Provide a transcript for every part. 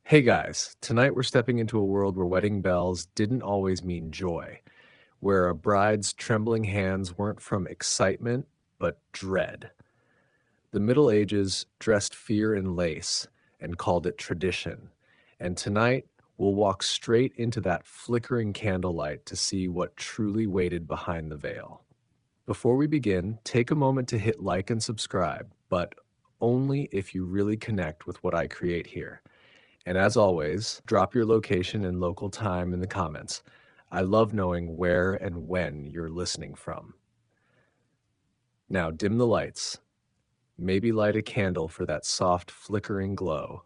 Hey guys, tonight we're stepping into a world where wedding bells didn't always mean joy, where a bride's trembling hands weren't from excitement, but dread. The Middle Ages dressed fear in lace and called it tradition. And tonight we'll walk straight into that flickering candlelight to see what truly waited behind the veil. Before we begin, take a moment to hit like and subscribe, but only if you really connect with what I create here. And as always, drop your location and local time in the comments. I love knowing where and when you're listening from. Now, dim the lights. Maybe light a candle for that soft, flickering glow.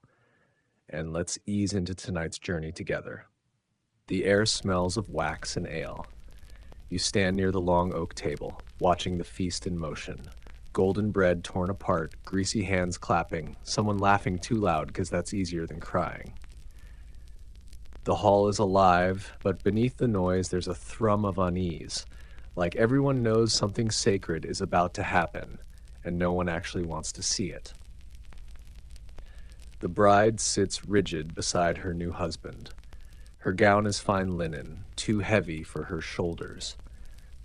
And let's ease into tonight's journey together. The air smells of wax and ale. You stand near the long oak table, watching the feast in motion. Golden bread torn apart, greasy hands clapping, someone laughing too loud because that's easier than crying. The hall is alive, but beneath the noise there's a thrum of unease, like everyone knows something sacred is about to happen, and no one actually wants to see it. The bride sits rigid beside her new husband. Her gown is fine linen, too heavy for her shoulders.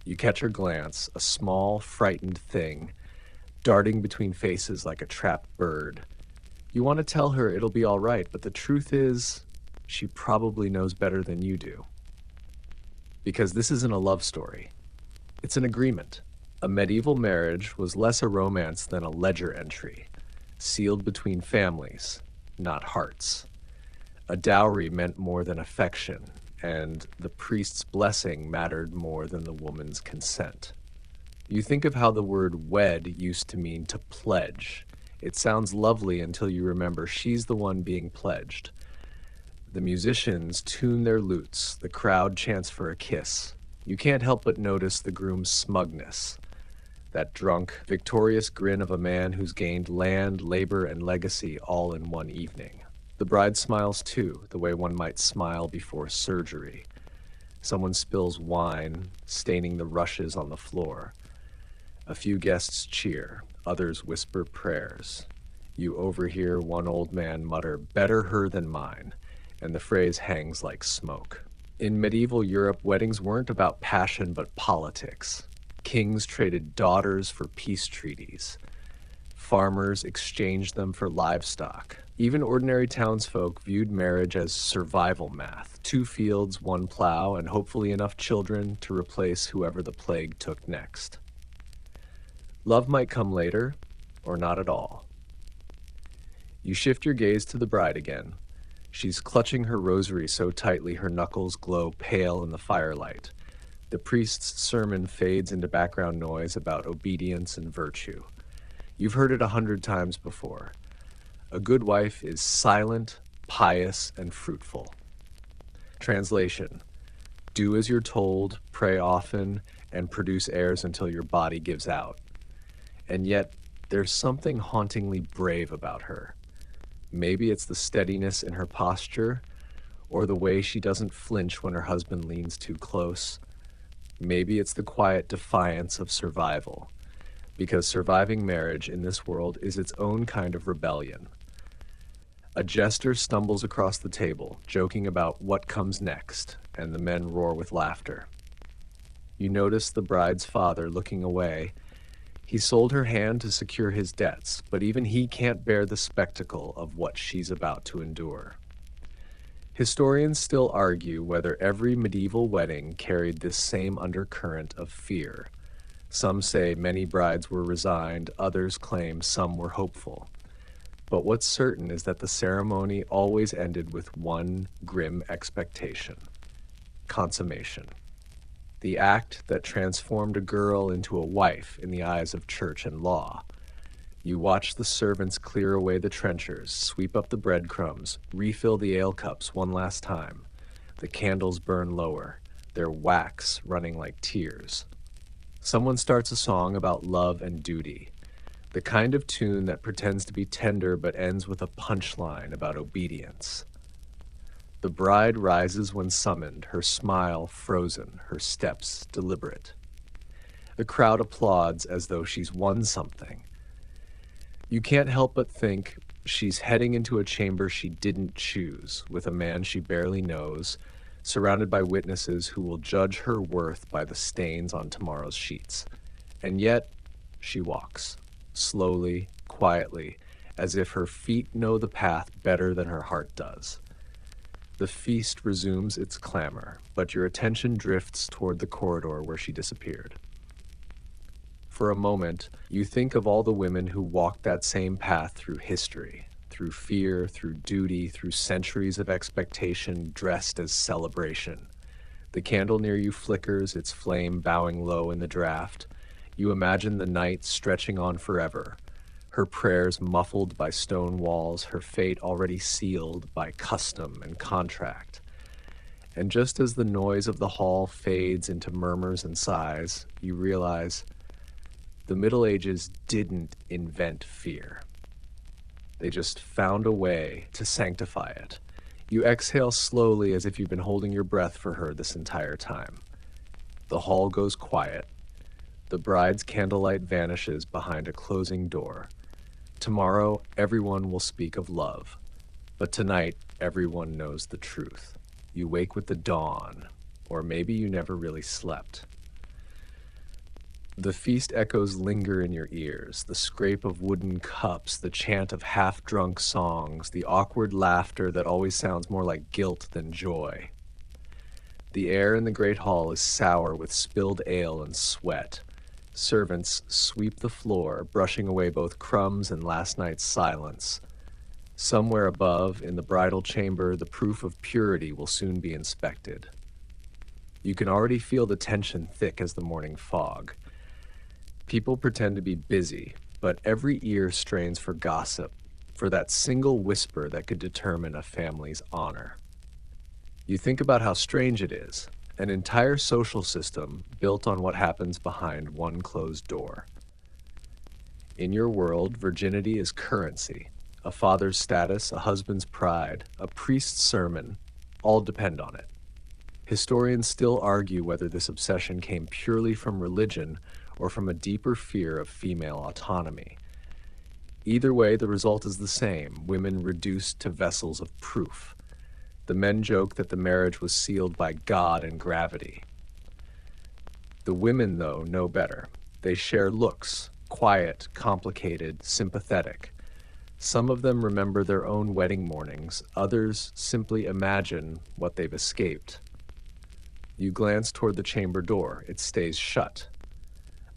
You catch her glance, a small, frightened thing, darting between faces like a trapped bird. You want to tell her it'll be all right, but the truth is, she probably knows better than you do. Because this isn't a love story. It's an agreement. A medieval marriage was less a romance than a ledger entry, sealed between families, not hearts. A dowry meant more than affection, and the priest's blessing mattered more than the woman's consent. You think of how the word wed used to mean to pledge. It sounds lovely until you remember she's the one being pledged. The musicians tune their lutes, the crowd chants for a kiss. You can't help but notice the groom's smugness, that drunk, victorious grin of a man who's gained land, labor, and legacy all in one evening. The bride smiles too, the way one might smile before surgery. Someone spills wine, staining the rushes on the floor. A few guests cheer, others whisper prayers. You overhear one old man mutter, "Better her than mine," and the phrase hangs like smoke. In medieval Europe, weddings weren't about passion but politics. Kings traded daughters for peace treaties. Farmers exchanged them for livestock. Even ordinary townsfolk viewed marriage as survival math: 2 fields, 1 plow, and hopefully enough children to replace whoever the plague took next. Love might come later, or not at all. You shift your gaze to the bride again. She's clutching her rosary so tightly her knuckles glow pale in the firelight. The priest's sermon fades into background noise about obedience and virtue. You've heard it 100 times before. A good wife is silent, pious, and fruitful. Translation: do as you're told, pray often, and produce heirs until your body gives out. And yet, there's something hauntingly brave about her. Maybe it's the steadiness in her posture, or the way she doesn't flinch when her husband leans too close. Maybe it's the quiet defiance of survival, because surviving marriage in this world is its own kind of rebellion. A jester stumbles across the table, joking about what comes next, and the men roar with laughter. You notice the bride's father looking away. He sold her hand to secure his debts, but even he can't bear the spectacle of what she's about to endure. Historians still argue whether every medieval wedding carried this same undercurrent of fear. Some say many brides were resigned, others claim some were hopeful. But what's certain is that the ceremony always ended with one grim expectation: consummation. The act that transformed a girl into a wife in the eyes of church and law. You watch the servants clear away the trenchers, sweep up the breadcrumbs, refill the ale cups one last time. The candles burn lower, their wax running like tears. Someone starts a song about love and duty, the kind of tune that pretends to be tender but ends with a punchline about obedience. The bride rises when summoned, her smile frozen, her steps deliberate. The crowd applauds as though she's won something. You can't help but think, She's heading into a chamber she didn't choose, with a man she barely knows, surrounded by witnesses who will judge her worth by the stains on tomorrow's sheets. And yet, she walks, slowly, quietly, as if her feet know the path better than her heart does. The feast resumes its clamor, but your attention drifts toward the corridor where she disappeared. For a moment, you think of all the women who walked that same path through history, through fear, through duty, through centuries of expectation dressed as celebration. The candle near you flickers, its flame bowing low in the draft. You imagine the night stretching on forever, her prayers muffled by stone walls, her fate already sealed by custom and contract. And just as the noise of the hall fades into murmurs and sighs, you realize the Middle Ages didn't invent fear. They just found a way to sanctify it. You exhale slowly as if you've been holding your breath for her this entire time. The hall goes quiet. The bride's candlelight vanishes behind a closing door. Tomorrow, everyone will speak of love. But tonight, everyone knows the truth. You wake with the dawn, or maybe you never really slept. The feast echoes linger in your ears, the scrape of wooden cups, the chant of half-drunk songs, the awkward laughter that always sounds more like guilt than joy. The air in the great hall is sour with spilled ale and sweat. Servants sweep the floor, brushing away both crumbs and last night's silence. Somewhere above, in the bridal chamber, the proof of purity will soon be inspected. You can already feel the tension thick as the morning fog. People pretend to be busy, but every ear strains for gossip, for that single whisper that could determine a family's honor. You think about how strange it is, an entire social system built on what happens behind one closed door. In your world, virginity is currency. A father's status, a husband's pride, a priest's sermon, all depend on it. Historians still argue whether this obsession came purely from religion or from a deeper fear of female autonomy. Either way, the result is the same, women reduced to vessels of proof. The men joke that the marriage was sealed by God and gravity. The women, though, know better. They share looks, quiet, complicated, sympathetic. Some of them remember their own wedding mornings, others simply imagine what they've escaped. You glance toward the chamber door. It stays shut.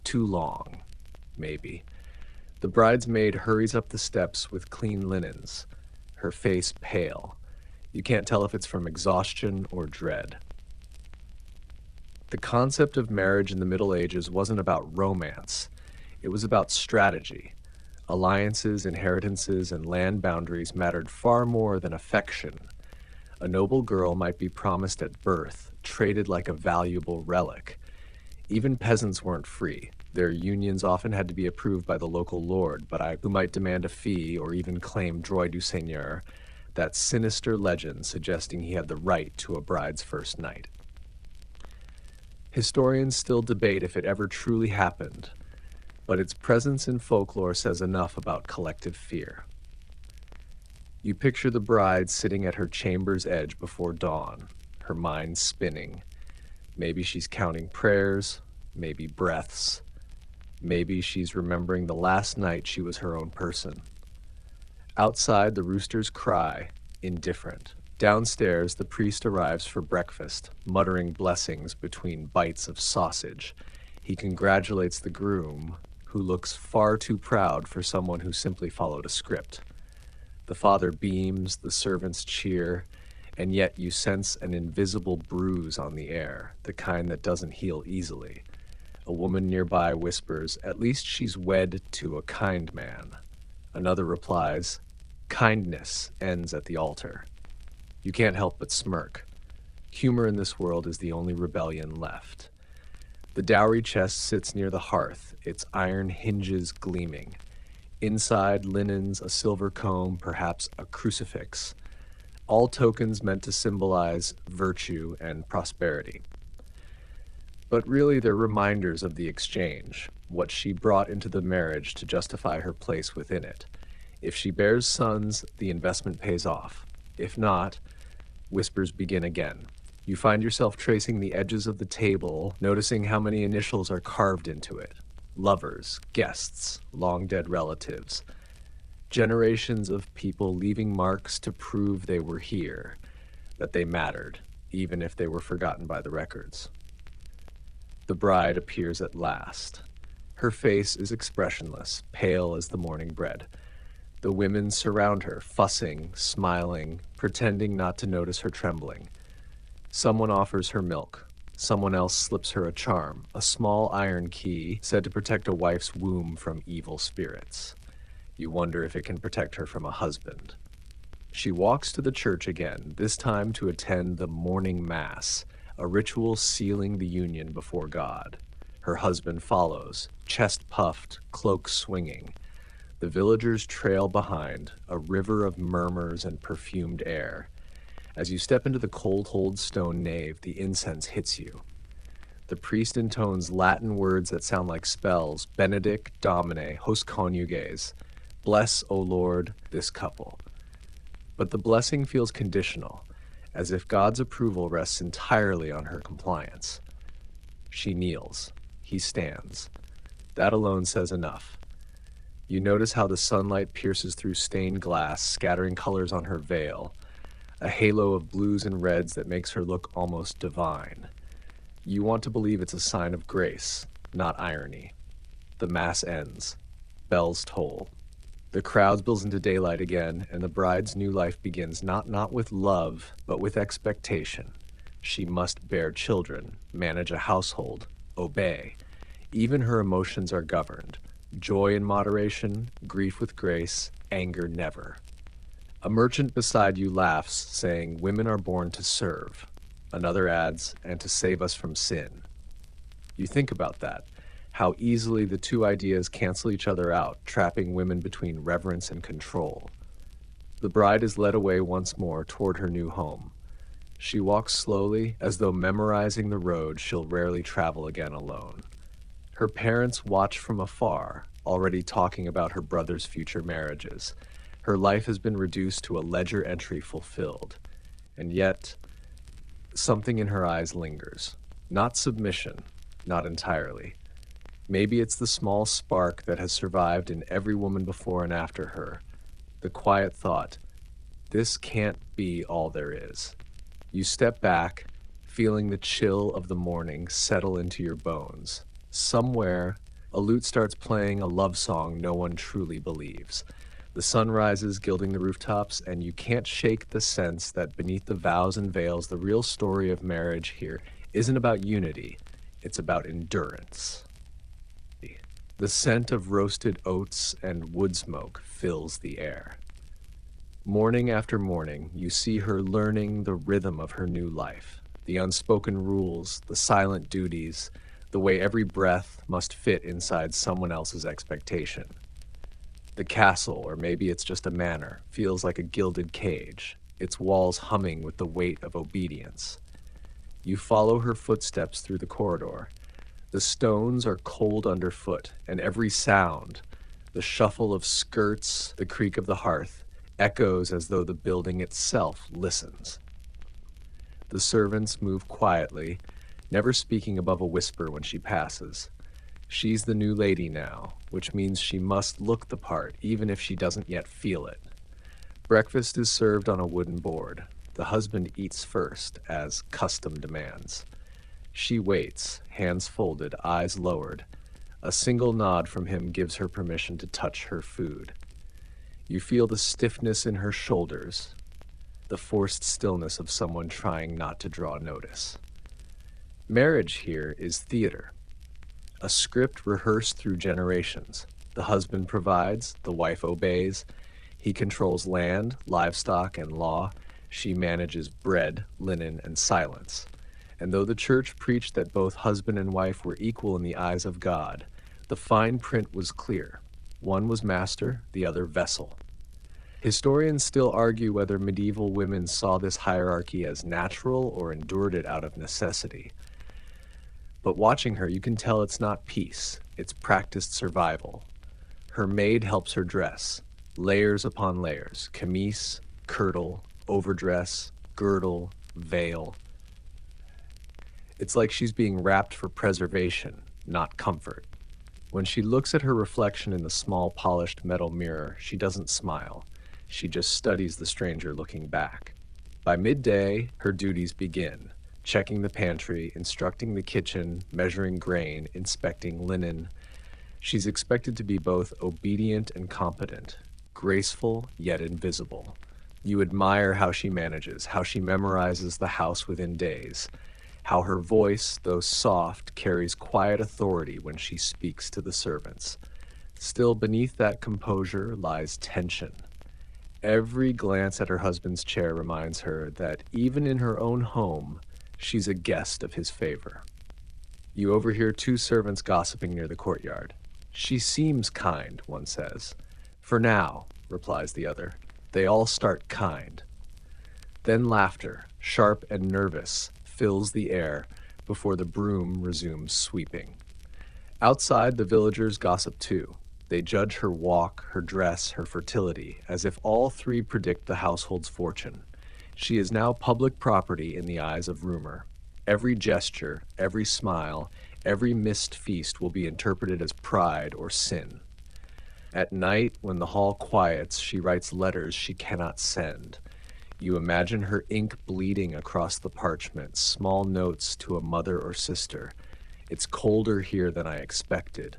Too long, maybe. The bridesmaid hurries up the steps with clean linens, her face pale. You can't tell if it's from exhaustion or dread. The concept of marriage in the Middle Ages wasn't about romance. It was about strategy. Alliances, inheritances, and land boundaries mattered far more than affection. A noble girl might be promised at birth, traded like a valuable relic. Even peasants weren't free. Their unions often had to be approved by the local lord, who might demand a fee or even claim droit du seigneur, that sinister legend suggesting he had the right to a bride's first night. Historians still debate if it ever truly happened, but its presence in folklore says enough about collective fear. You picture the bride sitting at her chamber's edge before dawn, her mind spinning. Maybe she's counting prayers, maybe breaths. Maybe she's remembering the last night she was her own person. Outside, the roosters cry, indifferent. Downstairs, the priest arrives for breakfast, muttering blessings between bites of sausage. He congratulates the groom, who looks far too proud for someone who simply followed a script. The father beams, the servants cheer, and yet you sense an invisible bruise on the air, the kind that doesn't heal easily. A woman nearby whispers, "At least she's wed to a kind man." Another replies, "Kindness ends at the altar." You can't help but smirk. Humor in this world is the only rebellion left. The dowry chest sits near the hearth, its iron hinges gleaming. Inside, linens, a silver comb, perhaps a crucifix. All tokens meant to symbolize virtue and prosperity. But really, they're reminders of the exchange, what she brought into the marriage to justify her place within it. If she bears sons, the investment pays off. If not, whispers begin again. You find yourself tracing the edges of the table, noticing how many initials are carved into it. Lovers, guests, long-dead relatives. Generations of people leaving marks to prove they were here, that they mattered, even if they were forgotten by the records. The bride appears at last. Her face is expressionless, pale as the morning bread. The women surround her, fussing, smiling, pretending not to notice her trembling. Someone offers her milk. Someone else slips her a charm, a small iron key said to protect a wife's womb from evil spirits. You wonder if it can protect her from a husband. She walks to the church again, this time to attend the morning mass, a ritual sealing the union before God. Her husband follows, chest puffed, cloak swinging. The villagers trail behind, a river of murmurs and perfumed air. As you step into the cold stone nave, the incense hits you. The priest intones Latin words that sound like spells, Benedict Domine, Hos Conjuges, bless, O Lord, this couple. But the blessing feels conditional, as if God's approval rests entirely on her compliance. She kneels. He stands. That alone says enough. You notice how the sunlight pierces through stained glass, scattering colors on her veil, a halo of blues and reds that makes her look almost divine. You want to believe it's a sign of grace, not irony. The mass ends. Bells toll. The crowd spills into daylight again, and the bride's new life begins not with love, but with expectation. She must bear children, manage a household, obey. Even her emotions are governed. Joy in moderation, grief with grace, anger never. A merchant beside you laughs, saying, "Women are born to serve." Another adds, "and to save us from sin." You think about that, how easily the two ideas cancel each other out, trapping women between reverence and control. The bride is led away once more toward her new home. She walks slowly, as though memorizing the road she'll rarely travel again alone. Her parents watch from afar, already talking about her brother's future marriages. Her life has been reduced to a ledger entry fulfilled. And yet, something in her eyes lingers. Not submission, not entirely. Maybe it's the small spark that has survived in every woman before and after her. The quiet thought, this can't be all there is. You step back, feeling the chill of the morning settle into your bones. Somewhere, a lute starts playing a love song no one truly believes. The sun rises, gilding the rooftops, and you can't shake the sense that beneath the vows and veils, the real story of marriage here isn't about unity, it's about endurance. The scent of roasted oats and wood smoke fills the air. Morning after morning, you see her learning the rhythm of her new life, the unspoken rules, the silent duties, the way every breath must fit inside someone else's expectation. The castle, or maybe it's just a manor, feels like a gilded cage, its walls humming with the weight of obedience. You follow her footsteps through the corridor. The stones are cold underfoot, and every sound, the shuffle of skirts, the creak of the hearth, echoes as though the building itself listens. The servants move quietly, never speaking above a whisper when she passes. She's the new lady now, which means she must look the part, even if she doesn't yet feel it. Breakfast is served on a wooden board. The husband eats first, as custom demands. She waits, hands folded, eyes lowered. A single nod from him gives her permission to touch her food. You feel the stiffness in her shoulders, the forced stillness of someone trying not to draw notice. Marriage here is theater, a script rehearsed through generations. The husband provides, the wife obeys. He controls land, livestock, and law. She manages bread, linen, and silence. And though the church preached that both husband and wife were equal in the eyes of God, the fine print was clear. One was master, the other vessel. Historians still argue whether medieval women saw this hierarchy as natural or endured it out of necessity. But watching her, you can tell it's not peace, it's practiced survival. Her maid helps her dress. Layers upon layers, camise, kirtle, overdress, girdle, veil. It's like she's being wrapped for preservation, not comfort. When she looks at her reflection in the small polished metal mirror, she doesn't smile. She just studies the stranger looking back. By midday, her duties begin: checking the pantry, instructing the kitchen, measuring grain, inspecting linen. She's expected to be both obedient and competent, graceful yet invisible. You admire how she manages, how she memorizes the house within days, how her voice, though soft, carries quiet authority when she speaks to the servants. Still, beneath that composure lies tension. Every glance at her husband's chair reminds her that even in her own home, she's a guest of his favor. You overhear two servants gossiping near the courtyard. "She seems kind," one says. "For now," replies the other. They all start kind. Then laughter, sharp and nervous, fills the air before the broom resumes sweeping. Outside, the villagers gossip too. They judge her walk, her dress, her fertility, as if all three predict the household's fortune. She is now public property in the eyes of rumor. Every gesture, every smile, every missed feast will be interpreted as pride or sin. At night, when the hall quiets, she writes letters she cannot send. You imagine her ink bleeding across the parchment, small notes to a mother or sister. "It's colder here than I expected.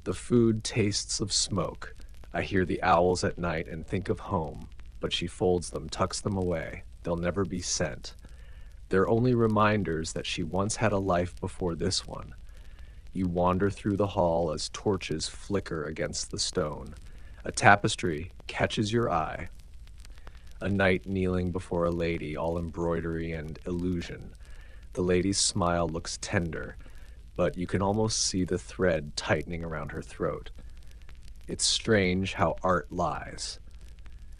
The food tastes of smoke. I hear the owls at night and think of home." But she folds them, tucks them away. They'll never be sent. They're only reminders that she once had a life before this one. You wander through the hall as torches flicker against the stone. A tapestry catches your eye. A knight kneeling before a lady, all embroidery and illusion. The lady's smile looks tender, but you can almost see the thread tightening around her throat. It's strange how art lies.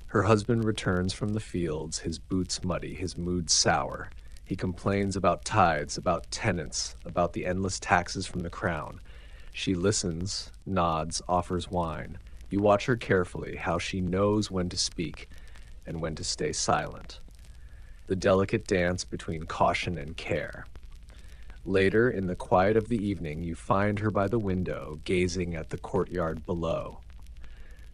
Her husband returns from the fields, his boots muddy, his mood sour. He complains about tithes, about tenants, about the endless taxes from the crown. She listens, nods, offers wine. You watch her carefully, how she knows when to speak and when to stay silent. The delicate dance between caution and care. Later, in the quiet of the evening, you find her by the window, gazing at the courtyard below.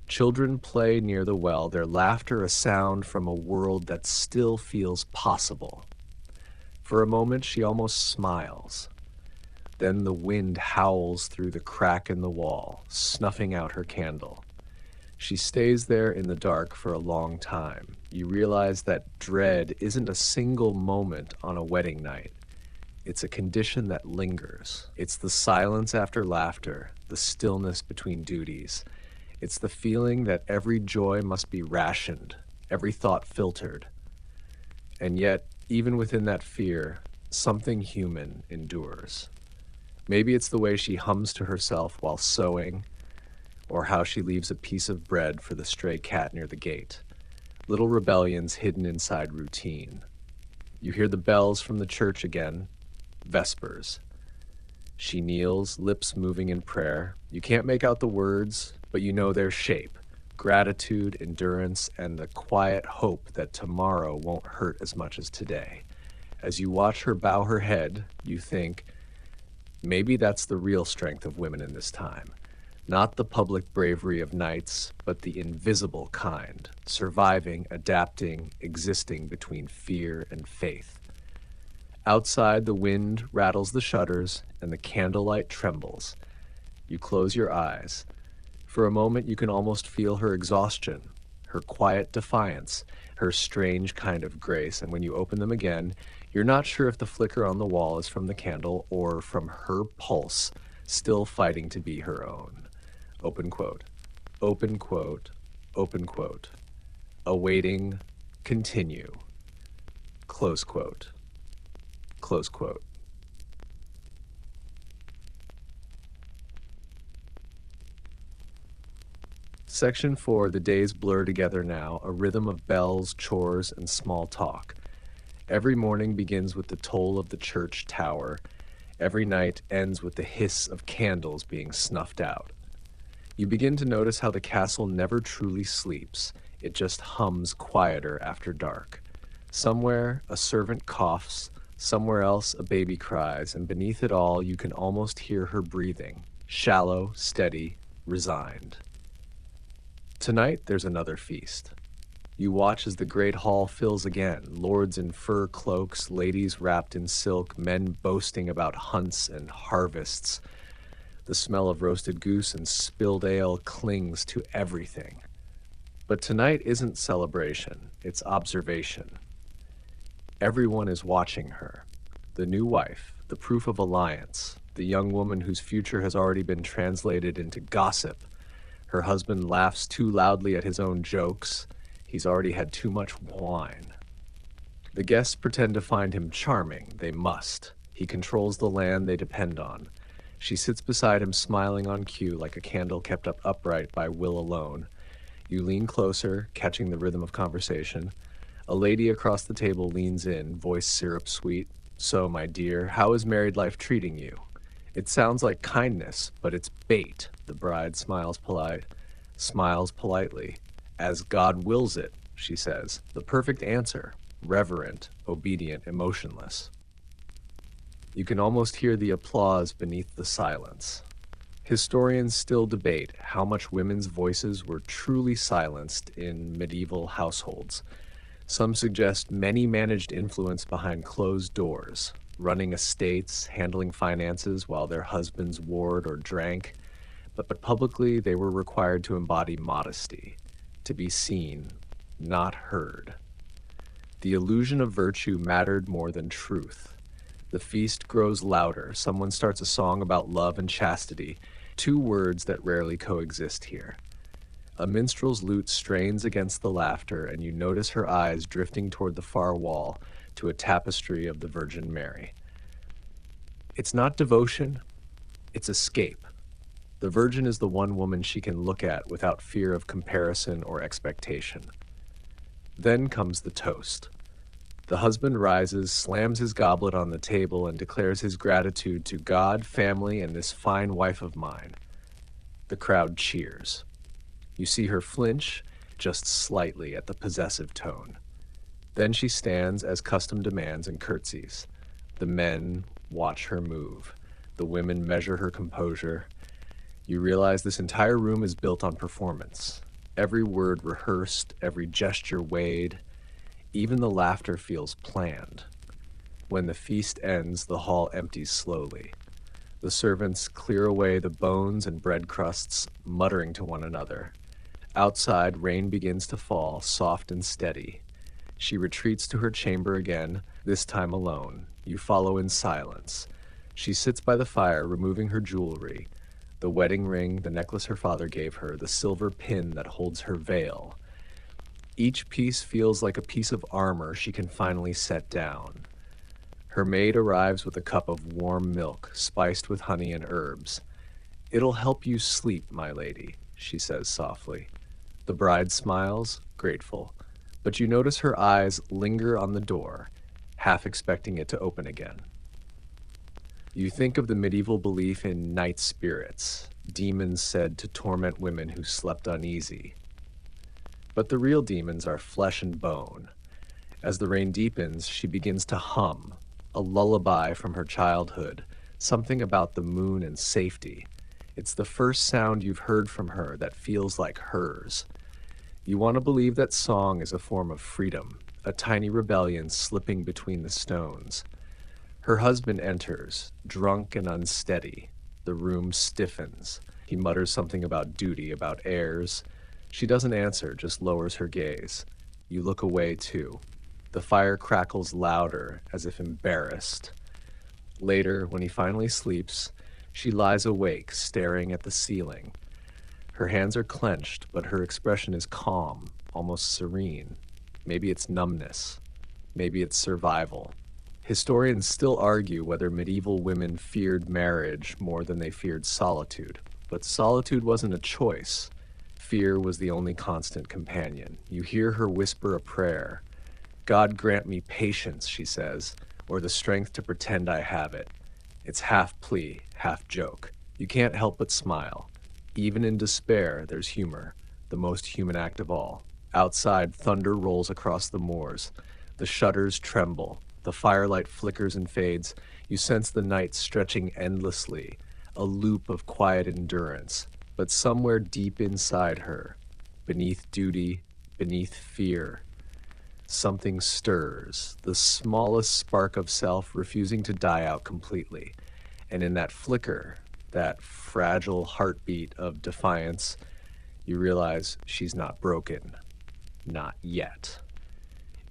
Children play near the well, their laughter a sound from a world that still feels possible. For a moment, she almost smiles. Then the wind howls through the crack in the wall, snuffing out her candle. She stays there in the dark for a long time. You realize that dread isn't a single moment on a wedding night. It's a condition that lingers. It's the silence after laughter, the stillness between duties. It's the feeling that every joy must be rationed, every thought filtered. And yet, even within that fear, something human endures. Maybe it's the way she hums to herself while sewing, or how she leaves a piece of bread for the stray cat near the gate. Little rebellions hidden inside routine. You hear the bells from the church again, vespers. She kneels, lips moving in prayer. You can't make out the words, but you know their shape: gratitude, endurance, and the quiet hope that tomorrow won't hurt as much as today. As you watch her bow her head, you think, maybe that's the real strength of women in this time. Not the public bravery of knights, but the invisible kind, surviving, adapting, existing between fear and faith. Outside, the wind rattles the shutters and the candlelight trembles. You close your eyes. For a moment, you can almost feel her exhaustion, her quiet defiance, her strange kind of grace, and when you open them again, you're not sure if the flicker on the wall is from the candle or from her pulse, still fighting to be her own. Open quote, open quote, open quote. Awaiting, continue. Close quote, close quote. Section 4, the days blur together now, a rhythm of bells, chores, and small talk. Every morning begins with the toll of the church tower. Every night ends with the hiss of candles being snuffed out. You begin to notice how the castle never truly sleeps. It just hums quieter after dark. Somewhere, a servant coughs, somewhere else, a baby cries, and beneath it all, you can almost hear her breathing, shallow, steady, resigned. Tonight, there's another feast. You watch as the great hall fills again, lords in fur cloaks, ladies wrapped in silk, men boasting about hunts and harvests. The smell of roasted goose and spilled ale clings to everything. But tonight isn't celebration, it's observation. Everyone is watching her. The new wife, the proof of alliance, the young woman whose future has already been translated into gossip. Her husband laughs too loudly at his own jokes. He's already had too much wine. The guests pretend to find him charming. They must. He controls the land they depend on. She sits beside him, smiling on cue like a candle kept up upright by will alone. You lean closer, catching the rhythm of conversation. A lady across the table leans in, voice syrup sweet. "So, my dear, how is married life treating you?" It sounds like kindness, but it's bait. The bride smiles politely. "As God wills it," she says. The perfect answer. Reverent, obedient, emotionless. You can almost hear the applause beneath the silence. Historians still debate how much women's voices were truly silenced in medieval households. Some suggest many managed influence behind closed doors, running estates, handling finances while their husbands warred or drank. But publicly, they were required to embody modesty, to be seen, not heard. The illusion of virtue mattered more than truth. The feast grows louder. Someone starts a song about love and chastity, two words that rarely coexist here. A minstrel's lute strains against the laughter, and you notice her eyes drifting toward the far wall to a tapestry of the Virgin Mary. It's not devotion, it's escape. The Virgin is the one woman she can look at without fear of comparison or expectation. Then comes the toast. The husband rises, slams his goblet on the table, and declares his gratitude to God, family, and this fine wife of mine. The crowd cheers. You see her flinch, just slightly, at the possessive tone. Then she stands as custom demands and curtsies. The men watch her move. The women measure her composure. You realize this entire room is built on performance. Every word rehearsed, every gesture weighed. Even the laughter feels planned. When the feast ends, the hall empties slowly. The servants clear away the bones and bread crusts, muttering to one another. Outside, rain begins to fall, soft and steady. She retreats to her chamber again, this time alone. You follow in silence. She sits by the fire, removing her jewelry. The wedding ring, the necklace her father gave her, the silver pin that holds her veil. Each piece feels like a piece of armor she can finally set down. Her maid arrives with a cup of warm milk, spiced with honey and herbs. "It'll help you sleep, my lady," she says softly. The bride smiles, grateful, but you notice her eyes linger on the door, half expecting it to open again. You think of the medieval belief in night spirits, demons said to torment women who slept uneasy. But the real demons are flesh and bone. As the rain deepens, she begins to hum, a lullaby from her childhood, something about the moon and safety. It's the first sound you've heard from her that feels like hers. You want to believe that song is a form of freedom, a tiny rebellion slipping between the stones. Her husband enters, drunk and unsteady. The room stiffens. He mutters something about duty, about heirs. She doesn't answer, just lowers her gaze. You look away too. The fire crackles louder, as if embarrassed. Later, when he finally sleeps, she lies awake, staring at the ceiling. Her hands are clenched, but her expression is calm, almost serene. Maybe it's numbness. Maybe it's survival. Historians still argue whether medieval women feared marriage more than they feared solitude. But solitude wasn't a choice. Fear was the only constant companion. You hear her whisper a prayer. "God grant me patience," she says, "or the strength to pretend I have it." It's half plea, half joke. You can't help but smile. Even in despair, there's humor, the most human act of all. Outside, thunder rolls across the moors. The shutters tremble. The firelight flickers and fades. You sense the night stretching endlessly, a loop of quiet endurance. But somewhere deep inside her, beneath duty, beneath fear, something stirs, the smallest spark of self refusing to die out completely. And in that flicker, that fragile heartbeat of defiance, you realize she's not broken. Not yet.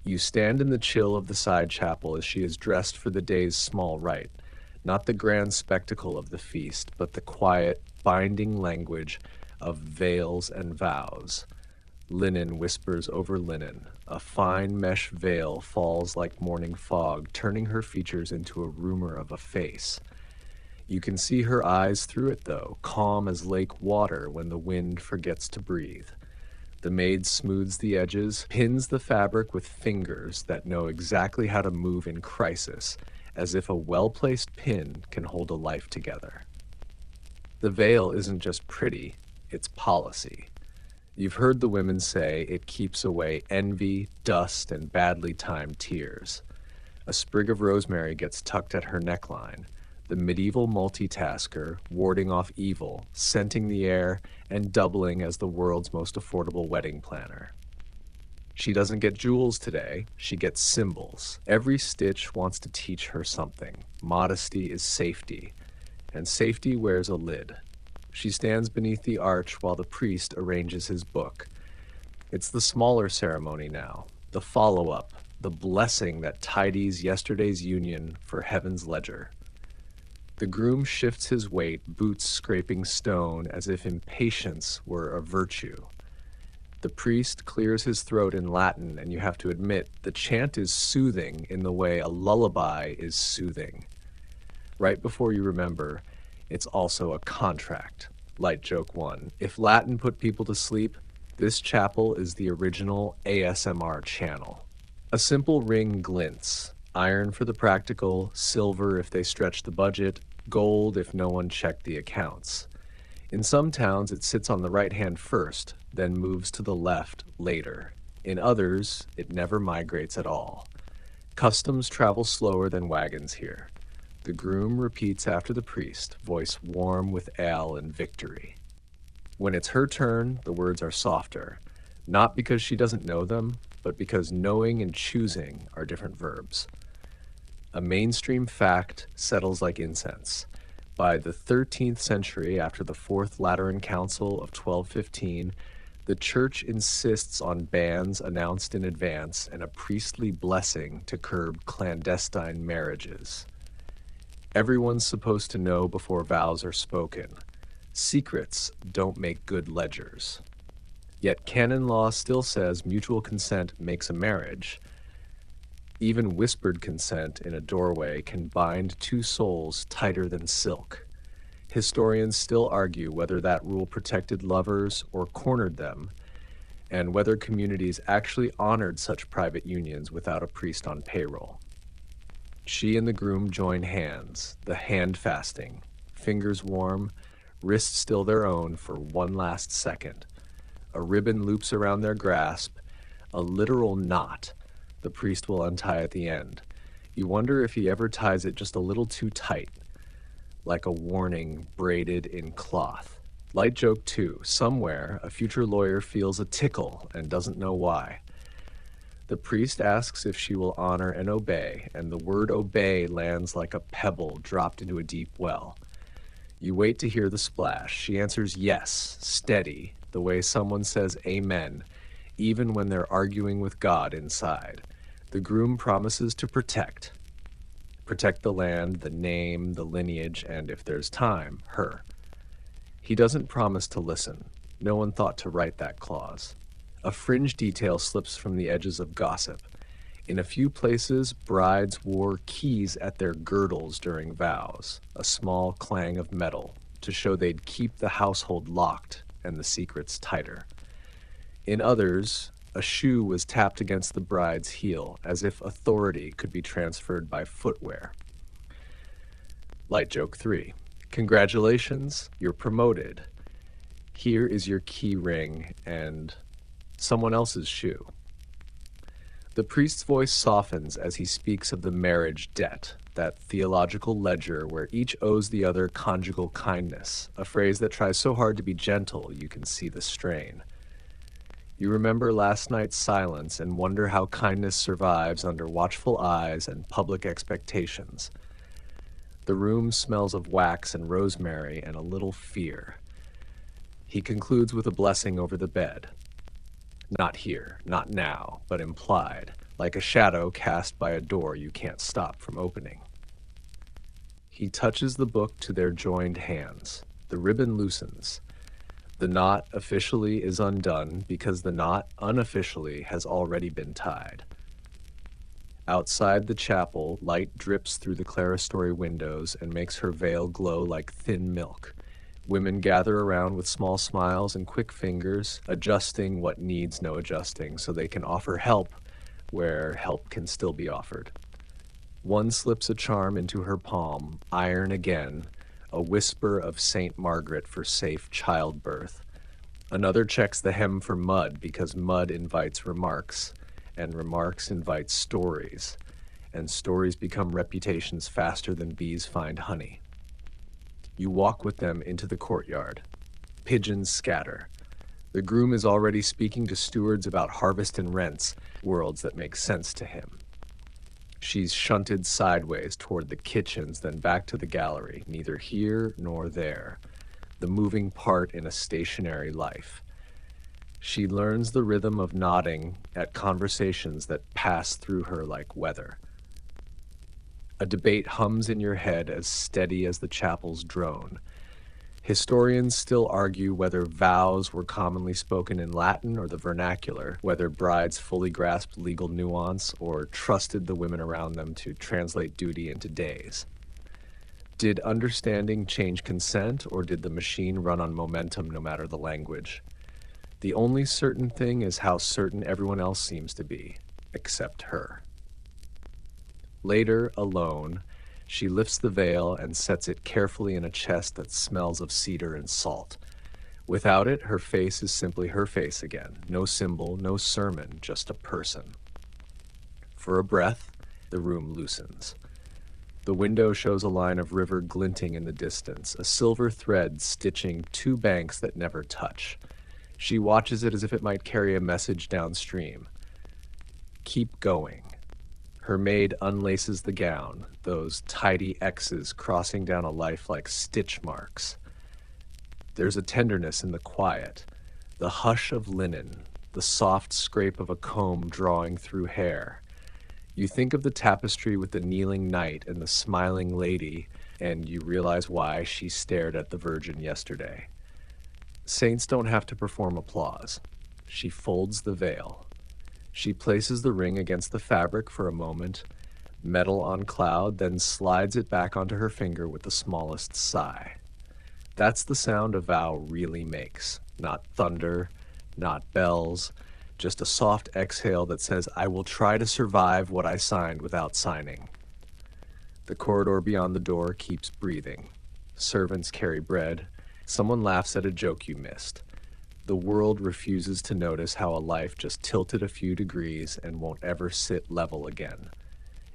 You stand in the chill of the side chapel as she is dressed for the day's small rite, not the grand spectacle of the feast, but the quiet, binding language of veils and vows. Linen whispers over linen. A fine mesh veil falls like morning fog, turning her features into a rumor of a face. You can see her eyes through it, though, calm as lake water when the wind forgets to breathe. The maid smooths the edges, pins the fabric with fingers that know exactly how to move in crisis, as if a well-placed pin can hold a life together. The veil isn't just pretty, it's policy. You've heard the women say it keeps away envy, dust, and badly timed tears. A sprig of rosemary gets tucked at her neckline, the medieval multitasker warding off evil, scenting the air, and doubling as the world's most affordable wedding planner. She doesn't get jewels today, she gets symbols. Every stitch wants to teach her something. Modesty is safety, and safety wears a lid. She stands beneath the arch while the priest arranges his book. It's the smaller ceremony now, the follow-up, the blessing that tidies yesterday's union for heaven's ledger. The groom shifts his weight, boots scraping stone as if impatience were a virtue. The priest clears his throat in Latin, and you have to admit the chant is soothing in the way a lullaby is soothing. Right before you remember, it's also a contract. Light joke one. If Latin put people to sleep, this chapel is the original ASMR channel. A simple ring glints. Iron for the practical, silver if they stretch the budget, gold if no one checked the accounts. In some towns, it sits on the right hand first, then moves to the left later. In others, it never migrates at all. Customs travel slower than wagons here. The groom repeats after the priest, voice warm with ale and victory. When it's her turn, the words are softer, not because she doesn't know them, but because knowing and choosing are different verbs. A mainstream fact settles like incense. By the 13th century, after the Fourth Lateran Council of 1215, the church insists on bans announced in advance and a priestly blessing to curb clandestine marriages. Everyone's supposed to know before vows are spoken. Secrets don't make good ledgers. Yet canon law still says mutual consent makes a marriage. Even whispered consent in a doorway can bind two souls tighter than silk. Historians still argue whether that rule protected lovers or cornered them, and whether communities actually honored such private unions without a priest on payroll. She and the groom join hands, the hand fasting, fingers warm, wrists still their own for one last second. A ribbon loops around their grasp, a literal knot the priest will untie at the end. You wonder if he ever ties it just a little too tight, like a warning braided in cloth. Light joke two, somewhere a future lawyer feels a tickle and doesn't know why. The priest asks if she will honor and obey, and the word obey lands like a pebble dropped into a deep well. You wait to hear the splash. She answers yes, steady, the way someone says amen, even when they're arguing with God inside. The groom promises to protect the land, the name, the lineage, and if there's time, her. He doesn't promise to listen. No one thought to write that clause. A fringe detail slips from the edges of gossip. In a few places, brides wore keys at their girdles during vows, a small clang of metal, to show they'd keep the household locked and the secrets tighter. In others, a shoe was tapped against the bride's heel, as if authority could be transferred by footwear. Light joke 3. Congratulations, you're promoted. Here is your key ring and someone else's shoe. The priest's voice softens as he speaks of the marriage debt, that theological ledger where each owes the other conjugal kindness, a phrase that tries so hard to be gentle you can see the strain. You remember last night's silence and wonder how kindness survives under watchful eyes and public expectations. The room smells of wax and rosemary and a little fear. He concludes with a blessing over the bed. Not here, not now, but implied, like a shadow cast by a door you can't stop from opening. He touches the book to their joined hands. The ribbon loosens. The knot officially is undone because the knot unofficially has already been tied. Outside the chapel, light drips through the clerestory windows and makes her veil glow like thin milk. Women gather around with small smiles and quick fingers, adjusting what needs no adjusting so they can offer help where help can still be offered. One slips a charm into her palm, iron again, a whisper of Saint Margaret for safe childbirth. Another checks the hem for mud because mud invites remarks, and remarks invite stories, and stories become reputations faster than bees find honey. You walk with them into the courtyard. Pigeons scatter. The groom is already speaking to stewards about harvest and rents, worlds that make sense to him. She's shunted sideways toward the kitchens, then back to the gallery, neither here nor there, the moving part in a stationary life. She learns the rhythm of nodding at conversations that pass through her like weather. A debate hums in your head as steady as the chapel's drone. Historians still argue whether vows were commonly spoken in Latin or the vernacular, whether brides fully grasped legal nuance or trusted the women around them to translate duty into days. Did understanding change consent, or did the machine run on momentum no matter the language? The only certain thing is how certain everyone else seems to be, except her. Later, alone, she lifts the veil and sets it carefully in a chest that smells of cedar and salt. Without it, her face is simply her face again. No symbol, no sermon, just a person. For a breath, the room loosens. The window shows a line of river glinting in the distance, a silver thread stitching two banks that never touch. She watches it as if it might carry a message downstream. Keep going. Her maid unlaces the gown, those tidy X's crossing down a life like stitch marks. There's a tenderness in the quiet, the hush of linen, the soft scrape of a comb drawing through hair. You think of the tapestry with the kneeling knight and the smiling lady, and you realize why she stared at the Virgin yesterday. Saints don't have to perform applause. She folds the veil. She places the ring against the fabric for a moment, metal on cloud, then slides it back onto her finger with the smallest sigh. That's the sound a vow really makes. Not thunder, not bells, just a soft exhale that says, I will try to survive what I signed without signing. The corridor beyond the door keeps breathing. Servants carry bread. Someone laughs at a joke you missed. The world refuses to notice how a life just tilted a few degrees and won't ever sit level again.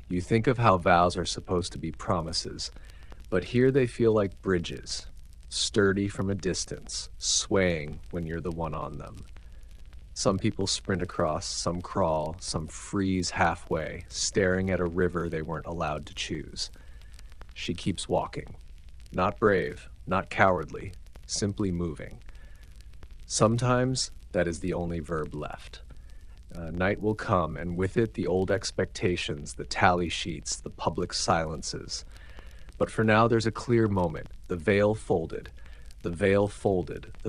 You think of how vows are supposed to be promises, but here they feel like bridges, sturdy from a distance, swaying when you're the one on them. Some people sprint across, some crawl, some freeze halfway, staring at a river they weren't allowed to choose. She keeps walking. Not brave, not cowardly, simply moving. Sometimes that is the only verb left. Night will come, and with it the old expectations, the tally sheets, the public silences. But for now there's a clear moment, the veil folded, the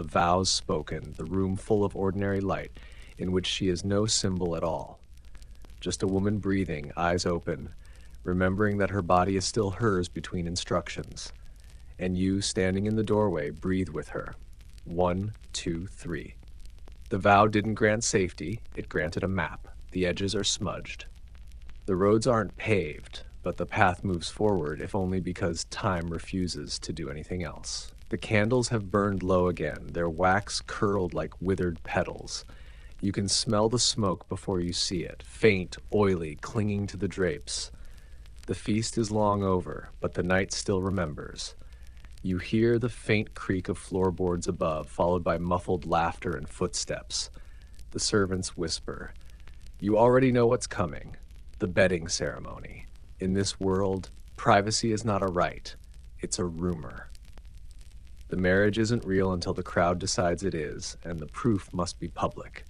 vows spoken, the room full of ordinary light, in which she is no symbol at all. Just a woman breathing, eyes open, remembering that her body is still hers between instructions. And you, standing in the doorway, breathe with her. 1, 2, 3. The vow didn't grant safety, it granted a map. The edges are smudged. The roads aren't paved, but the path moves forward, if only because time refuses to do anything else. The candles have burned low again, their wax curled like withered petals. You can smell the smoke before you see it, faint, oily, clinging to the drapes. The feast is long over, but the night still remembers. You hear the faint creak of floorboards above, followed by muffled laughter and footsteps. The servants whisper. You already know what's coming. The bedding ceremony. In this world, privacy is not a right. It's a rumor. The marriage isn't real until the crowd decides it is, and the proof must be public.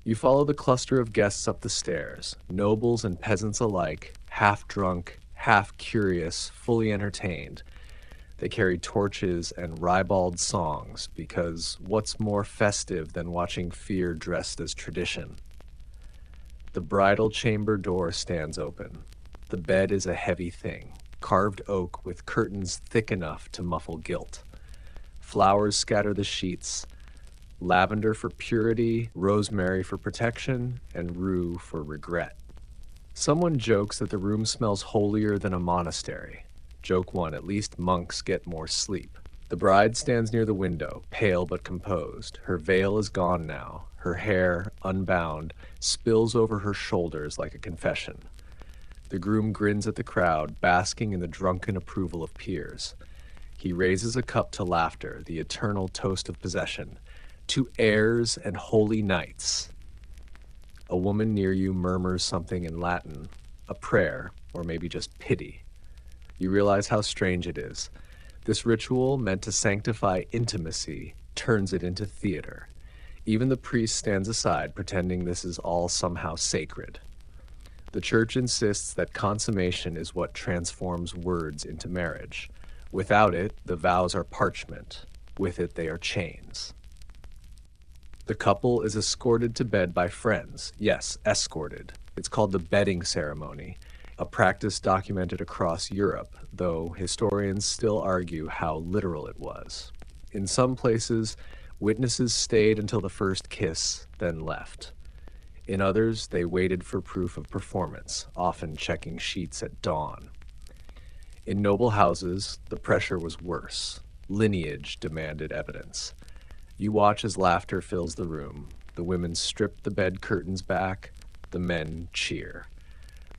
You follow the cluster of guests up the stairs, nobles and peasants alike, half drunk, half curious, fully entertained. They carry torches and ribald songs, because what's more festive than watching fear dressed as tradition? The bridal chamber door stands open. The bed is a heavy thing, carved oak with curtains thick enough to muffle guilt. Flowers scatter the sheets, lavender for purity, rosemary for protection, and rue for regret. Someone jokes that the room smells holier than a monastery. Joke one, at least monks get more sleep. The bride stands near the window, pale but composed. Her veil is gone now. Her hair, unbound, spills over her shoulders like a confession. The groom grins at the crowd, basking in the drunken approval of peers. He raises a cup to laughter, the eternal toast of possession. To heirs and holy knights. A woman near you murmurs something in Latin, a prayer, or maybe just pity. You realize how strange it is. This ritual, meant to sanctify intimacy, turns it into theater. Even the priest stands aside, pretending this is all somehow sacred. The church insists that consummation is what transforms words into marriage. Without it, the vows are parchment. With it, they are chains. The couple is escorted to bed by friends. Yes, escorted. It's called the bedding ceremony, a practice documented across Europe, though historians still argue how literal it was. In some places, witnesses stayed until the first kiss, then left. In others, they waited for proof of performance, often checking sheets at dawn. In noble houses, the pressure was worse. Lineage demanded evidence. You watch as laughter fills the room. The women strip the bed curtains back. The men cheer.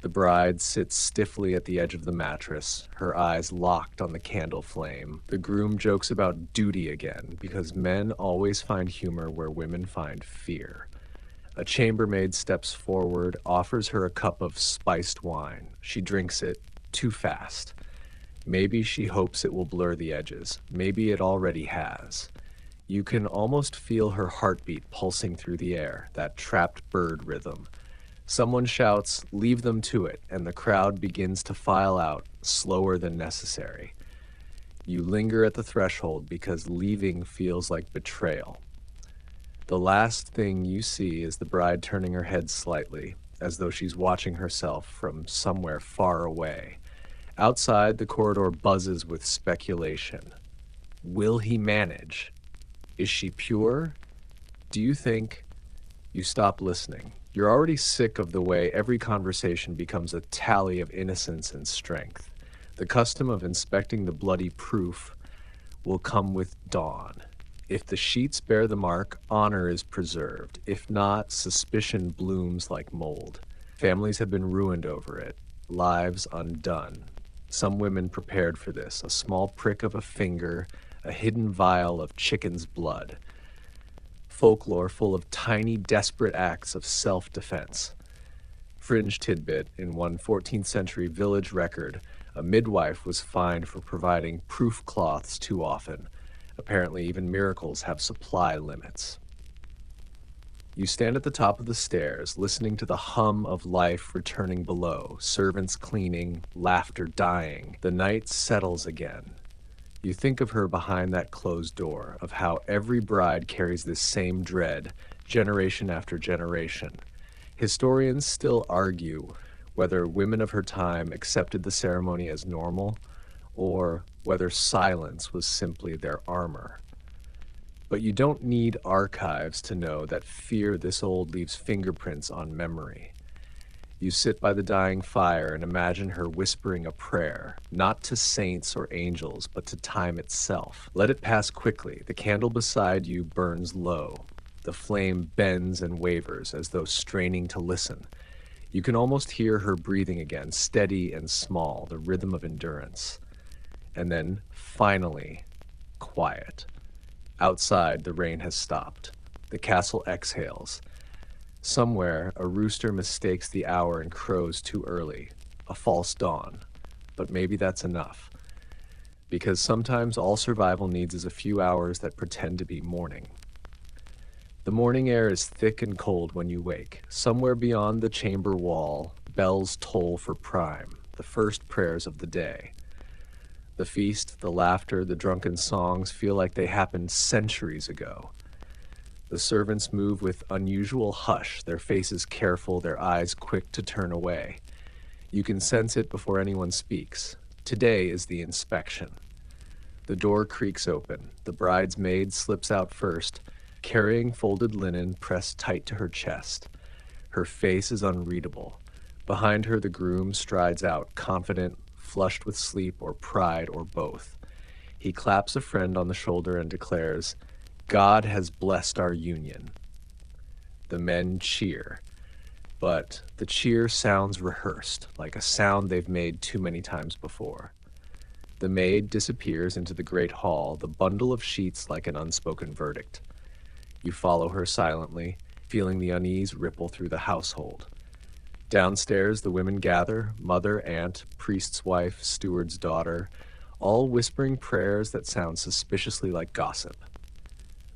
The bride sits stiffly at the edge of the mattress, her eyes locked on the candle flame. The groom jokes about duty again, because men always find humor where women find fear. A chambermaid steps forward, offers her a cup of spiced wine. She drinks it too fast. Maybe she hopes it will blur the edges. Maybe it already has. You can almost feel her heartbeat pulsing through the air, that trapped bird rhythm. Someone shouts, "Leave them to it," and the crowd begins to file out, slower than necessary. You linger at the threshold because leaving feels like betrayal. The last thing you see is the bride turning her head slightly, as though she's watching herself from somewhere far away. Outside, the corridor buzzes with speculation. Will he manage? Is she pure? Do you think? You stop listening. You're already sick of the way every conversation becomes a tally of innocence and strength. The custom of inspecting the bloody proof will come with dawn. If the sheets bear the mark, honor is preserved. If not, suspicion blooms like mold. Families have been ruined over it, lives undone. Some women prepared for this, a small prick of a finger, a hidden vial of chicken's blood. Folklore full of tiny, desperate acts of self-defense. Fringe tidbit, in one 14th century village record, a midwife was fined for providing proof cloths too often. Apparently, even miracles have supply limits. You stand at the top of the stairs, listening to the hum of life returning below, servants cleaning, laughter dying. The night settles again. You think of her behind that closed door, of how every bride carries this same dread, generation after generation. Historians still argue whether women of her time accepted the ceremony as normal, or whether silence was simply their armor. But you don't need archives to know that fear this old leaves fingerprints on memory. You sit by the dying fire and imagine her whispering a prayer, not to saints or angels, but to time itself. Let it pass quickly. The candle beside you burns low. The flame bends and wavers as though straining to listen. You can almost hear her breathing again, steady and small, the rhythm of endurance. And then, finally, quiet. Outside, the rain has stopped. The castle exhales. Somewhere, a rooster mistakes the hour and crows too early. A false dawn. But maybe that's enough. Because sometimes all survival needs is a few hours that pretend to be morning. The morning air is thick and cold when you wake. Somewhere beyond the chamber wall, bells toll for prime, the first prayers of the day. The feast, the laughter, the drunken songs feel like they happened centuries ago. The servants move with unusual hush, their faces careful, their eyes quick to turn away. You can sense it before anyone speaks. Today is the inspection. The door creaks open. The bride's maid slips out first, carrying folded linen pressed tight to her chest. Her face is unreadable. Behind her, the groom strides out, confident, flushed with sleep or pride or both. He claps a friend on the shoulder and declares, "God has blessed our union." The men cheer, but the cheer sounds rehearsed, like a sound they've made too many times before. The maid disappears into the great hall, the bundle of sheets like an unspoken verdict. You follow her silently, feeling the unease ripple through the household. Downstairs, the women gather, mother, aunt, priest's wife, steward's daughter, all whispering prayers that sound suspiciously like gossip.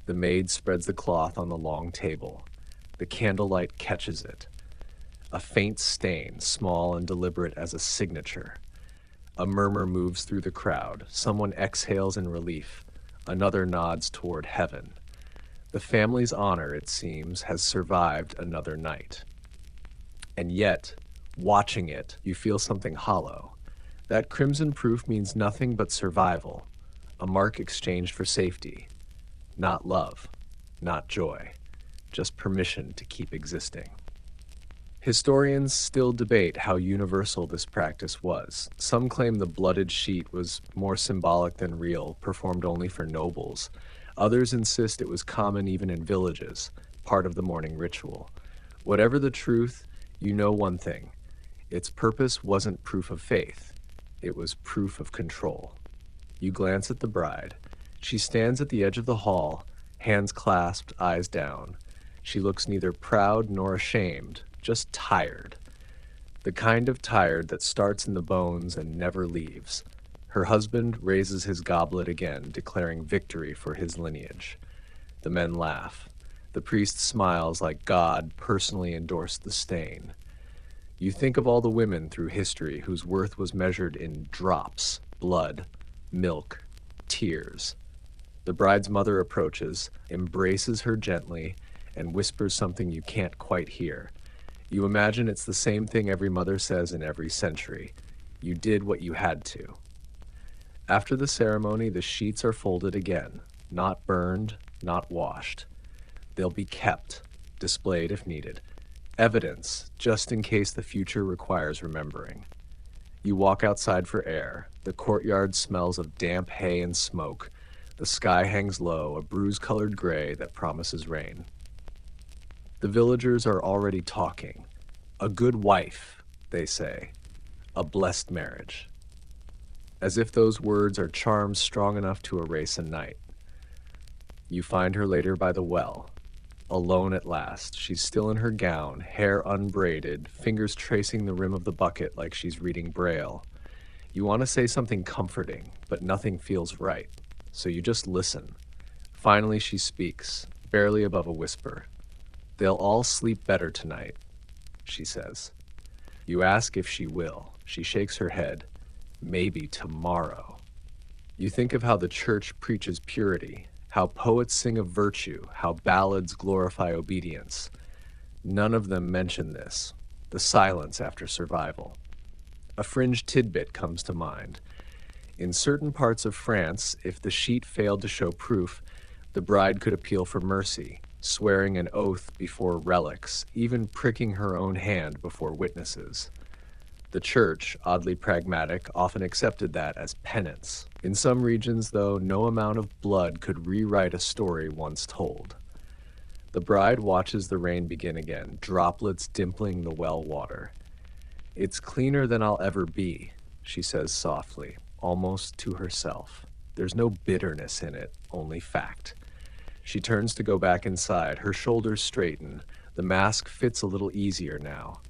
The maid spreads the cloth on the long table. The candlelight catches it. A faint stain, small and deliberate as a signature. A murmur moves through the crowd. Someone exhales in relief. Another nods toward heaven. The family's honor, it seems, has survived another night. And yet, watching it, you feel something hollow. That crimson proof means nothing but survival, a mark exchanged for safety. Not love, not joy, just permission to keep existing. Historians still debate how universal this practice was. Some claim the blooded sheet was more symbolic than real, performed only for nobles. Others insist it was common even in villages, part of the morning ritual. Whatever the truth, you know one thing. Its purpose wasn't proof of faith. It was proof of control. You glance at the bride. She stands at the edge of the hall, hands clasped, eyes down. She looks neither proud nor ashamed, just tired. The kind of tired that starts in the bones and never leaves. Her husband raises his goblet again, declaring victory for his lineage. The men laugh. The priest smiles like God personally endorsed the stain. You think of all the women through history whose worth was measured in drops, blood, milk, tears. The bride's mother approaches, embraces her gently, and whispers something you can't quite hear. You imagine it's the same thing every mother says in every century. You did what you had to. After the ceremony, the sheets are folded again, not burned, not washed. They'll be kept, displayed if needed. Evidence, just in case the future requires remembering. You walk outside for air. The courtyard smells of damp hay and smoke. The sky hangs low, a bruise-colored gray that promises rain. The villagers are already talking. A good wife, they say. A blessed marriage. As if those words are charms strong enough to erase a night. You find her later by the well. Alone at last, she's still in her gown, hair unbraided, fingers tracing the rim of the bucket like she's reading Braille. You want to say something comforting, but nothing feels right, so you just listen. Finally she speaks, barely above a whisper. "They'll all sleep better tonight," she says. You ask if she will. She shakes her head. Maybe tomorrow. You think of how the church preaches purity, how poets sing of virtue, how ballads glorify obedience. None of them mention this, the silence after survival. A fringe tidbit comes to mind. In certain parts of France, if the sheet failed to show proof, the bride could appeal for mercy. swearing an oath before relics, even pricking her own hand before witnesses. The church, oddly pragmatic, often accepted that as penance. In some regions, though, no amount of blood could rewrite a story once told. The bride watches the rain begin again, droplets dimpling the well water. "It's cleaner than I'll ever be," she says softly, almost to herself. There's no bitterness in it, only fact. She turns to go back inside. Her shoulders straighten. The mask fits a little easier now.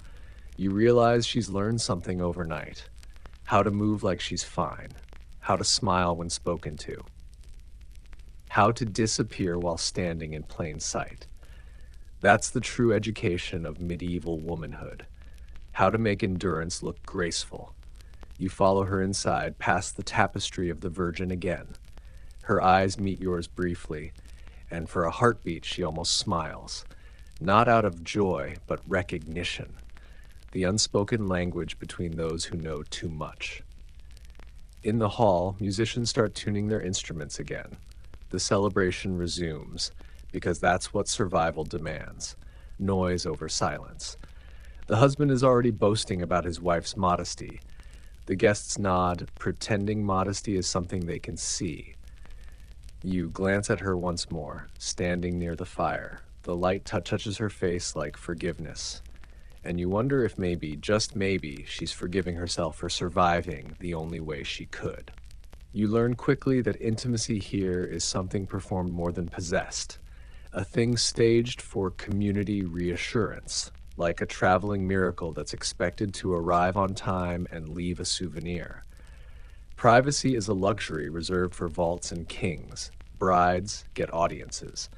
You realize she's learned something overnight. How to move like she's fine. How to smile when spoken to. How to disappear while standing in plain sight. That's the true education of medieval womanhood. How to make endurance look graceful. You follow her inside, past the tapestry of the Virgin again. Her eyes meet yours briefly, and for a heartbeat she almost smiles. Not out of joy, but recognition. The unspoken language between those who know too much. In the hall, musicians start tuning their instruments again. The celebration resumes, because that's what survival demands. Noise over silence. The husband is already boasting about his wife's modesty. The guests nod, pretending modesty is something they can see. You glance at her once more, standing near the fire. The light touches her face like forgiveness. And you wonder if maybe, just maybe, she's forgiving herself for surviving the only way she could. You learn quickly that intimacy here is something performed more than possessed, a thing staged for community reassurance, like a traveling miracle that's expected to arrive on time and leave a souvenir. Privacy is a luxury reserved for vaults and kings. Brides get audiences.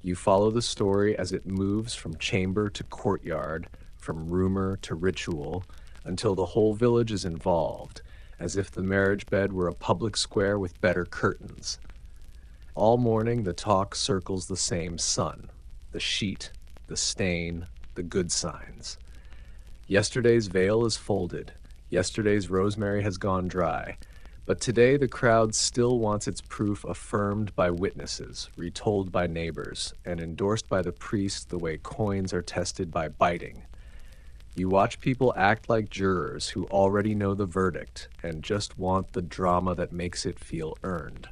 You follow the story as it moves from chamber to courtyard, from rumor to ritual, until the whole village is involved, as if the marriage bed were a public square with better curtains. All morning the talk circles the same sun, the sheet, the stain, the good signs. Yesterday's veil is folded, yesterday's rosemary has gone dry, but today the crowd still wants its proof affirmed by witnesses, retold by neighbors, and endorsed by the priest the way coins are tested by biting. You watch people act like jurors who already know the verdict and just want the drama that makes it feel earned.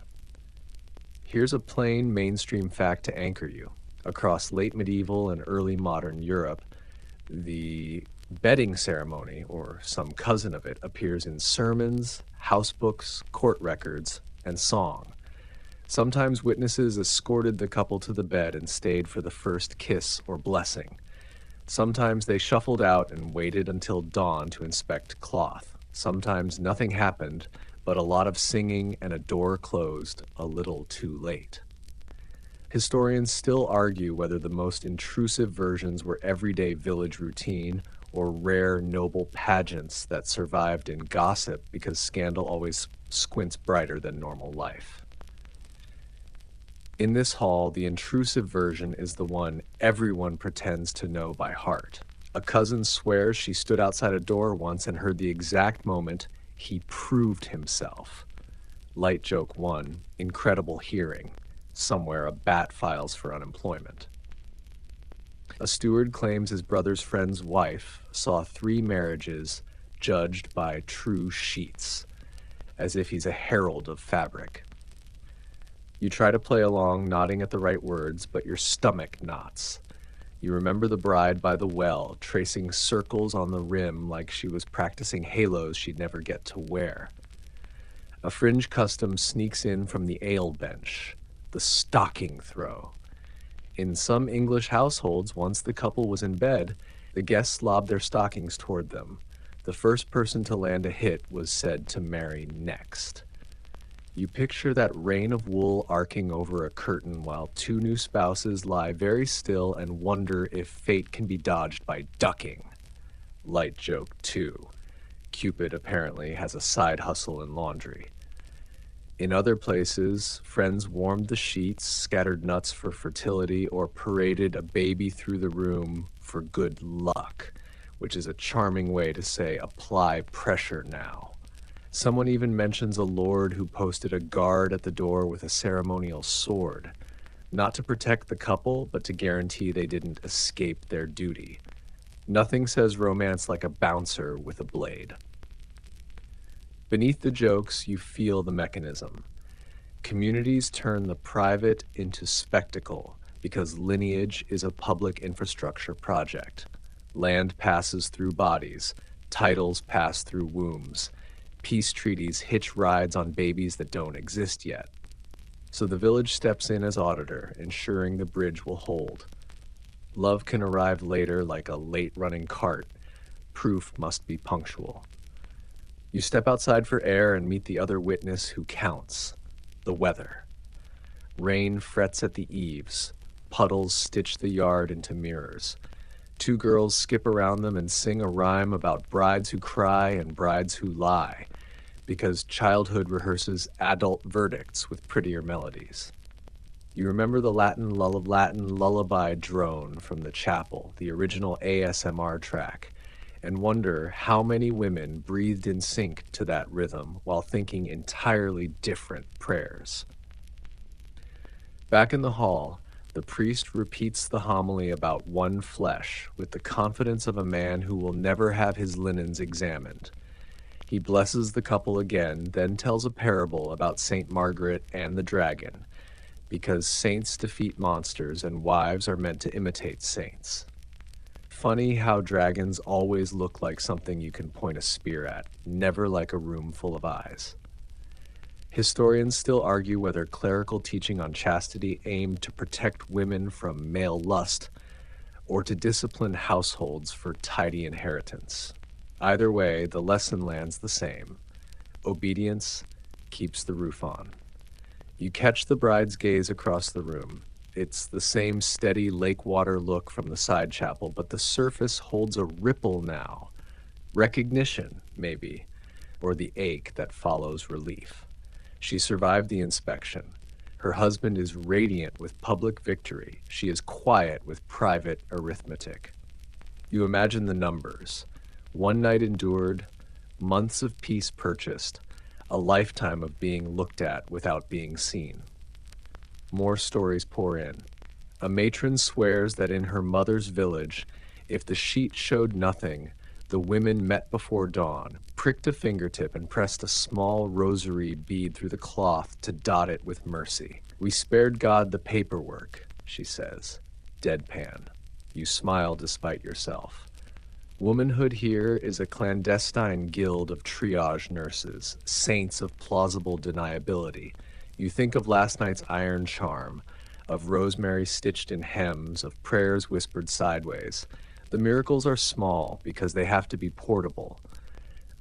Here's a plain mainstream fact to anchor you. Across late medieval and early modern Europe, the bedding ceremony, or some cousin of it, appears in sermons, house books, court records, and song. Sometimes witnesses escorted the couple to the bed and stayed for the first kiss or blessing. Sometimes they shuffled out and waited until dawn to inspect cloth. Sometimes nothing happened, but a lot of singing and a door closed a little too late. Historians still argue whether the most intrusive versions were everyday village routine or rare noble pageants that survived in gossip because scandal always squints brighter than normal life. In this hall, the intrusive version is the one everyone pretends to know by heart. A cousin swears she stood outside a door once and heard the exact moment he proved himself. Light joke 1, incredible hearing. Somewhere a bat files for unemployment. A steward claims his brother's friend's wife saw 3 marriages judged by true sheets, as if he's a herald of fabric. You try to play along, nodding at the right words, but your stomach knots. You remember the bride by the well, tracing circles on the rim like she was practicing halos she'd never get to wear. A fringe custom sneaks in from the ale bench, the stocking throw. In some English households, once the couple was in bed, the guests lobbed their stockings toward them. The first person to land a hit was said to marry next. You picture that rain of wool arcing over a curtain while 2 new spouses lie very still and wonder if fate can be dodged by ducking. Light joke 2. Cupid apparently has a side hustle in laundry. In other places, friends warmed the sheets, scattered nuts for fertility, or paraded a baby through the room for good luck, which is a charming way to say apply pressure now. Someone even mentions a lord who posted a guard at the door with a ceremonial sword. not to protect the couple, but to guarantee they didn't escape their duty. Nothing says romance like a bouncer with a blade. Beneath the jokes, you feel the mechanism. Communities turn the private into spectacle because lineage is a public infrastructure project. Land passes through bodies, titles pass through wombs, peace treaties hitch rides on babies that don't exist yet. So the village steps in as auditor, ensuring the bridge will hold. Love can arrive later like a late-running cart. Proof must be punctual. You step outside for air and meet the other witness who counts. The weather. Rain frets at the eaves. Puddles stitch the yard into mirrors. Two girls skip around them and sing a rhyme about brides who cry and brides who lie, because childhood rehearses adult verdicts with prettier melodies. You remember the Latin lullaby drone from the chapel, the original ASMR track, and wonder how many women breathed in sync to that rhythm while thinking entirely different prayers. Back in the hall, the priest repeats the homily about one flesh with the confidence of a man who will never have his linens examined. He blesses the couple again, then tells a parable about Saint Margaret and the dragon, because saints defeat monsters and wives are meant to imitate saints. Funny how dragons always look like something you can point a spear at, never like a room full of eyes. Historians still argue whether clerical teaching on chastity aimed to protect women from male lust or to discipline households for tidy inheritance. Either way, the lesson lands the same. Obedience keeps the roof on. You catch the bride's gaze across the room. It's the same steady lake water look from the side chapel, but the surface holds a ripple now. Recognition, maybe, or the ache that follows relief. She survived the inspection. Her husband is radiant with public victory. She is quiet with private arithmetic. You imagine the numbers. One night endured, months of peace purchased, a lifetime of being looked at without being seen. More stories pour in. A matron swears that in her mother's village, if the sheet showed nothing, the women met before dawn, pricked a fingertip, and pressed a small rosary bead through the cloth to dot it with mercy. "We spared God the paperwork," she says, deadpan. You smile despite yourself. Womanhood here is a clandestine guild of triage nurses, saints of plausible deniability. You think of last night's iron charm, of rosemary stitched in hems, of prayers whispered sideways. The miracles are small because they have to be portable.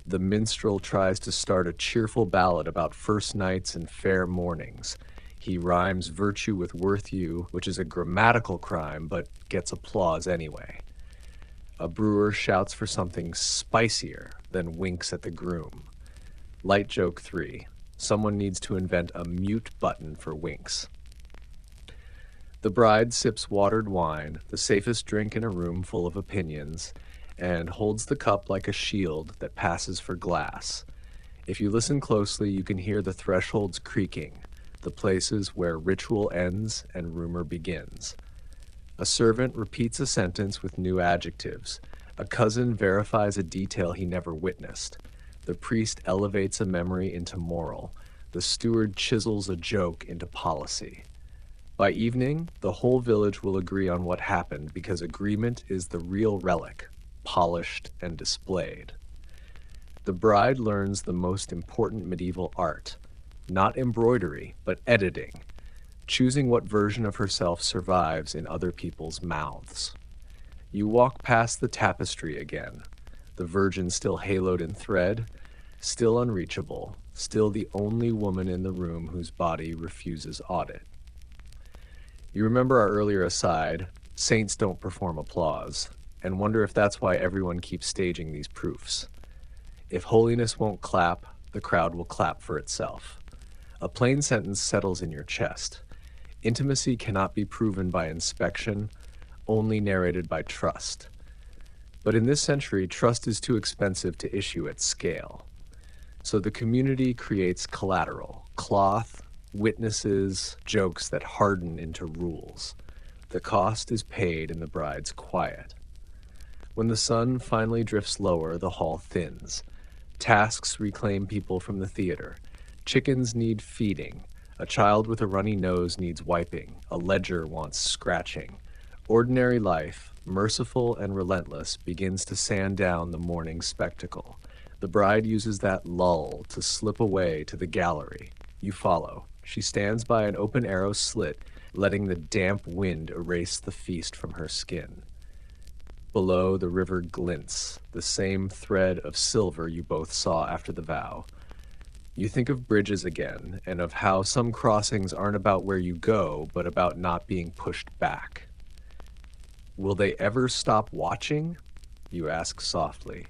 The minstrel tries to start a cheerful ballad about first nights and fair mornings. He rhymes virtue with worth you, which is a grammatical crime, but gets applause anyway. A brewer shouts for something spicier, then winks at the groom. Light joke 3. Someone needs to invent a mute button for winks. The bride sips watered wine, the safest drink in a room full of opinions, and holds the cup like a shield that passes for glass. If you listen closely, you can hear the thresholds creaking, the places where ritual ends and rumor begins. A servant repeats a sentence with new adjectives. A cousin verifies a detail he never witnessed. The priest elevates a memory into moral. The steward chisels a joke into policy. By evening, the whole village will agree on what happened because agreement is the real relic, polished and displayed. The bride learns the most important medieval art, not embroidery, but editing, choosing what version of herself survives in other people's mouths. You walk past the tapestry again, the Virgin still haloed in thread, still unreachable, still the only woman in the room whose body refuses audit. You remember our earlier aside, saints don't perform applause, and wonder if that's why everyone keeps staging these proofs. If holiness won't clap, the crowd will clap for itself. A plain sentence settles in your chest. Intimacy cannot be proven by inspection, only narrated by trust. But in this century, trust is too expensive to issue at scale. So the community creates collateral, cloth, witnesses, jokes that harden into rules. The cost is paid in the bride's quiet. When the sun finally drifts lower, the hall thins. Tasks reclaim people from the theater. Chickens need feeding. A child with a runny nose needs wiping. A ledger wants scratching. Ordinary life, merciful and relentless, begins to sand down the morning spectacle. The bride uses that lull to slip away to the gallery. You follow. She stands by an open arrow slit, letting the damp wind erase the feast from her skin. Below, the river glints, the same thread of silver you both saw after the vow. You think of bridges again, and of how some crossings aren't about where you go, but about not being pushed back. Will they ever stop watching? You ask softly,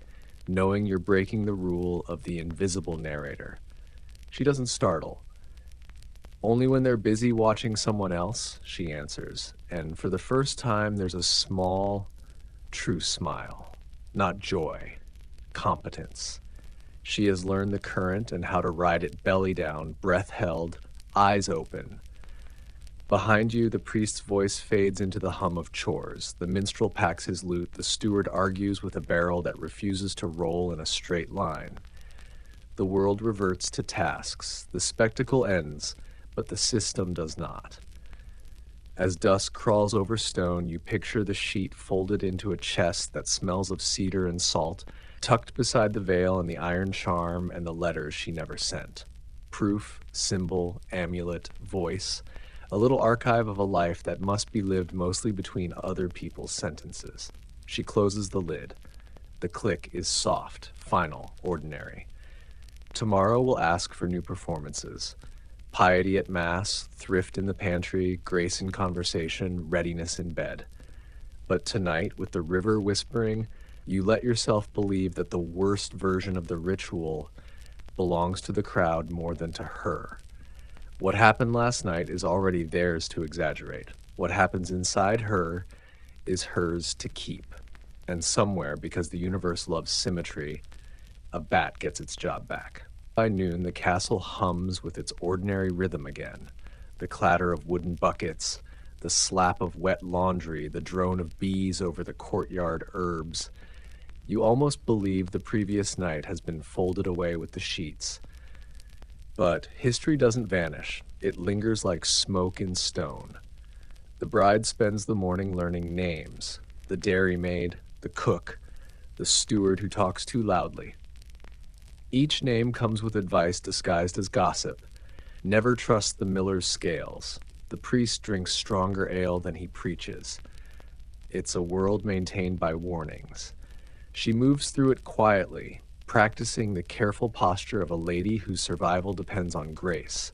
knowing you're breaking the rule of the invisible narrator. She doesn't startle. Only when they're busy watching someone else, she answers, and for the first time there's a small, true smile. Not joy, competence. She has learned the current and how to ride it belly down, breath held, eyes open. Behind you, the priest's voice fades into the hum of chores. The minstrel packs his lute. The steward argues with a barrel that refuses to roll in a straight line. The world reverts to tasks. The spectacle ends, but the system does not. As dusk crawls over stone, you picture the sheet folded into a chest that smells of cedar and salt, tucked beside the veil and the iron charm and the letters she never sent. Proof, symbol, amulet, voice, a little archive of a life that must be lived mostly between other people's sentences. She closes the lid. The click is soft, final, ordinary. Tomorrow we'll ask for new performances. Piety at Mass, thrift in the pantry, grace in conversation, readiness in bed. But tonight, with the river whispering, you let yourself believe that the worst version of the ritual belongs to the crowd more than to her. What happened last night is already theirs to exaggerate. What happens inside her is hers to keep. And somewhere, because the universe loves symmetry, a bat gets its job back. By noon, the castle hums with its ordinary rhythm again. The clatter of wooden buckets, the slap of wet laundry, the drone of bees over the courtyard herbs. You almost believe the previous night has been folded away with the sheets. But history doesn't vanish. It lingers like smoke in stone. The bride spends the morning learning names. The dairymaid, the cook, the steward who talks too loudly. Each name comes with advice disguised as gossip. Never trust the miller's scales. The priest drinks stronger ale than he preaches. It's a world maintained by warnings. She moves through it quietly, practicing the careful posture of a lady whose survival depends on grace.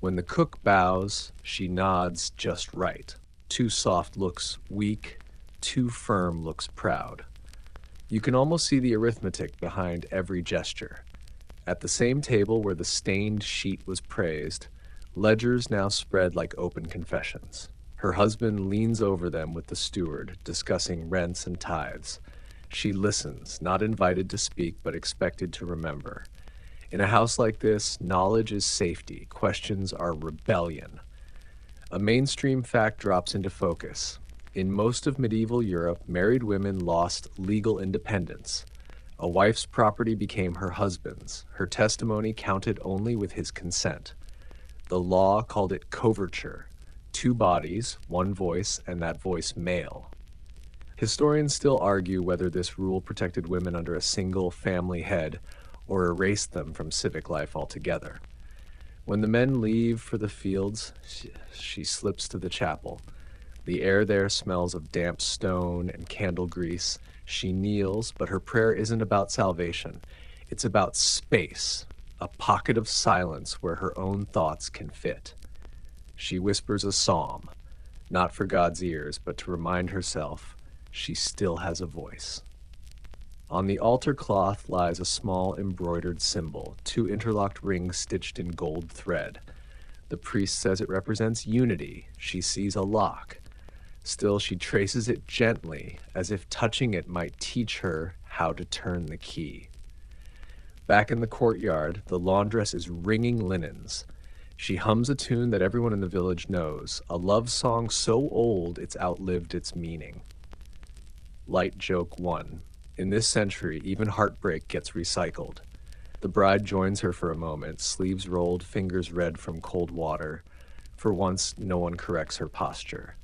When the cook bows, she nods just right. Too soft looks weak, too firm looks proud. You can almost see the arithmetic behind every gesture. At the same table where the stained sheet was praised, ledgers now spread like open confessions. Her husband leans over them with the steward, discussing rents and tithes. She listens, not invited to speak, but expected to remember. In a house like this, knowledge is safety, questions are rebellion. A mainstream fact drops into focus. In most of medieval Europe, married women lost legal independence. A wife's property became her husband's. Her testimony counted only with his consent. The law called it coverture, 2 bodies, 1 voice, and that voice male. Historians still argue whether this rule protected women under a single family head or erased them from civic life altogether. When the men leave for the fields, she slips to the chapel. The air there smells of damp stone and candle grease. She kneels, but her prayer isn't about salvation. It's about space, a pocket of silence where her own thoughts can fit. She whispers a psalm, not for God's ears, but to remind herself she still has a voice. On the altar cloth lies a small embroidered symbol, 2 interlocked rings stitched in gold thread. The priest says it represents unity. She sees a lock. Still, she traces it gently, as if touching it might teach her how to turn the key. Back in the courtyard, the laundress is wringing linens. She hums a tune that everyone in the village knows, a love song so old it's outlived its meaning. Light joke 1. In this century, even heartbreak gets recycled. The bride joins her for a moment, sleeves rolled, fingers red from cold water. For once, no one corrects her posture.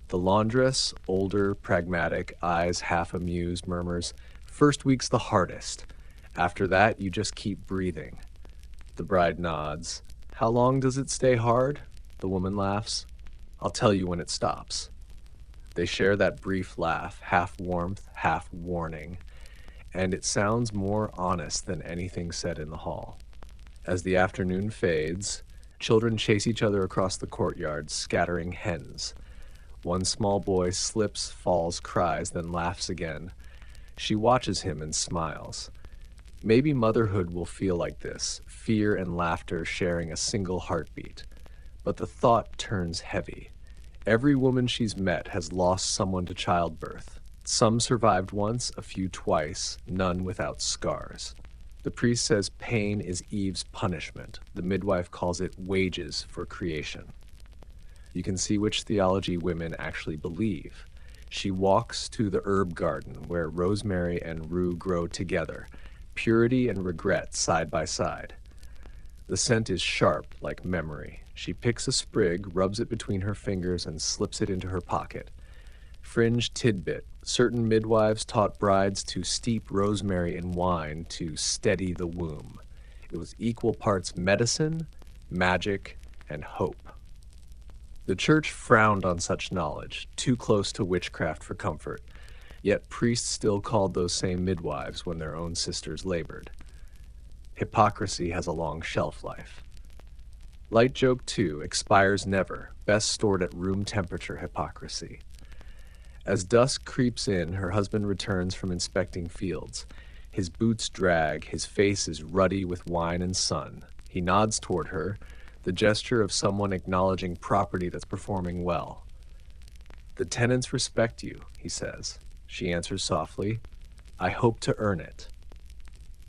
The laundress, older, pragmatic, eyes half amused, murmurs, "First week's the hardest. After that, you just keep breathing." The bride nods. "How long does it stay hard?" The woman laughs. "I'll tell you when it stops." They share that brief laugh, half warmth, half warning, and it sounds more honest than anything said in the hall. As the afternoon fades, children chase each other across the courtyard, scattering hens. One small boy slips, falls, cries, then laughs again. She watches him and smiles. Maybe motherhood will feel like this, fear and laughter sharing a single heartbeat. But the thought turns heavy. Every woman she's met has lost someone to childbirth. Some survived once, a few twice, none without scars. The priest says pain is Eve's punishment. The midwife calls it wages for creation. You can see which theology women actually believe. She walks to the herb garden where rosemary and rue grow together, purity and regret side by side. The scent is sharp like memory. She picks a sprig, rubs it between her fingers, and slips it into her pocket. Fringe tidbit. Certain midwives taught brides to steep rosemary in wine to steady the womb. It was equal parts medicine, magic, and hope. The church frowned on such knowledge, too close to witchcraft for comfort. Yet priests still called those same midwives when their own sisters labored. Hypocrisy has a long shelf life. Light joke 2 expires never, best stored at room temperature hypocrisy. As dusk creeps in, her husband returns from inspecting fields. His boots drag, his face is ruddy with wine and sun. He nods toward her, the gesture of someone acknowledging property that's performing well. "The tenants respect you," he says. She answers softly, "I hope to earn it."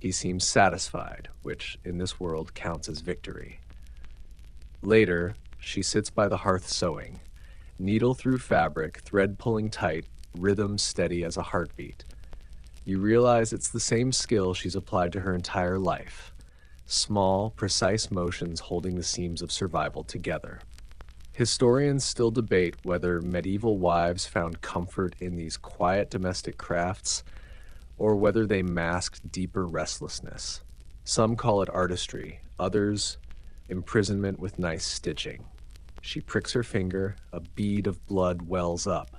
He seems satisfied, which in this world counts as victory. Later, she sits by the hearth sewing, needle through fabric, thread pulling tight, rhythm steady as a heartbeat. You realize it's the same skill she's applied to her entire life. Small, precise motions holding the seams of survival together. Historians still debate whether medieval wives found comfort in these quiet domestic crafts or whether they masked deeper restlessness. Some call it artistry, others imprisonment with nice stitching. She pricks her finger, a bead of blood wells up.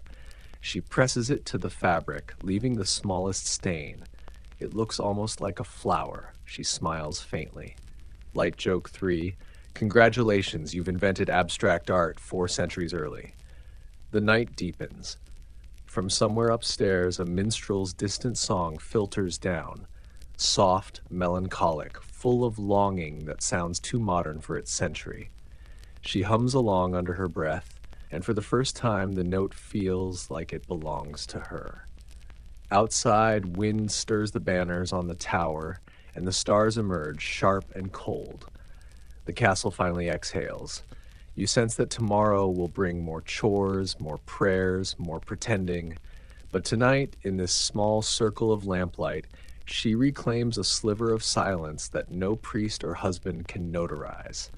She presses it to the fabric, leaving the smallest stain. It looks almost like a flower. She smiles faintly. Light joke 3. Congratulations, you've invented abstract art 4 centuries early. The night deepens. From somewhere upstairs, a minstrel's distant song filters down. Soft, melancholic, full of longing that sounds too modern for its century. She hums along under her breath, and for the first time the note feels like it belongs to her. Outside, wind stirs the banners on the tower, and the stars emerge, sharp and cold. The castle finally exhales. You sense that tomorrow will bring more chores, more prayers, more pretending. But tonight, in this small circle of lamplight, she reclaims a sliver of silence that no priest or husband can notarize.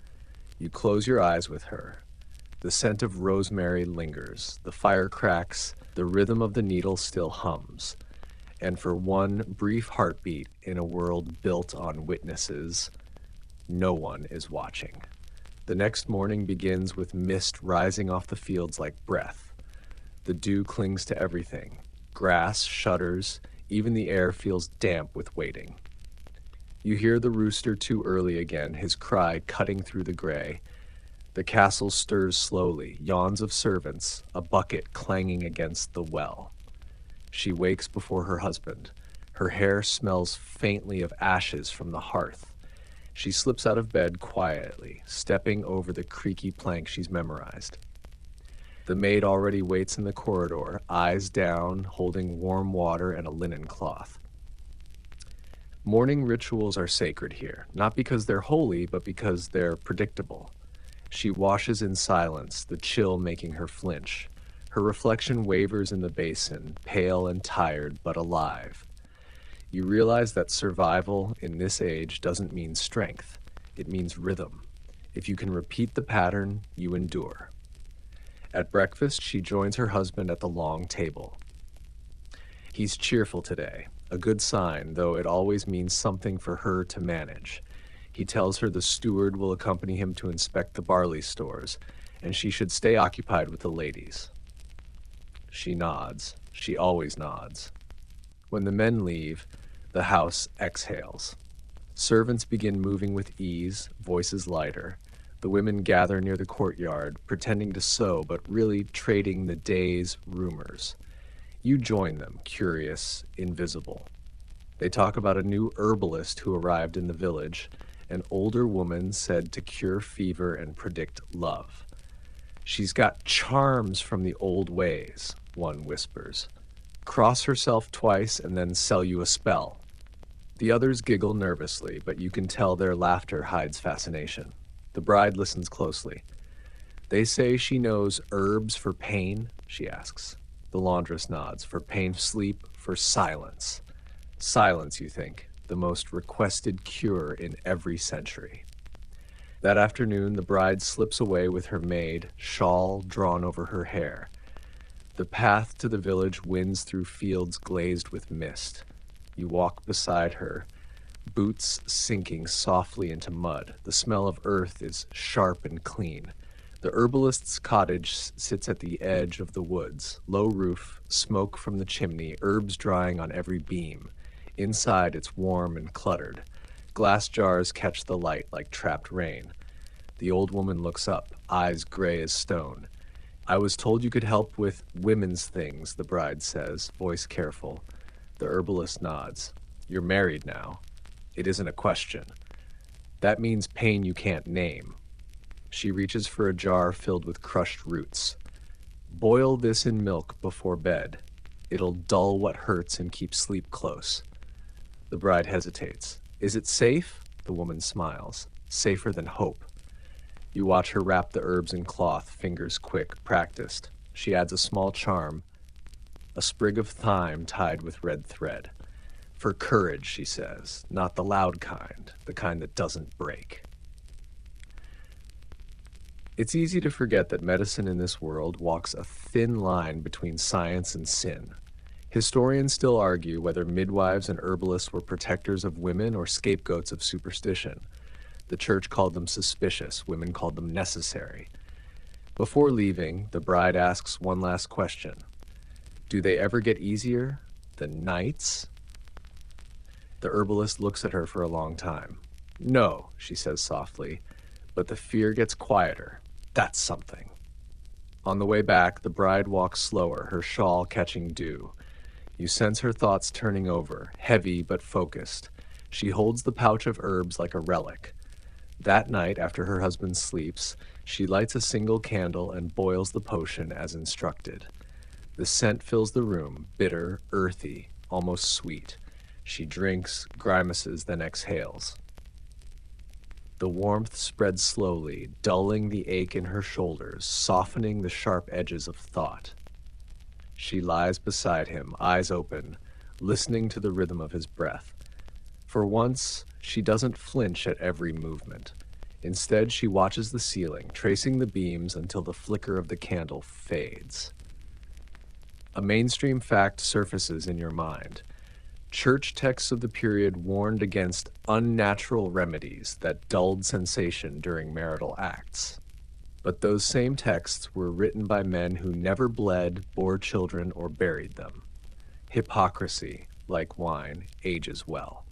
You close your eyes with her. The scent of rosemary lingers. The fire cracks. The rhythm of the needle still hums. And for one brief heartbeat in a world built on witnesses, no one is watching. The next morning begins with mist rising off the fields like breath. The dew clings to everything. Grass shudders. Even the air feels damp with waiting. You hear the rooster too early again, his cry cutting through the gray. The castle stirs slowly, yawns of servants, a bucket clanging against the well. She wakes before her husband. Her hair smells faintly of ashes from the hearth. She slips out of bed quietly, stepping over the creaky plank she's memorized. The maid already waits in the corridor, eyes down, holding warm water and a linen cloth. Morning rituals are sacred here, not because they're holy, but because they're predictable. She washes in silence, the chill making her flinch. Her reflection wavers in the basin, pale and tired, but alive. You realize that survival in this age doesn't mean strength, it means rhythm. If you can repeat the pattern, you endure. At breakfast, she joins her husband at the long table. He's cheerful today, a good sign, though it always means something for her to manage. He tells her the steward will accompany him to inspect the barley stores, and she should stay occupied with the ladies. She nods. She always nods. When the men leave, the house exhales. Servants begin moving with ease, voices lighter. The women gather near the courtyard, pretending to sew, but really trading the day's rumors. You join them, curious, invisible. They talk about a new herbalist who arrived in the village, an older woman said to cure fever and predict love. She's got charms from the old ways, one whispers. Cross herself twice and then sell you a spell. The others giggle nervously, but you can tell their laughter hides fascination. The bride listens closely. They say she knows herbs for pain, she asks. The laundress nods. For pain, sleep, for silence. Silence, you think, the most requested cure in every century. That afternoon, the bride slips away with her maid, shawl drawn over her hair. The path to the village winds through fields glazed with mist. You walk beside her, boots sinking softly into mud. The smell of earth is sharp and clean. The herbalist's cottage sits at the edge of the woods. Low roof, smoke from the chimney, herbs drying on every beam. Inside, it's warm and cluttered. Glass jars catch the light like trapped rain. The old woman looks up, eyes gray as stone. I was told you could help with women's things, the bride says, voice careful. The herbalist nods. You're married now. It isn't a question. That means pain you can't name. She reaches for a jar filled with crushed roots. Boil this in milk before bed. It'll dull what hurts and keep sleep close. The bride hesitates. Is it safe? The woman smiles. Safer than hope. You watch her wrap the herbs in cloth, fingers quick, practiced. She adds a small charm, a sprig of thyme tied with red thread. For courage, she says, not the loud kind, the kind that doesn't break. It's easy to forget that medicine in this world walks a thin line between science and sin. Historians still argue whether midwives and herbalists were protectors of women or scapegoats of superstition. The church called them suspicious, women called them necessary. Before leaving, the bride asks one last question. Do they ever get easier? The nights? The herbalist looks at her for a long time. No, she says softly, but the fear gets quieter. That's something. On the way back, the bride walks slower, her shawl catching dew. You sense her thoughts turning over, heavy but focused. She holds the pouch of herbs like a relic. That night, after her husband sleeps, she lights a single candle and boils the potion as instructed. The scent fills the room, bitter, earthy, almost sweet. She drinks, grimaces, then exhales. The warmth spreads slowly, dulling the ache in her shoulders, softening the sharp edges of thought. She lies beside him, eyes open, listening to the rhythm of his breath. For once, she doesn't flinch at every movement. Instead, she watches the ceiling, tracing the beams until the flicker of the candle fades. A mainstream fact surfaces in your mind. Church texts of the period warned against unnatural remedies that dulled sensation during marital acts. But those same texts were written by men who never bled, bore children, or buried them. Hypocrisy, like wine, ages well.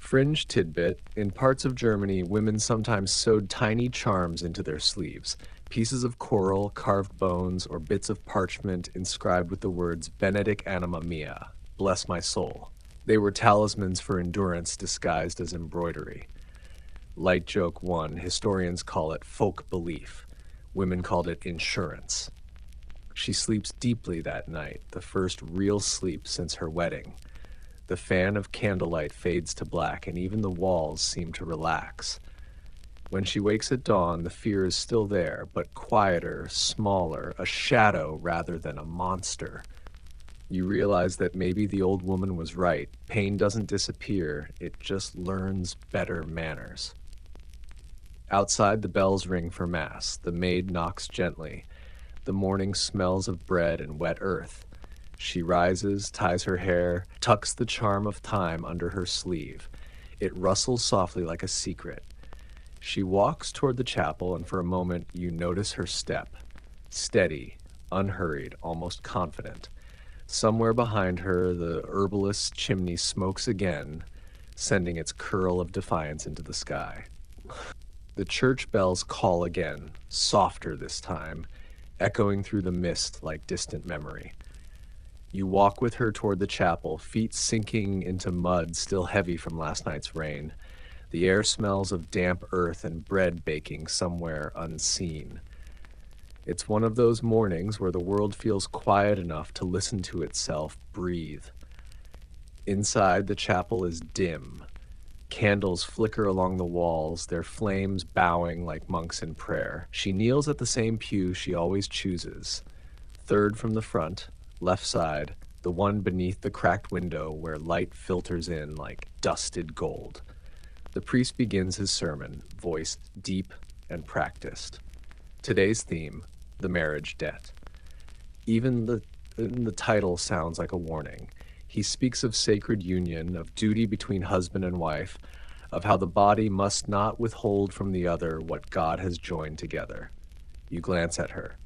Fringe tidbit: in parts of Germany, women sometimes sewed tiny charms into their sleeves, pieces of coral, carved bones, or bits of parchment inscribed with the words Benedict anima mea, bless my soul. They were talismans for endurance disguised as embroidery. Light joke 1, historians call it folk belief. Women called it insurance. She sleeps deeply that night, the first real sleep since her wedding. The fan of candlelight fades to black, and even the walls seem to relax. When she wakes at dawn, the fear is still there, but quieter, smaller, a shadow rather than a monster. You realize that maybe the old woman was right. Pain doesn't disappear, it just learns better manners. Outside, the bells ring for mass. The maid knocks gently. The morning smells of bread and wet earth. She rises, ties her hair, tucks the charm of time under her sleeve. It rustles softly like a secret. She walks toward the chapel, and for a moment you notice her step. Steady, unhurried, almost confident. Somewhere behind her, the herbalist's chimney smokes again, sending its curl of defiance into the sky. The church bells call again, softer this time, echoing through the mist like distant memory. You walk with her toward the chapel, feet sinking into mud still heavy from last night's rain. The air smells of damp earth and bread baking somewhere unseen. It's one of those mornings where the world feels quiet enough to listen to itself breathe. Inside, the chapel is dim. Candles flicker along the walls, their flames bowing like monks in prayer. She kneels at the same pew she always chooses. Third from the front, left side, the one beneath the cracked window where light filters in like dusted gold. The priest begins his sermon, voiced deep and practiced. Today's theme, the marriage debt. Even the title sounds like a warning. He speaks of sacred union, of duty between husband and wife, of how the body must not withhold from the other what God has joined together. You glance at her.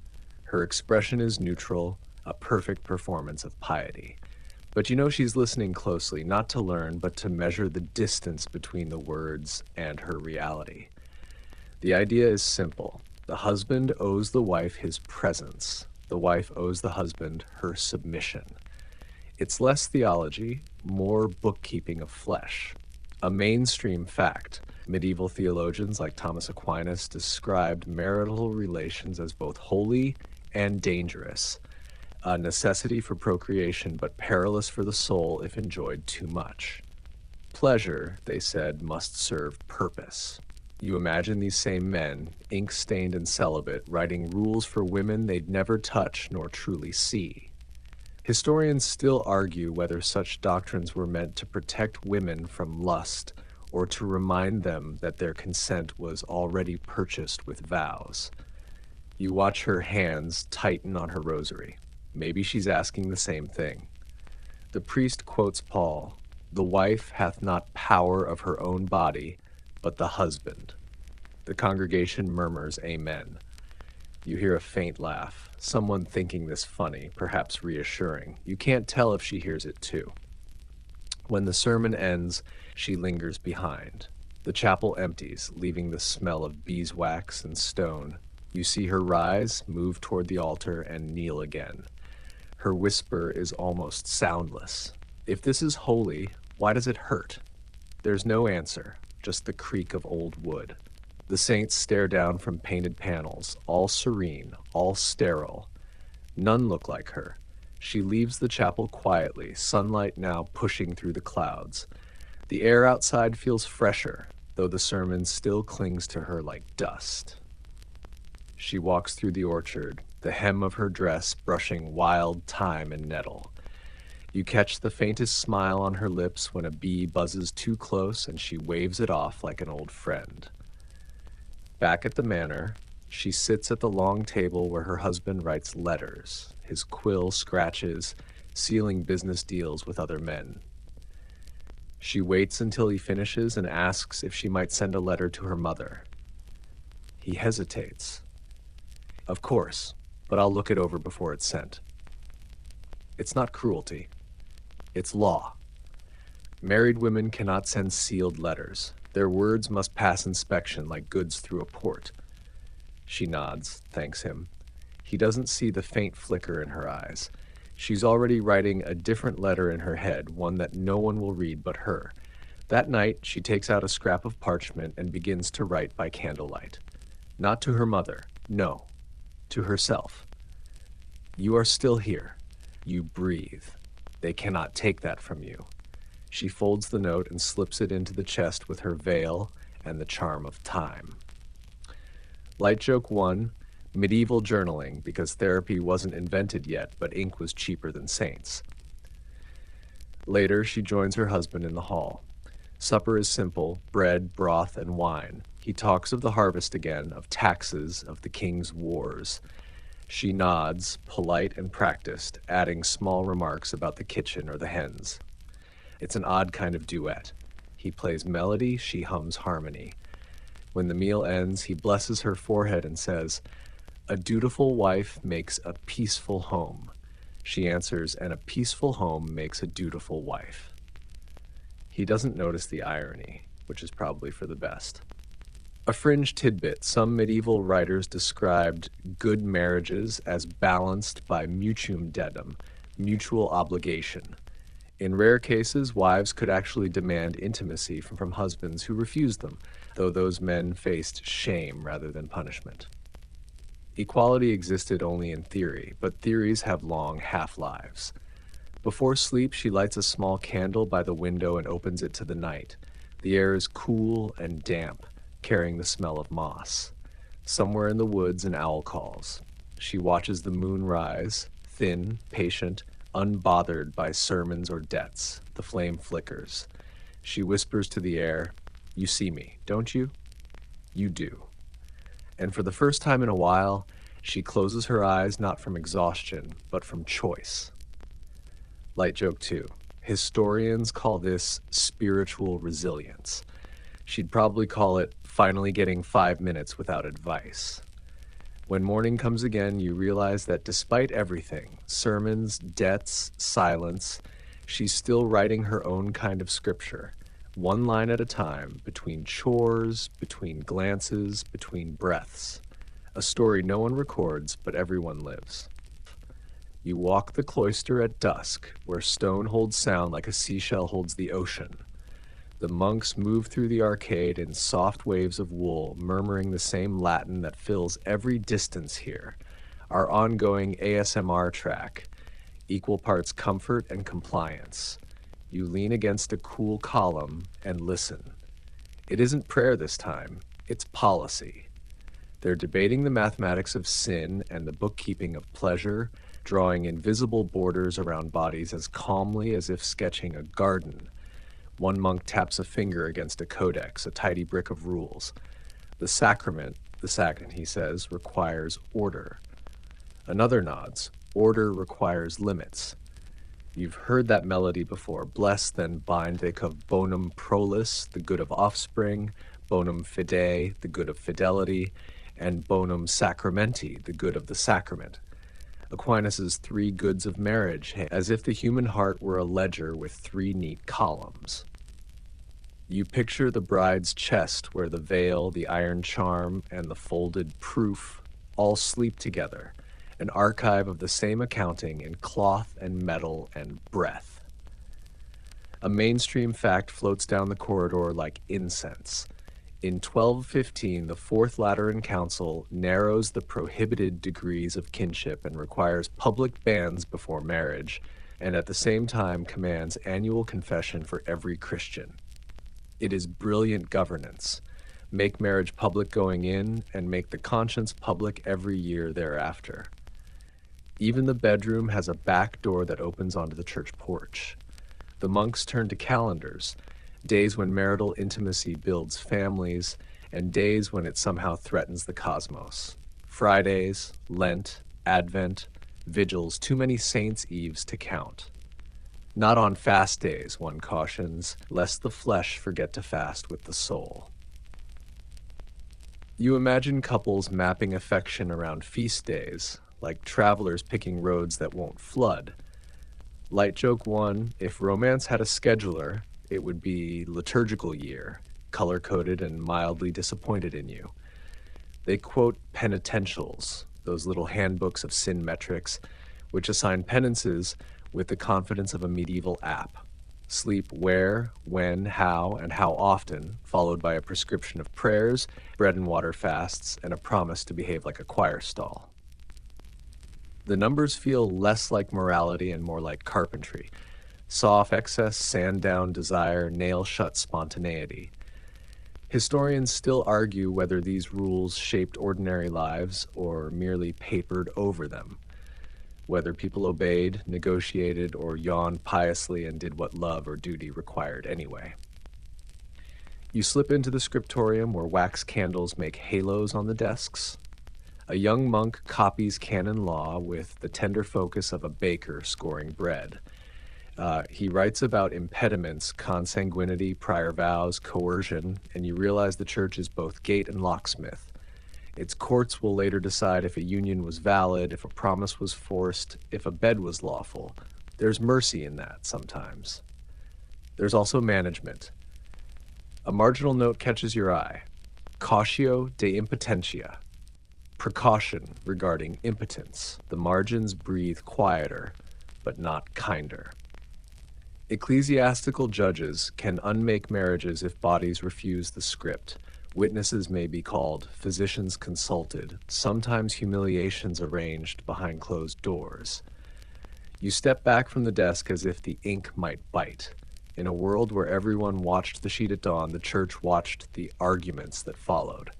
Her expression is neutral, a perfect performance of piety. But you know she's listening closely, not to learn, but to measure the distance between the words and her reality. The idea is simple. The husband owes the wife his presence. The wife owes the husband her submission. It's less theology, more bookkeeping of flesh. A mainstream fact. Medieval theologians like Thomas Aquinas described marital relations as both holy and dangerous, a necessity for procreation but perilous for the soul if enjoyed too much. Pleasure, they said, must serve purpose. You imagine these same men, ink-stained and celibate, writing rules for women they'd never touch nor truly see. Historians still argue whether such doctrines were meant to protect women from lust or to remind them that their consent was already purchased with vows. You watch her hands tighten on her rosary. Maybe she's asking the same thing. The priest quotes Paul, "The wife hath not power of her own body, but the husband." The congregation murmurs amen. You hear a faint laugh, someone thinking this funny, perhaps reassuring. You can't tell if she hears it too. When the sermon ends, she lingers behind. The chapel empties, leaving the smell of beeswax and stone. You see her rise, move toward the altar, and kneel again. Her whisper is almost soundless. If this is holy, why does it hurt? There's no answer, just the creak of old wood. The saints stare down from painted panels, all serene, all sterile. None look like her. She leaves the chapel quietly, sunlight now pushing through the clouds. The air outside feels fresher, though the sermon still clings to her like dust. She walks through the orchard, the hem of her dress brushing wild thyme and nettle. You catch the faintest smile on her lips when a bee buzzes too close and she waves it off like an old friend. Back at the manor, she sits at the long table where her husband writes letters, his quill scratches, sealing business deals with other men. She waits until he finishes and asks if she might send a letter to her mother. He hesitates. Of course, but I'll look it over before it's sent. It's not cruelty. It's law. Married women cannot send sealed letters. Their words must pass inspection like goods through a port. She nods, thanks him. He doesn't see the faint flicker in her eyes. She's already writing a different letter in her head, one that no one will read but her. That night, she takes out a scrap of parchment and begins to write by candlelight. Not to her mother, no, to herself. You are still here. You breathe. They cannot take that from you. She folds the note and slips it into the chest with her veil and the charm of time. Light joke 1, medieval journaling, because therapy wasn't invented yet, but ink was cheaper than saints. Later, she joins her husband in the hall. Supper is simple, bread, broth, and wine. He talks of the harvest again, of taxes, of the king's wars. She nods, polite and practiced, adding small remarks about the kitchen or the hens. It's an odd kind of duet. He plays melody, she hums harmony. When the meal ends, he blesses her forehead and says, "A dutiful wife makes a peaceful home." She answers, "And a peaceful home makes a dutiful wife." He doesn't notice the irony, which is probably for the best. A fringe tidbit: some medieval writers described good marriages as balanced by mutuum dedum, mutual obligation. In rare cases, wives could actually demand intimacy from husbands who refused them, though those men faced shame rather than punishment. Equality existed only in theory, but theories have long half-lives. Before sleep, she lights a small candle by the window and opens it to the night. The air is cool and damp, carrying the smell of moss. Somewhere in the woods, an owl calls. She watches the moon rise, thin, patient, unbothered by sermons or debts. The flame flickers. She whispers to the air, "You see me, don't you?" You do. And for the first time in a while, she closes her eyes not from exhaustion, but from choice. Light joke 2. Historians call this spiritual resilience. She'd probably call it finally getting 5 minutes without advice. When morning comes again, you realize that despite everything, sermons, debts, silence, she's still writing her own kind of scripture, one line at a time, between chores, between glances, between breaths. A story no one records, but everyone lives. You walk the cloister at dusk, where stone holds sound like a seashell holds the ocean. The monks move through the arcade in soft waves of wool, murmuring the same Latin that fills every distance here, our ongoing ASMR track, equal parts comfort and compliance. You lean against a cool column and listen. It isn't prayer this time, it's policy. They're debating the mathematics of sin and the bookkeeping of pleasure, drawing invisible borders around bodies as calmly as if sketching a garden. One monk taps a finger against a codex, a tidy brick of rules. The sacrament, he says, requires order. Another nods. Order requires limits. You've heard that melody before. Bless, then bind, they of bonum prolis, the good of offspring, bonum fidei, the good of fidelity, and bonum sacramenti, the good of the sacrament. Aquinas' 3 goods of marriage, as if the human heart were a ledger with 3 neat columns. You picture the bride's chest where the veil, the iron charm, and the folded proof all sleep together, an archive of the same accounting in cloth and metal and breath. A mainstream fact floats down the corridor like incense. In 1215, the Fourth Lateran Council narrows the prohibited degrees of kinship and requires public bans before marriage, and at the same time commands annual confession for every Christian. It is brilliant governance. Make marriage public going in, and make the conscience public every year thereafter. Even the bedroom has a back door that opens onto the church porch. The monks turn to calendars, days when marital intimacy builds families, and days when it somehow threatens the cosmos. Fridays, Lent, Advent, vigils, too many saints' eves to count. Not on fast days, one cautions, lest the flesh forget to fast with the soul. You imagine couples mapping affection around feast days, like travelers picking roads that won't flood. Light joke 1, if romance had a scheduler, it would be liturgical year, color-coded and mildly disappointed in you. They quote penitentials, those little handbooks of sin metrics, which assign penances with the confidence of a medieval app. Sleep where, when, how, and how often, followed by a prescription of prayers, bread and water fasts, and a promise to behave like a choir stall. The numbers feel less like morality and more like carpentry. saw off excess, sand down desire, nail shut spontaneity. Historians still argue whether these rules shaped ordinary lives or merely papered over them, whether people obeyed, negotiated, or yawned piously and did what love or duty required anyway. You slip into the scriptorium where wax candles make halos on the desks. A young monk copies canon law with the tender focus of a baker scoring bread. He writes about impediments, consanguinity, prior vows, coercion, and you realize the church is both gate and locksmith. Its courts will later decide if a union was valid, if a promise was forced, if a bed was lawful. There's mercy in that sometimes. There's also management. A marginal note catches your eye. Cautio de impotentia. Precaution regarding impotence. The margins breathe quieter, but not kinder. Ecclesiastical judges can unmake marriages if bodies refuse the script. Witnesses may be called, physicians consulted, sometimes humiliations arranged behind closed doors. You step back from the desk as if the ink might bite. In a world where everyone watched the sheet at dawn, the church watched the arguments that followed.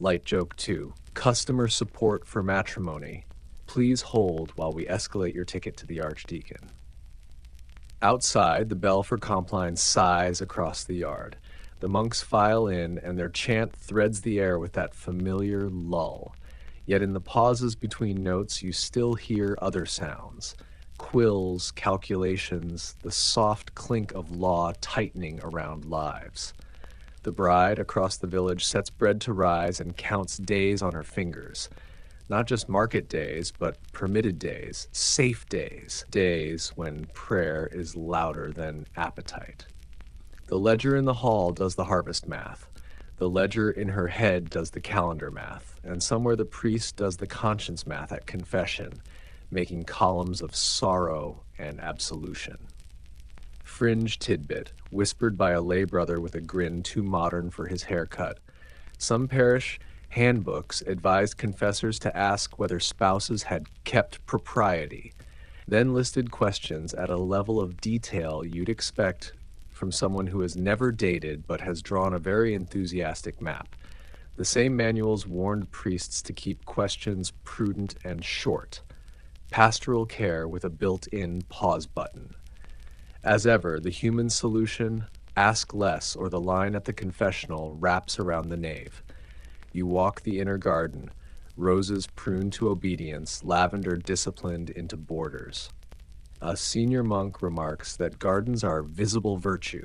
Light joke 2. Customer support for matrimony. Please hold while we escalate your ticket to the archdeacon. Outside, the bell for Compline sighs across the yard. The monks file in, and their chant threads the air with that familiar lull. Yet in the pauses between notes, you still hear other sounds. Quills, calculations, the soft clink of law tightening around lives. The bride across the village sets bread to rise and counts days on her fingers. Not just market days, but permitted days, safe days, days when prayer is louder than appetite. The ledger in the hall does the harvest math. The ledger in her head does the calendar math, and somewhere the priest does the conscience math at confession, making columns of sorrow and absolution. Fringe tidbit, whispered by a lay brother with a grin too modern for his haircut. Some parish handbooks advised confessors to ask whether spouses had kept propriety, then listed questions at a level of detail you'd expect from someone who has never dated but has drawn a very enthusiastic map. The same manuals warned priests to keep questions prudent and short. Pastoral care with a built-in pause button. As ever, the human solution, ask less, or the line at the confessional wraps around the nave. You walk the inner garden, roses pruned to obedience, lavender disciplined into borders. A senior monk remarks that gardens are visible virtue.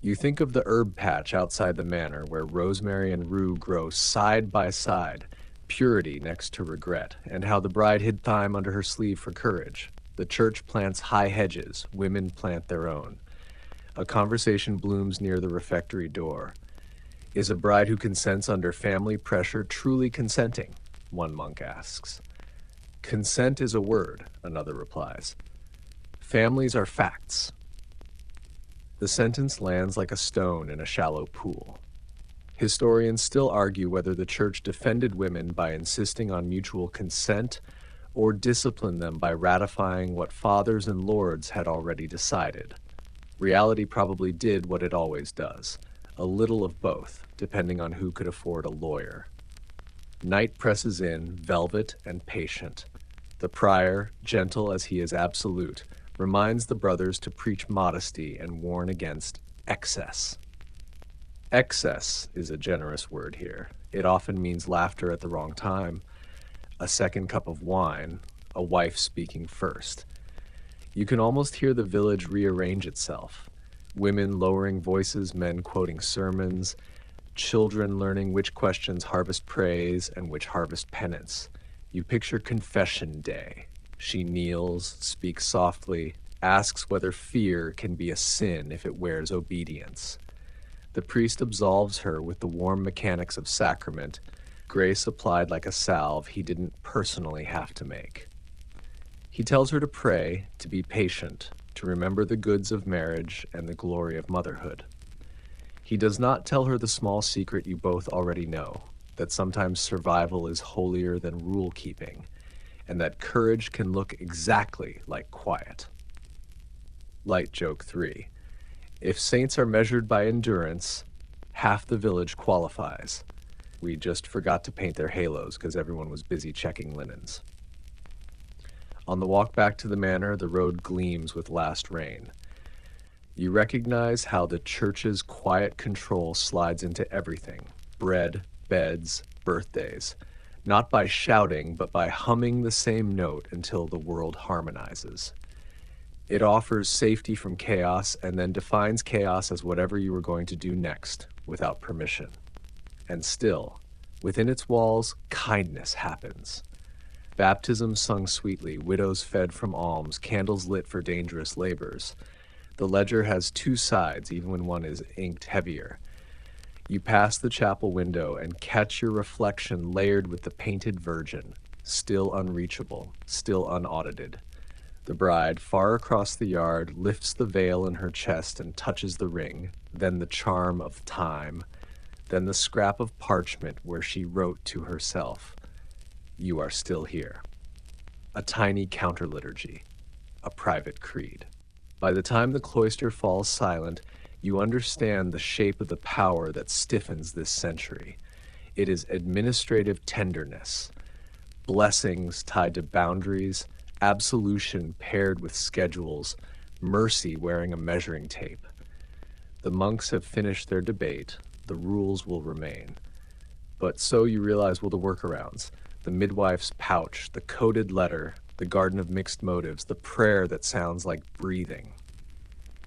You think of the herb patch outside the manor where rosemary and rue grow side by side, purity next to regret, and how the bride hid thyme under her sleeve for courage. The church plants high hedges, women plant their own. A conversation blooms near the refectory door. Is a bride who consents under family pressure truly consenting? One monk asks. Consent is a word, another replies. Families are facts. The sentence lands like a stone in a shallow pool. Historians still argue whether the church defended women by insisting on mutual consent or disciplined them by ratifying what fathers and lords had already decided. Reality probably did what it always does, a little of both, depending on who could afford a lawyer. Night presses in, velvet and patient. The prior, gentle as he is absolute, reminds the brothers to preach modesty and warn against excess. Excess is a generous word here. It often means laughter at the wrong time, a second cup of wine, a wife speaking first. You can almost hear the village rearrange itself. Women lowering voices, men quoting sermons, children learning which questions harvest praise and which harvest penance. You picture confession day. She kneels, speaks softly, asks whether fear can be a sin if it wears obedience. The priest absolves her with the warm mechanics of sacrament, grace applied like a salve he didn't personally have to make. He tells her to pray, to be patient, to remember the goods of marriage and the glory of motherhood. He does not tell her the small secret you both already know, that sometimes survival is holier than rule-keeping, and that courage can look exactly like quiet. Light joke 3. If saints are measured by endurance, half the village qualifies. We just forgot to paint their halos because everyone was busy checking linens. On the walk back to the manor, the road gleams with last rain. You recognize how the church's quiet control slides into everything: bread, beds, birthdays. Not by shouting, but by humming the same note until the world harmonizes. It offers safety from chaos and then defines chaos as whatever you are going to do next, without permission. And still, within its walls, kindness happens. Baptisms sung sweetly, widows fed from alms, candles lit for dangerous labors. The ledger has two sides, even when one is inked heavier. You pass the chapel window and catch your reflection layered with the painted Virgin, still unreachable, still unaudited. The bride, far across the yard, lifts the veil in her chest and touches the ring, then the charm of time, then the scrap of parchment where she wrote to herself, "You are still here." A tiny counterliturgy, a private creed. By the time the cloister falls silent, you understand the shape of the power that stiffens this century. It is administrative tenderness, blessings tied to boundaries, absolution paired with schedules, mercy wearing a measuring tape. The monks have finished their debate. The rules will remain. But so you realize will the workarounds, the midwife's pouch, the coded letter, the garden of mixed motives, the prayer that sounds like breathing.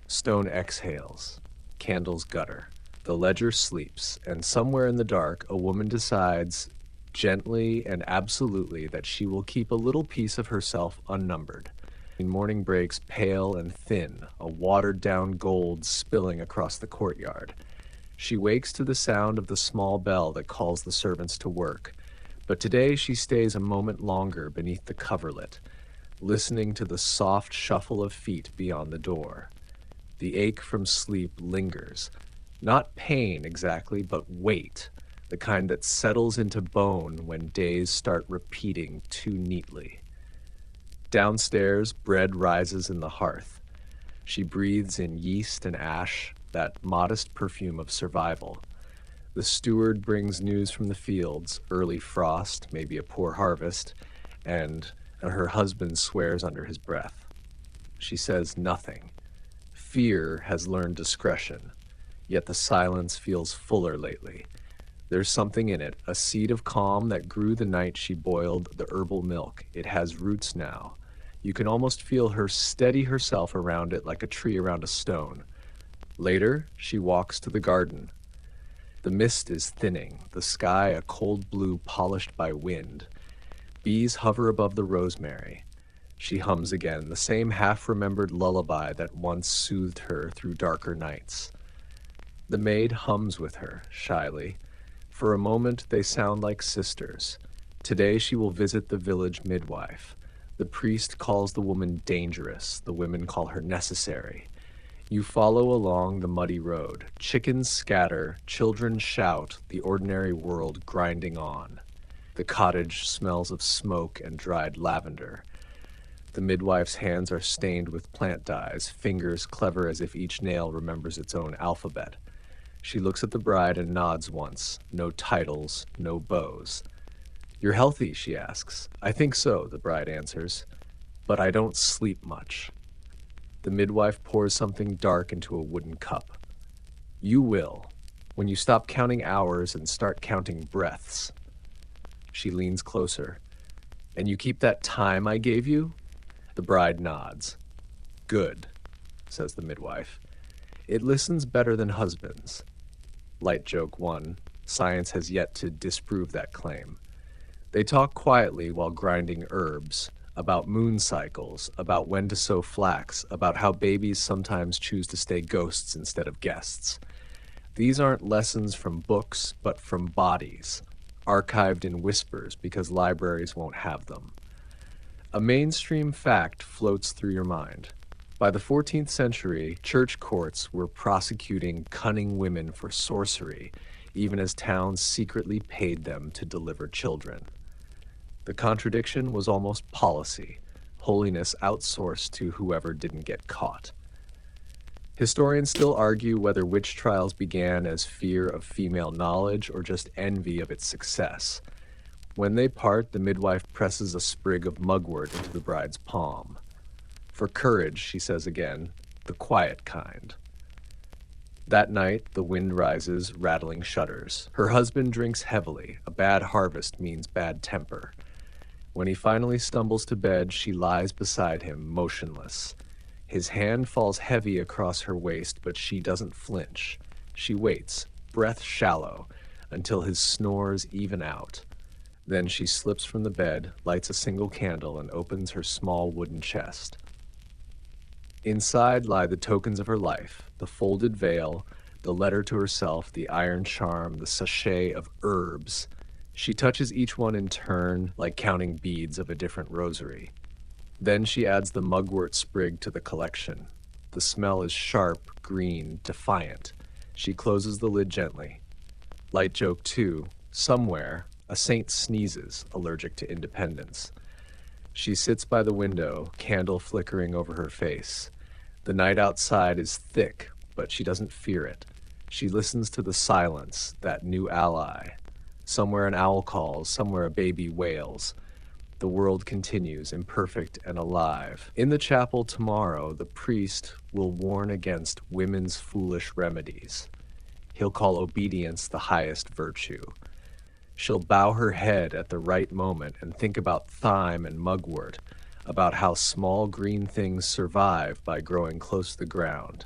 Stone exhales. Candles gutter. The ledger sleeps, and somewhere in the dark, a woman decides, gently and absolutely, that she will keep a little piece of herself unnumbered. Morning breaks pale and thin, a watered-down gold spilling across the courtyard. She wakes to the sound of the small bell that calls the servants to work, but today she stays a moment longer beneath the coverlet, listening to the soft shuffle of feet beyond the door. The ache from sleep lingers. Not pain exactly, but weight, the kind that settles into bone when days start repeating too neatly. Downstairs, bread rises in the hearth. She breathes in yeast and ash, that modest perfume of survival. The steward brings news from the fields, early frost, maybe a poor harvest, and her husband swears under his breath. She says nothing. Fear has learned discretion, yet the silence feels fuller lately. There's something in it, a seed of calm that grew the night she boiled the herbal milk. It has roots now. You can almost feel her steady herself around it like a tree around a stone. Later, she walks to the garden. The mist is thinning, the sky a cold blue polished by wind. Bees hover above the rosemary. She hums again, the same half-remembered lullaby that once soothed her through darker nights. The maid hums with her, shyly. For a moment, they sound like sisters. Today she will visit the village midwife. The priest calls the woman dangerous. The women call her necessary. You follow along the muddy road. Chickens scatter, children shout, the ordinary world grinding on. The cottage smells of smoke and dried lavender. The midwife's hands are stained with plant dyes, fingers clever as if each nail remembers its own alphabet. She looks at the bride and nods once. No titles, no bows. "You're healthy," she asks. "I think so," the bride answers. "But I don't sleep much." The midwife pours something dark into a wooden cup. "You will, when you stop counting hours and start counting breaths." She leans closer. "And you keep that time I gave you?" The bride nods. "Good," says the midwife. "It listens better than husbands." Light joke 1. Science has yet to disprove that claim. They talk quietly while grinding herbs, about moon cycles, about when to sow flax, about how babies sometimes choose to stay ghosts instead of guests. These aren't lessons from books, but from bodies, archived in whispers because libraries won't have them. A mainstream fact floats through your mind. By the 14th century, church courts were prosecuting cunning women for sorcery, even as towns secretly paid them to deliver children. The contradiction was almost policy, holiness outsourced to whoever didn't get caught. Historians still argue whether witch trials began as fear of female knowledge or just envy of its success. When they part, the midwife presses a sprig of mugwort into the bride's palm. For courage, she says again, the quiet kind. That night, the wind rises, rattling shutters. Her husband drinks heavily. A bad harvest means bad temper. When he finally stumbles to bed, she lies beside him, motionless. His hand falls heavy across her waist, but she doesn't flinch. She waits, breath shallow, until his snores even out. Then she slips from the bed, lights a single candle, and opens her small wooden chest. Inside lie the tokens of her life, the folded veil, the letter to herself, the iron charm, the sachet of herbs. She touches each one in turn, like counting beads of a different rosary. Then she adds the mugwort sprig to the collection. The smell is sharp, green, defiant. She closes the lid gently. Light joke 2. Somewhere, a saint sneezes, allergic to independence. She sits by the window, candle flickering over her face. The night outside is thick, but she doesn't fear it. She listens to the silence, that new ally. Somewhere an owl calls, somewhere a baby wails. The world continues, imperfect and alive. In the chapel tomorrow, the priest will warn against women's foolish remedies. He'll call obedience the highest virtue. She'll bow her head at the right moment and think about thyme and mugwort, about how small green things survive by growing close to the ground.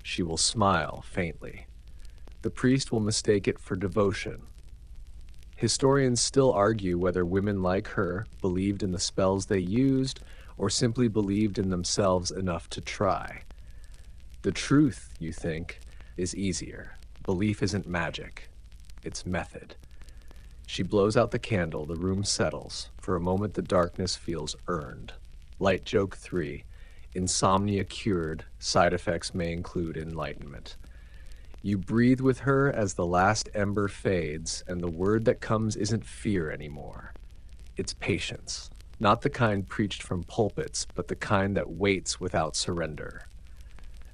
She will smile faintly. The priest will mistake it for devotion. Historians still argue whether women like her believed in the spells they used or simply believed in themselves enough to try. The truth, you think, is easier. Belief isn't magic. It's method. She blows out the candle, the room settles. For a moment the darkness feels earned. Light joke 3. Insomnia cured, side effects may include enlightenment. You breathe with her as the last ember fades, and the word that comes isn't fear anymore. It's patience. Not the kind preached from pulpits, but the kind that waits without surrender.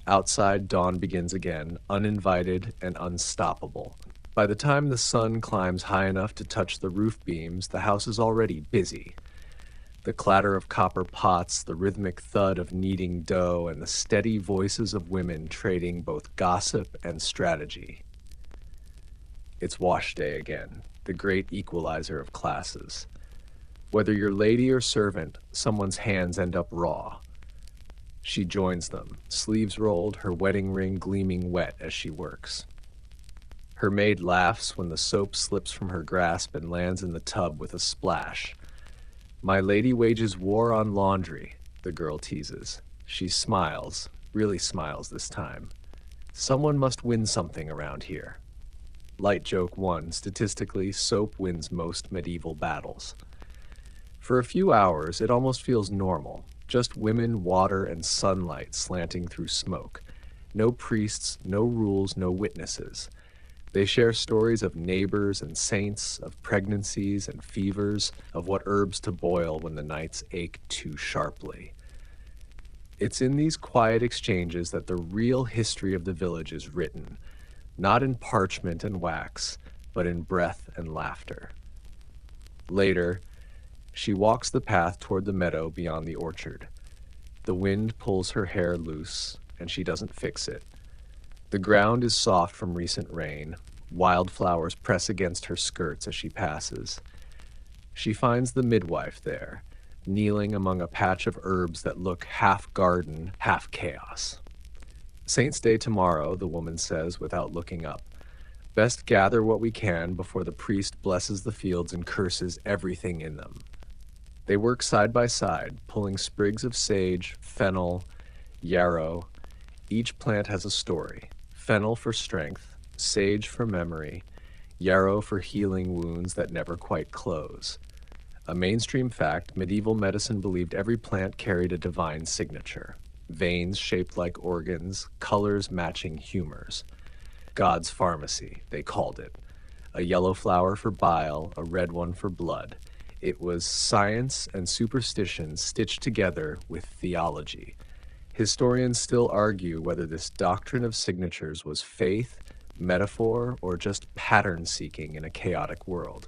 Outside, dawn begins again, uninvited and unstoppable. By the time the sun climbs high enough to touch the roof beams, the house is already busy. The clatter of copper pots, the rhythmic thud of kneading dough, and the steady voices of women trading both gossip and strategy. It's wash day again, the great equalizer of classes. Whether you're lady or servant, someone's hands end up raw. She joins them, sleeves rolled, her wedding ring gleaming wet as she works. Her maid laughs when the soap slips from her grasp and lands in the tub with a splash. My lady wages war on laundry, the girl teases. She smiles, really smiles this time. Someone must win something around here. Light joke 1. Statistically, soap wins most medieval battles. For a few hours, it almost feels normal. Just women, water, and sunlight slanting through smoke. No priests, no rules, no witnesses. They share stories of neighbors and saints, of pregnancies and fevers, of what herbs to boil when the nights ache too sharply. It's in these quiet exchanges that the real history of the village is written, not in parchment and wax, but in breath and laughter. Later, she walks the path toward the meadow beyond the orchard. The wind pulls her hair loose, and she doesn't fix it. The ground is soft from recent rain. Wildflowers press against her skirts as she passes. She finds the midwife there, kneeling among a patch of herbs that look half garden, half chaos. Saint's Day tomorrow, the woman says without looking up. Best gather what we can before the priest blesses the fields and curses everything in them. They work side by side, pulling sprigs of sage, fennel, yarrow. Each plant has a story. Fennel for strength, sage for memory, yarrow for healing wounds that never quite close. A mainstream fact, medieval medicine believed every plant carried a divine signature. Veins shaped like organs, colors matching humors. God's pharmacy, they called it. A yellow flower for bile, a red one for blood. It was science and superstition stitched together with theology. Historians still argue whether this doctrine of signatures was faith, metaphor, or just pattern seeking in a chaotic world.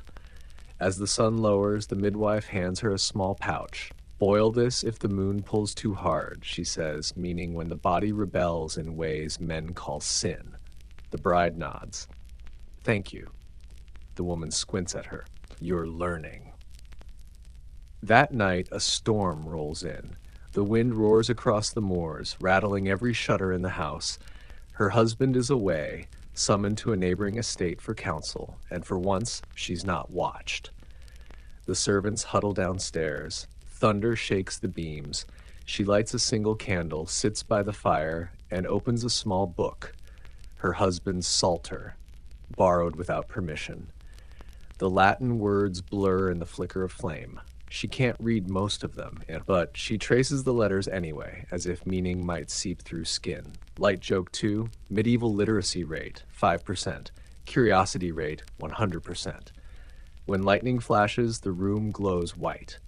As the sun lowers, the midwife hands her a small pouch. Boil this if the moon pulls too hard, she says, meaning when the body rebels in ways men call sin. The bride nods. Thank you. The woman squints at her. You're learning. That night, a storm rolls in. The wind roars across the moors, rattling every shutter in the house. Her husband is away, summoned to a neighboring estate for counsel, and for once, she's not watched. The servants huddle downstairs. Thunder shakes the beams. She lights a single candle, sits by the fire, and opens a small book. Her husband's Psalter, borrowed without permission. The Latin words blur in the flicker of flame. She can't read most of them, but she traces the letters anyway, as if meaning might seep through skin. Light joke 2, medieval literacy rate, 5%. Curiosity rate, 100%. When lightning flashes, the room glows white.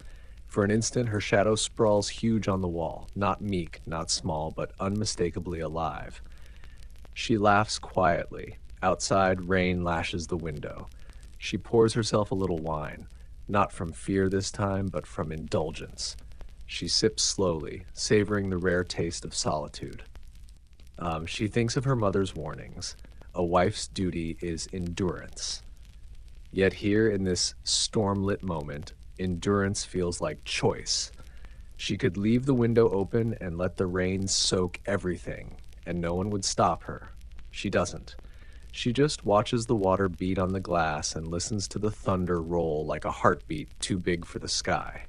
For an instant, her shadow sprawls huge on the wall, not meek, not small, but unmistakably alive. She laughs quietly. Outside, rain lashes the window. She pours herself a little wine. Not from fear this time, but from indulgence. She sips slowly, savoring the rare taste of solitude. She thinks of her mother's warnings. A wife's duty is endurance. Yet here in this storm-lit moment, endurance feels like choice. She could leave the window open and let the rain soak everything, and no one would stop her. She doesn't. She just watches the water beat on the glass and listens to the thunder roll like a heartbeat too big for the sky.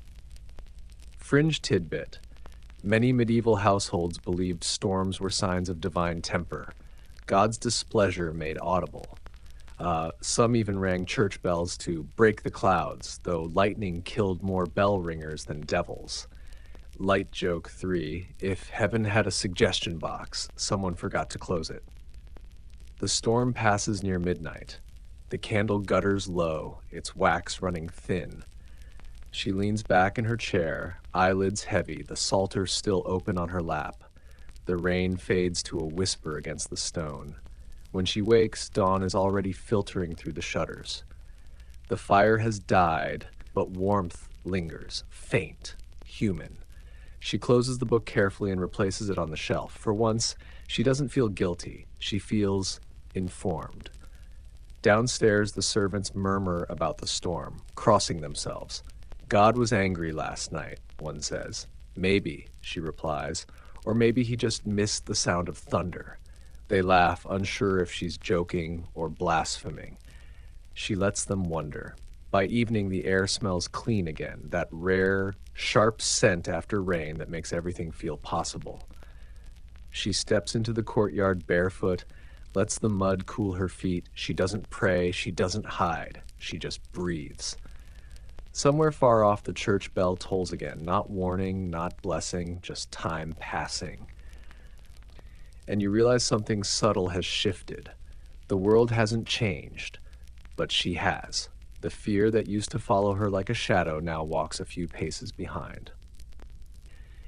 Fringe tidbit. Many medieval households believed storms were signs of divine temper, God's displeasure made audible. Some even rang church bells to break the clouds, though lightning killed more bell ringers than devils. Light joke 3, if heaven had a suggestion box, someone forgot to close it. The storm passes near midnight. The candle gutters low, its wax running thin. She leans back in her chair, eyelids heavy, the Psalter still open on her lap. The rain fades to a whisper against the stone. When she wakes, dawn is already filtering through the shutters. The fire has died, but warmth lingers, faint, human. She closes the book carefully and replaces it on the shelf. For once, she doesn't feel guilty. She feels informed. Downstairs, the servants murmur about the storm, crossing themselves. God was angry last night, one says. Maybe, she replies, or maybe he just missed the sound of thunder. They laugh, unsure if she's joking or blaspheming. She lets them wonder. By evening, the air smells clean again, that rare, sharp scent after rain that makes everything feel possible. She steps into the courtyard barefoot, lets the mud cool her feet. She doesn't pray, she doesn't hide, she just breathes. Somewhere far off, the church bell tolls again, not warning, not blessing, just time passing. And you realize something subtle has shifted. The world hasn't changed, but she has. The fear that used to follow her like a shadow now walks a few paces behind.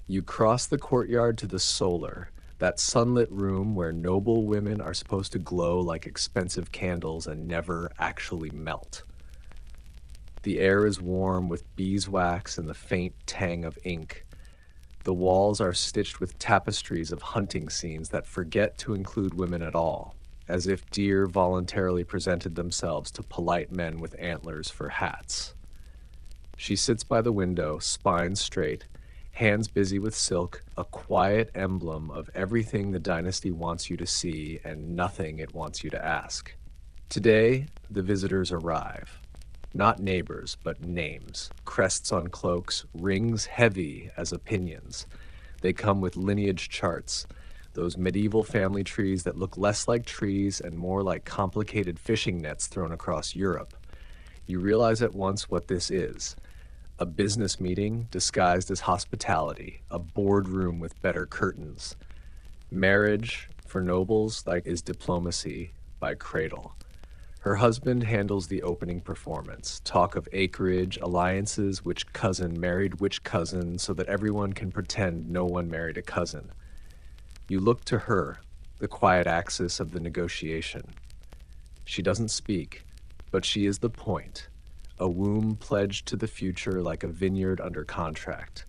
You cross the courtyard to the solar, that sunlit room where noble women are supposed to glow like expensive candles and never actually melt. The air is warm with beeswax and the faint tang of ink. The walls are stitched with tapestries of hunting scenes that forget to include women at all, as if deer voluntarily presented themselves to polite men with antlers for hats. She sits by the window, spine straight, hands busy with silk, a quiet emblem of everything the dynasty wants you to see and nothing it wants you to ask. Today, the visitors arrive. Not neighbors, but names, crests on cloaks, rings heavy as opinions. They come with lineage charts, those medieval family trees that look less like trees and more like complicated fishing nets thrown across Europe. You realize at once what this is. A business meeting disguised as hospitality, a boardroom with better curtains. Marriage, for nobles, is diplomacy by cradle. Her husband handles the opening performance, talk of acreage, alliances, which cousin married which cousin, so that everyone can pretend no one married a cousin. You look to her, the quiet axis of the negotiation. She doesn't speak, but she is the point, a womb pledged to the future like a vineyard under contract.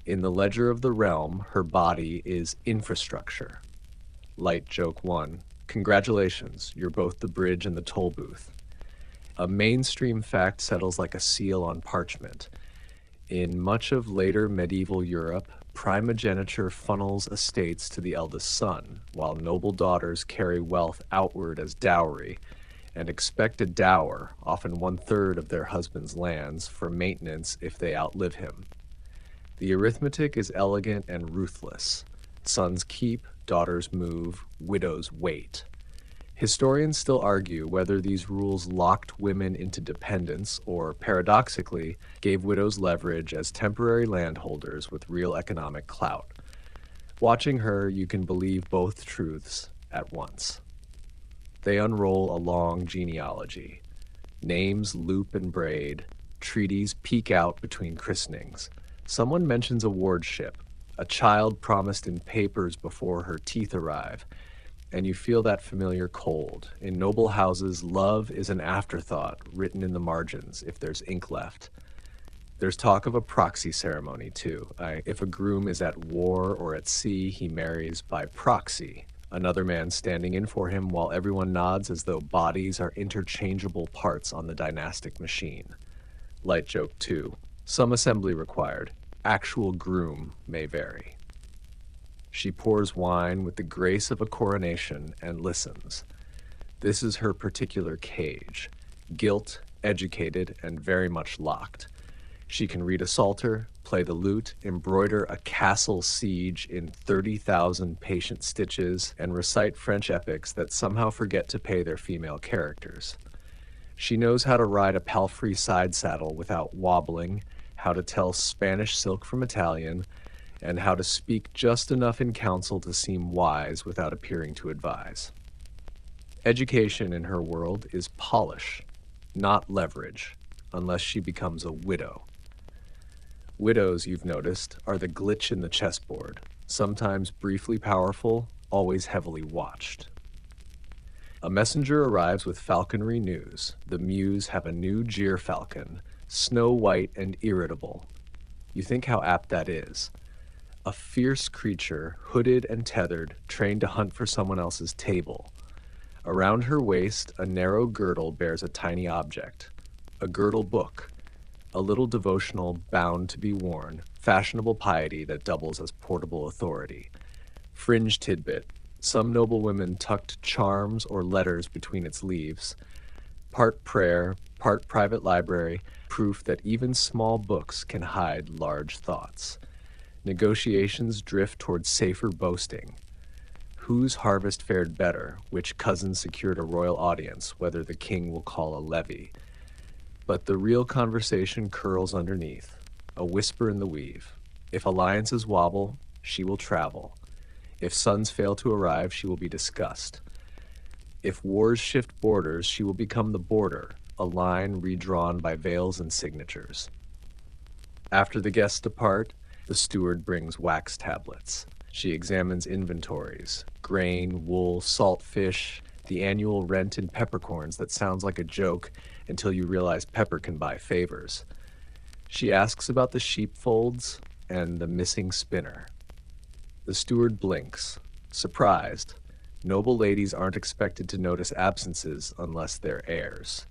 In the ledger of the realm, her body is infrastructure. Light joke one. Congratulations, you're both the bridge and the toll booth. A mainstream fact settles like a seal on parchment. In much of later medieval Europe, primogeniture funnels estates to the eldest son, while noble daughters carry wealth outward as dowry, and expect a dower, often 1/3 of their husband's lands, for maintenance if they outlive him. The arithmetic is elegant and ruthless. Sons keep, daughters move, widows wait. Historians still argue whether these rules locked women into dependence or, paradoxically, gave widows leverage as temporary landholders with real economic clout. Watching her, you can believe both truths at once. They unroll a long genealogy. Names loop and braid, treaties peek out between christenings. Someone mentions a wardship, a child promised in papers before her teeth arrive, and you feel that familiar cold. In noble houses, love is an afterthought written in the margins if there's ink left. There's talk of a proxy ceremony, too. If a groom is at war or at sea, he marries by proxy, another man standing in for him while everyone nods as though bodies are interchangeable parts on the dynastic machine. Light joke 2. Some assembly required. Actual groom may vary. She pours wine with the grace of a coronation and listens. This is her particular cage, gilt, educated, and very much locked. She can read a psalter, play the lute, embroider a castle siege in 30,000 patient stitches, and recite French epics that somehow forget to pay their female characters. She knows how to ride a palfrey side saddle without wobbling, how to tell Spanish silk from Italian, and how to speak just enough in council to seem wise without appearing to advise. Education in her world is polish, not leverage, unless she becomes a widow. Widows, you've noticed, are the glitch in the chessboard, sometimes briefly powerful, always heavily watched. A messenger arrives with falconry news. The Mews have a new gyrfalcon, snow white and irritable. You think how apt that is. A fierce creature, hooded and tethered, trained to hunt for someone else's table. Around her waist, a narrow girdle bears a tiny object, a girdle book, a little devotional bound to be worn, fashionable piety that doubles as portable authority. Fringe tidbit, some noble women tucked charms or letters between its leaves. Part prayer, part private library, proof that even small books can hide large thoughts. Negotiations drift towards safer boasting. Whose harvest fared better, which cousin secured a royal audience, whether the king will call a levee. But the real conversation curls underneath, a whisper in the weave. If alliances wobble, she will travel. If sons fail to arrive, she will be discussed. If wars shift borders, she will become the border, a line redrawn by veils and signatures. After the guests depart, the steward brings wax tablets. She examines inventories, grain, wool, salt fish, the annual rent in peppercorns that sounds like a joke until you realize pepper can buy favors. She asks about the sheepfolds and the missing spinner. The steward blinks, surprised. Noble ladies aren't expected to notice absences unless they're heirs.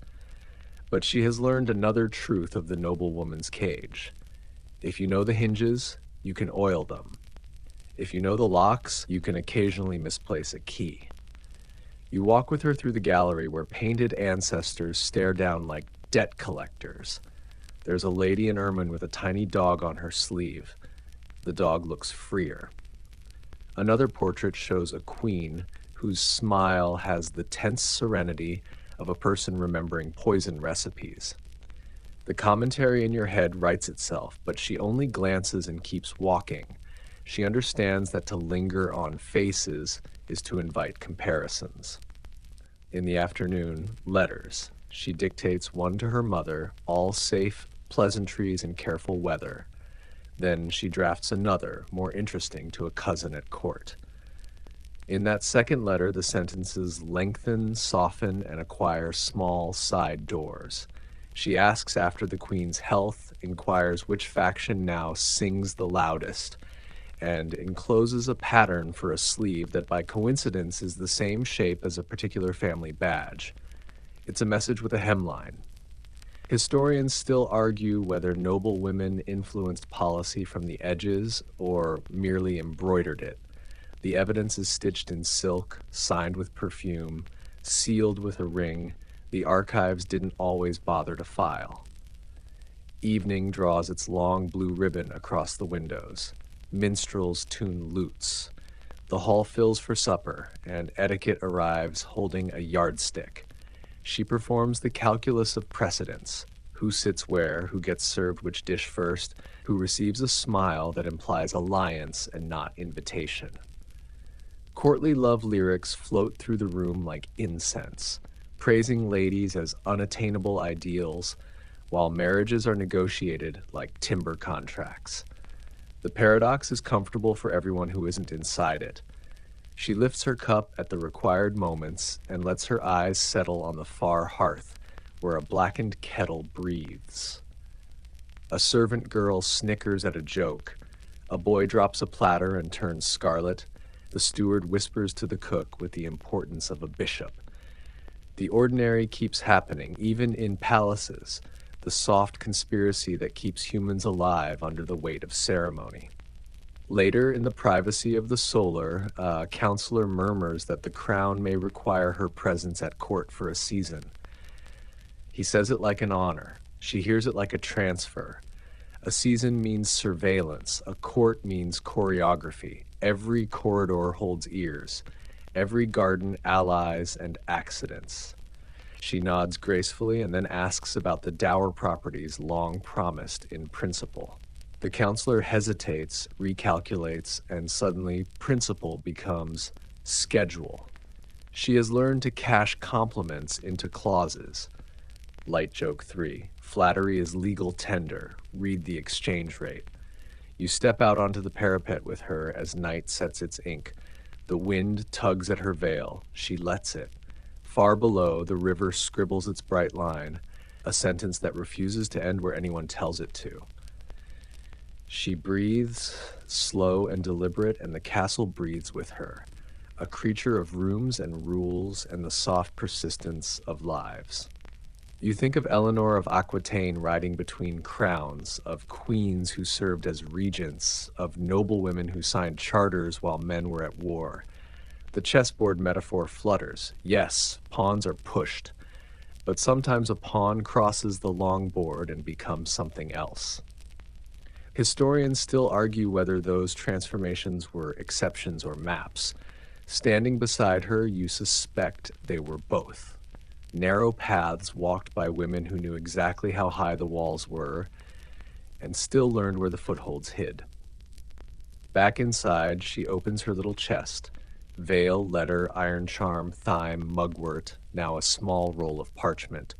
But she has learned another truth of the noble woman's cage. If you know the hinges, you can oil them. If you know the locks, you can occasionally misplace a key. You walk with her through the gallery where painted ancestors stare down like debt collectors. There's a lady in ermine with a tiny dog on her sleeve. The dog looks freer. Another portrait shows a queen whose smile has the tense serenity of a person remembering poison recipes. The commentary in your head writes itself, but she only glances and keeps walking. She understands that to linger on faces is to invite comparisons. In the afternoon, letters. She dictates one to her mother, all safe pleasantries and careful weather. Then she drafts another, more interesting, to a cousin at court. In that second letter, the sentences lengthen, soften, and acquire small side doors. She asks after the queen's health, inquires which faction now sings the loudest, and encloses a pattern for a sleeve that by coincidence is the same shape as a particular family badge. It's a message with a hemline. Historians still argue whether noble women influenced policy from the edges or merely embroidered it. The evidence is stitched in silk, signed with perfume, sealed with a ring. The archives didn't always bother to file. Evening draws its long blue ribbon across the windows. Minstrels tune lutes. The hall fills for supper, and etiquette arrives holding a yardstick. She performs the calculus of precedence: who sits where, who gets served which dish first, who receives a smile that implies alliance and not invitation. Courtly love lyrics float through the room like incense, praising ladies as unattainable ideals, while marriages are negotiated like timber contracts. The paradox is comfortable for everyone who isn't inside it. She lifts her cup at the required moments and lets her eyes settle on the far hearth, where a blackened kettle breathes. A servant girl snickers at a joke. A boy drops a platter and turns scarlet. The steward whispers to the cook with the importance of a bishop. The ordinary keeps happening, even in palaces, the soft conspiracy that keeps humans alive under the weight of ceremony. Later, in the privacy of the solar, a counselor murmurs that the crown may require her presence at court for a season. He says it like an honor. She hears it like a transfer. A season means surveillance. A court means choreography. Every corridor holds ears. Every garden allies and accidents. She nods gracefully and then asks about the dower properties long promised in principle. The counselor hesitates, recalculates, and suddenly principle becomes schedule. She has learned to cash compliments into clauses. Light joke 3. Flattery is legal tender. Read the exchange rate. You step out onto the parapet with her as night sets its ink. The wind tugs at her veil. She lets it. Far below, the river scribbles its bright line, a sentence that refuses to end where anyone tells it to. She breathes, slow and deliberate, and the castle breathes with her, a creature of rooms and rules and the soft persistence of lives. You think of Eleanor of Aquitaine riding between crowns, of queens who served as regents, of noblewomen who signed charters while men were at war. The chessboard metaphor flutters. Yes, pawns are pushed, but sometimes a pawn crosses the long board and becomes something else. Historians still argue whether those transformations were exceptions or maps. Standing beside her, you suspect they were both. Narrow paths walked by women who knew exactly how high the walls were and still learned where the footholds hid. Back inside, she opens her little chest. Veil, letter, iron charm, thyme, mugwort, now a small roll of parchment.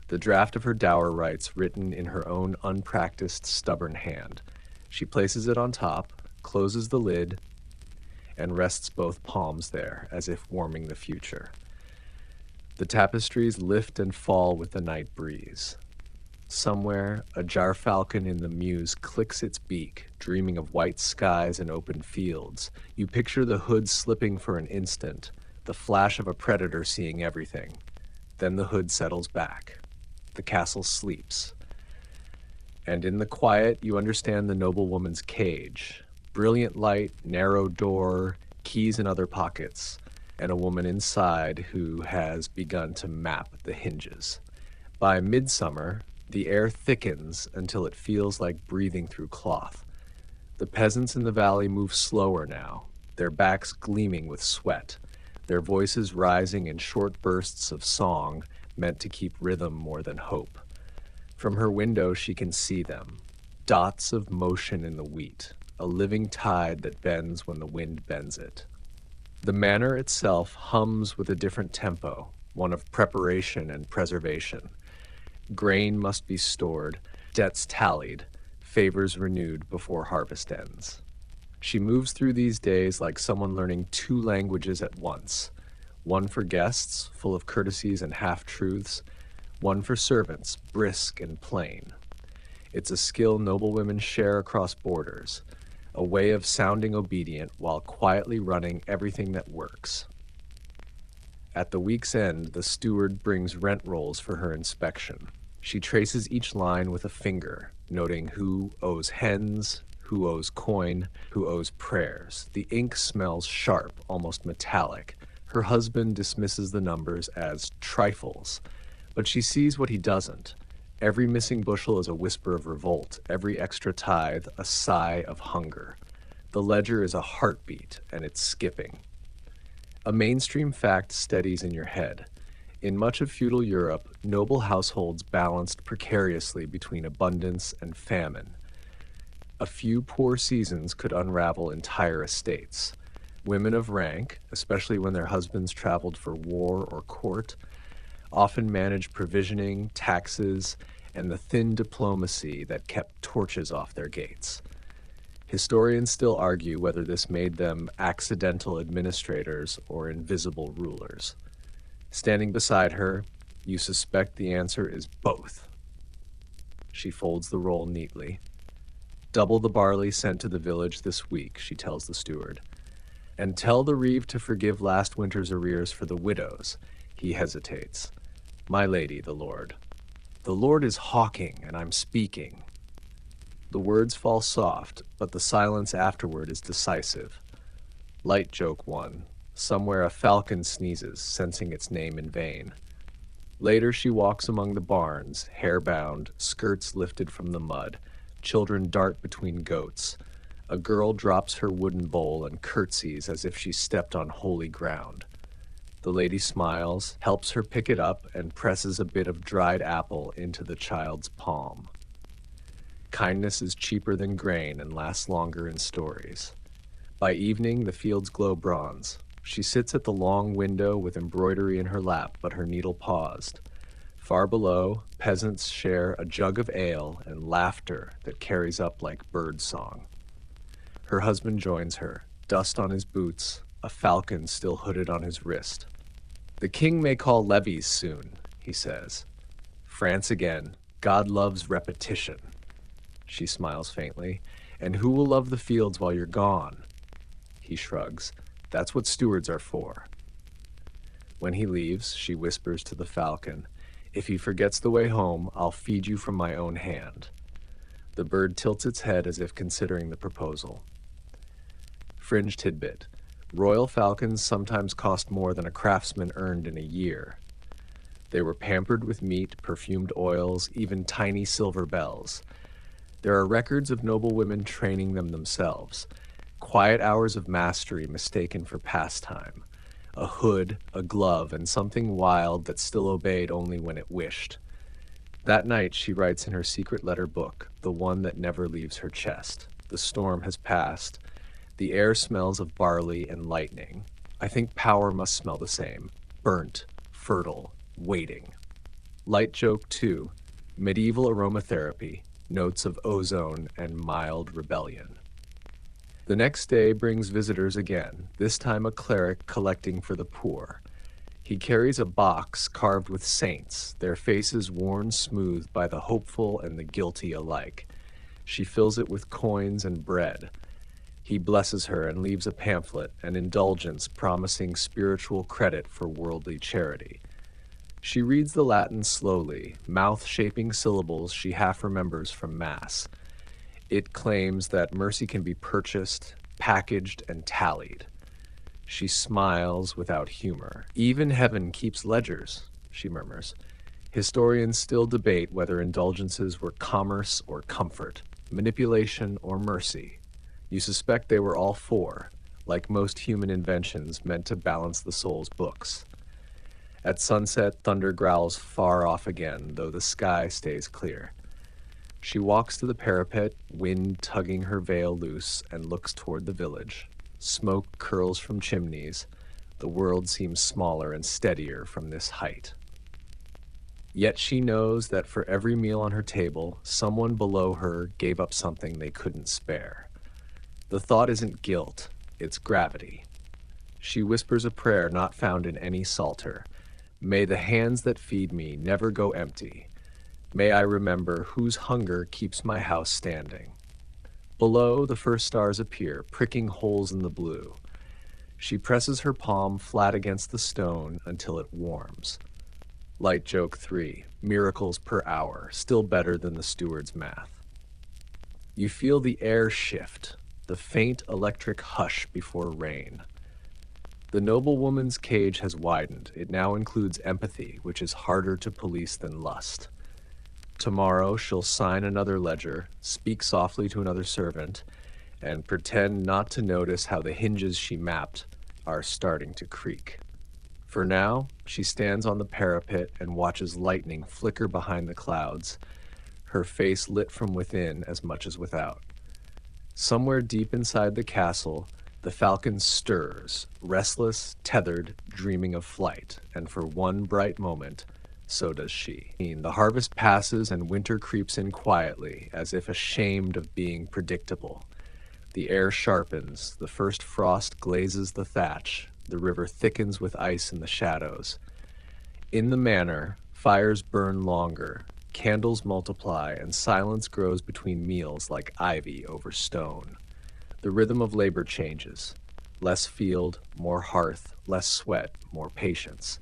The draft of her dower rights written in her own unpracticed, stubborn hand. She places it on top, closes the lid, and rests both palms there, as if warming the future. The tapestries lift and fall with the night breeze. Somewhere, a jarfalcon in the mews clicks its beak, dreaming of white skies and open fields. You picture the hood slipping for an instant, the flash of a predator seeing everything. Then the hood settles back. The castle sleeps. And in the quiet, you understand the noblewoman's cage. Brilliant light, narrow door, keys in other pockets, and a woman inside who has begun to map the hinges. By midsummer, the air thickens until it feels like breathing through cloth. The peasants in the valley move slower now, their backs gleaming with sweat, their voices rising in short bursts of song meant to keep rhythm more than hope. From her window, she can see them, dots of motion in the wheat, a living tide that bends when the wind bends it. The manor itself hums with a different tempo, one of preparation and preservation. Grain must be stored, debts tallied, favors renewed before harvest ends. She moves through these days like someone learning two languages at once, one for guests, full of courtesies and half-truths, one for servants, brisk and plain. It's a skill noblewomen share across borders, a way of sounding obedient while quietly running everything that works. At the week's end, the steward brings rent rolls for her inspection. She traces each line with a finger, noting who owes hens, who owes coin, who owes prayers. The ink smells sharp, almost metallic. Her husband dismisses the numbers as trifles, but she sees what he doesn't. Every missing bushel is a whisper of revolt, every extra tithe a sigh of hunger. The ledger is a heartbeat, and it's skipping. A mainstream fact steadies in your head. In much of feudal Europe, noble households balanced precariously between abundance and famine. A few poor seasons could unravel entire estates. Women of rank, especially when their husbands traveled for war or court, often managed provisioning, taxes, and the thin diplomacy that kept torches off their gates. Historians still argue whether this made them accidental administrators or invisible rulers. Standing beside her, you suspect the answer is both. She folds the roll neatly. Double the barley sent to the village this week, she tells the steward. And tell the reeve to forgive last winter's arrears for the widows. He hesitates. My lady, the Lord. The Lord is hawking, and I'm speaking. The words fall soft, but the silence afterward is decisive. Light joke one. Somewhere a falcon sneezes, sensing its name in vain. Later she walks among the barns, hair-bound, skirts lifted from the mud. Children dart between goats. A girl drops her wooden bowl and curtsies as if she stepped on holy ground. The lady smiles, helps her pick it up, and presses a bit of dried apple into the child's palm. Kindness is cheaper than grain and lasts longer in stories. By evening, the fields glow bronze. She sits at the long window with embroidery in her lap, but her needle paused. Far below, peasants share a jug of ale and laughter that carries up like bird song. Her husband joins her, dust on his boots, a falcon still hooded on his wrist. The king may call levies soon, he says. France again. God loves repetition. She smiles faintly. And who will love the fields while you're gone? He shrugs. That's what stewards are for. When he leaves, she whispers to the falcon, if he forgets the way home, I'll feed you from my own hand. The bird tilts its head as if considering the proposal. Fringe tidbit. Royal falcons sometimes cost more than a craftsman earned in a year. They were pampered with meat, perfumed oils, even tiny silver bells. There are records of noble women training them themselves. Quiet hours of mastery mistaken for pastime. A hood, a glove, and something wild that still obeyed only when it wished. That night she writes in her secret letter book, the one that never leaves her chest. The storm has passed. The air smells of barley and lightning. I think power must smell the same. Burnt, fertile, waiting. Light joke 2. Medieval aromatherapy. Notes of ozone and mild rebellion. The next day brings visitors again, this time a cleric collecting for the poor. He carries a box carved with saints, their faces worn smooth by the hopeful and the guilty alike. She fills it with coins and bread. He blesses her and leaves a pamphlet, an indulgence promising spiritual credit for worldly charity. She reads the Latin slowly, mouth-shaping syllables she half remembers from Mass. It claims that mercy can be purchased, packaged, and tallied. She smiles without humor. Even heaven keeps ledgers, she murmurs. Historians still debate whether indulgences were commerce or comfort, manipulation or mercy. You suspect they were all four, like most human inventions meant to balance the soul's books. At sunset, thunder growls far off again, though the sky stays clear. She walks to the parapet, wind tugging her veil loose, and looks toward the village. Smoke curls from chimneys. The world seems smaller and steadier from this height. Yet she knows that for every meal on her table, someone below her gave up something they couldn't spare. The thought isn't guilt, it's gravity. She whispers a prayer not found in any psalter. May the hands that feed me never go empty. May I remember whose hunger keeps my house standing. Below, the first stars appear, pricking holes in the blue. She presses her palm flat against the stone until it warms. Light joke 3, miracles per hour, still better than the steward's math. You feel the air shift, the faint electric hush before rain. The noblewoman's cage has widened. It now includes empathy, which is harder to police than lust. Tomorrow she'll sign another ledger, speak softly to another servant, and pretend not to notice how the hinges she mapped are starting to creak. For now, she stands on the parapet and watches lightning flicker behind the clouds, her face lit from within as much as without. Somewhere deep inside the castle, the falcon stirs, restless, tethered, dreaming of flight, and for one bright moment, so does she. The harvest passes and winter creeps in quietly, as if ashamed of being predictable. The air sharpens, the first frost glazes the thatch, the river thickens with ice in the shadows. In the manor, fires burn longer, candles multiply, and silence grows between meals like ivy over stone. The rhythm of labor changes. Less field, more hearth, less sweat, more patience.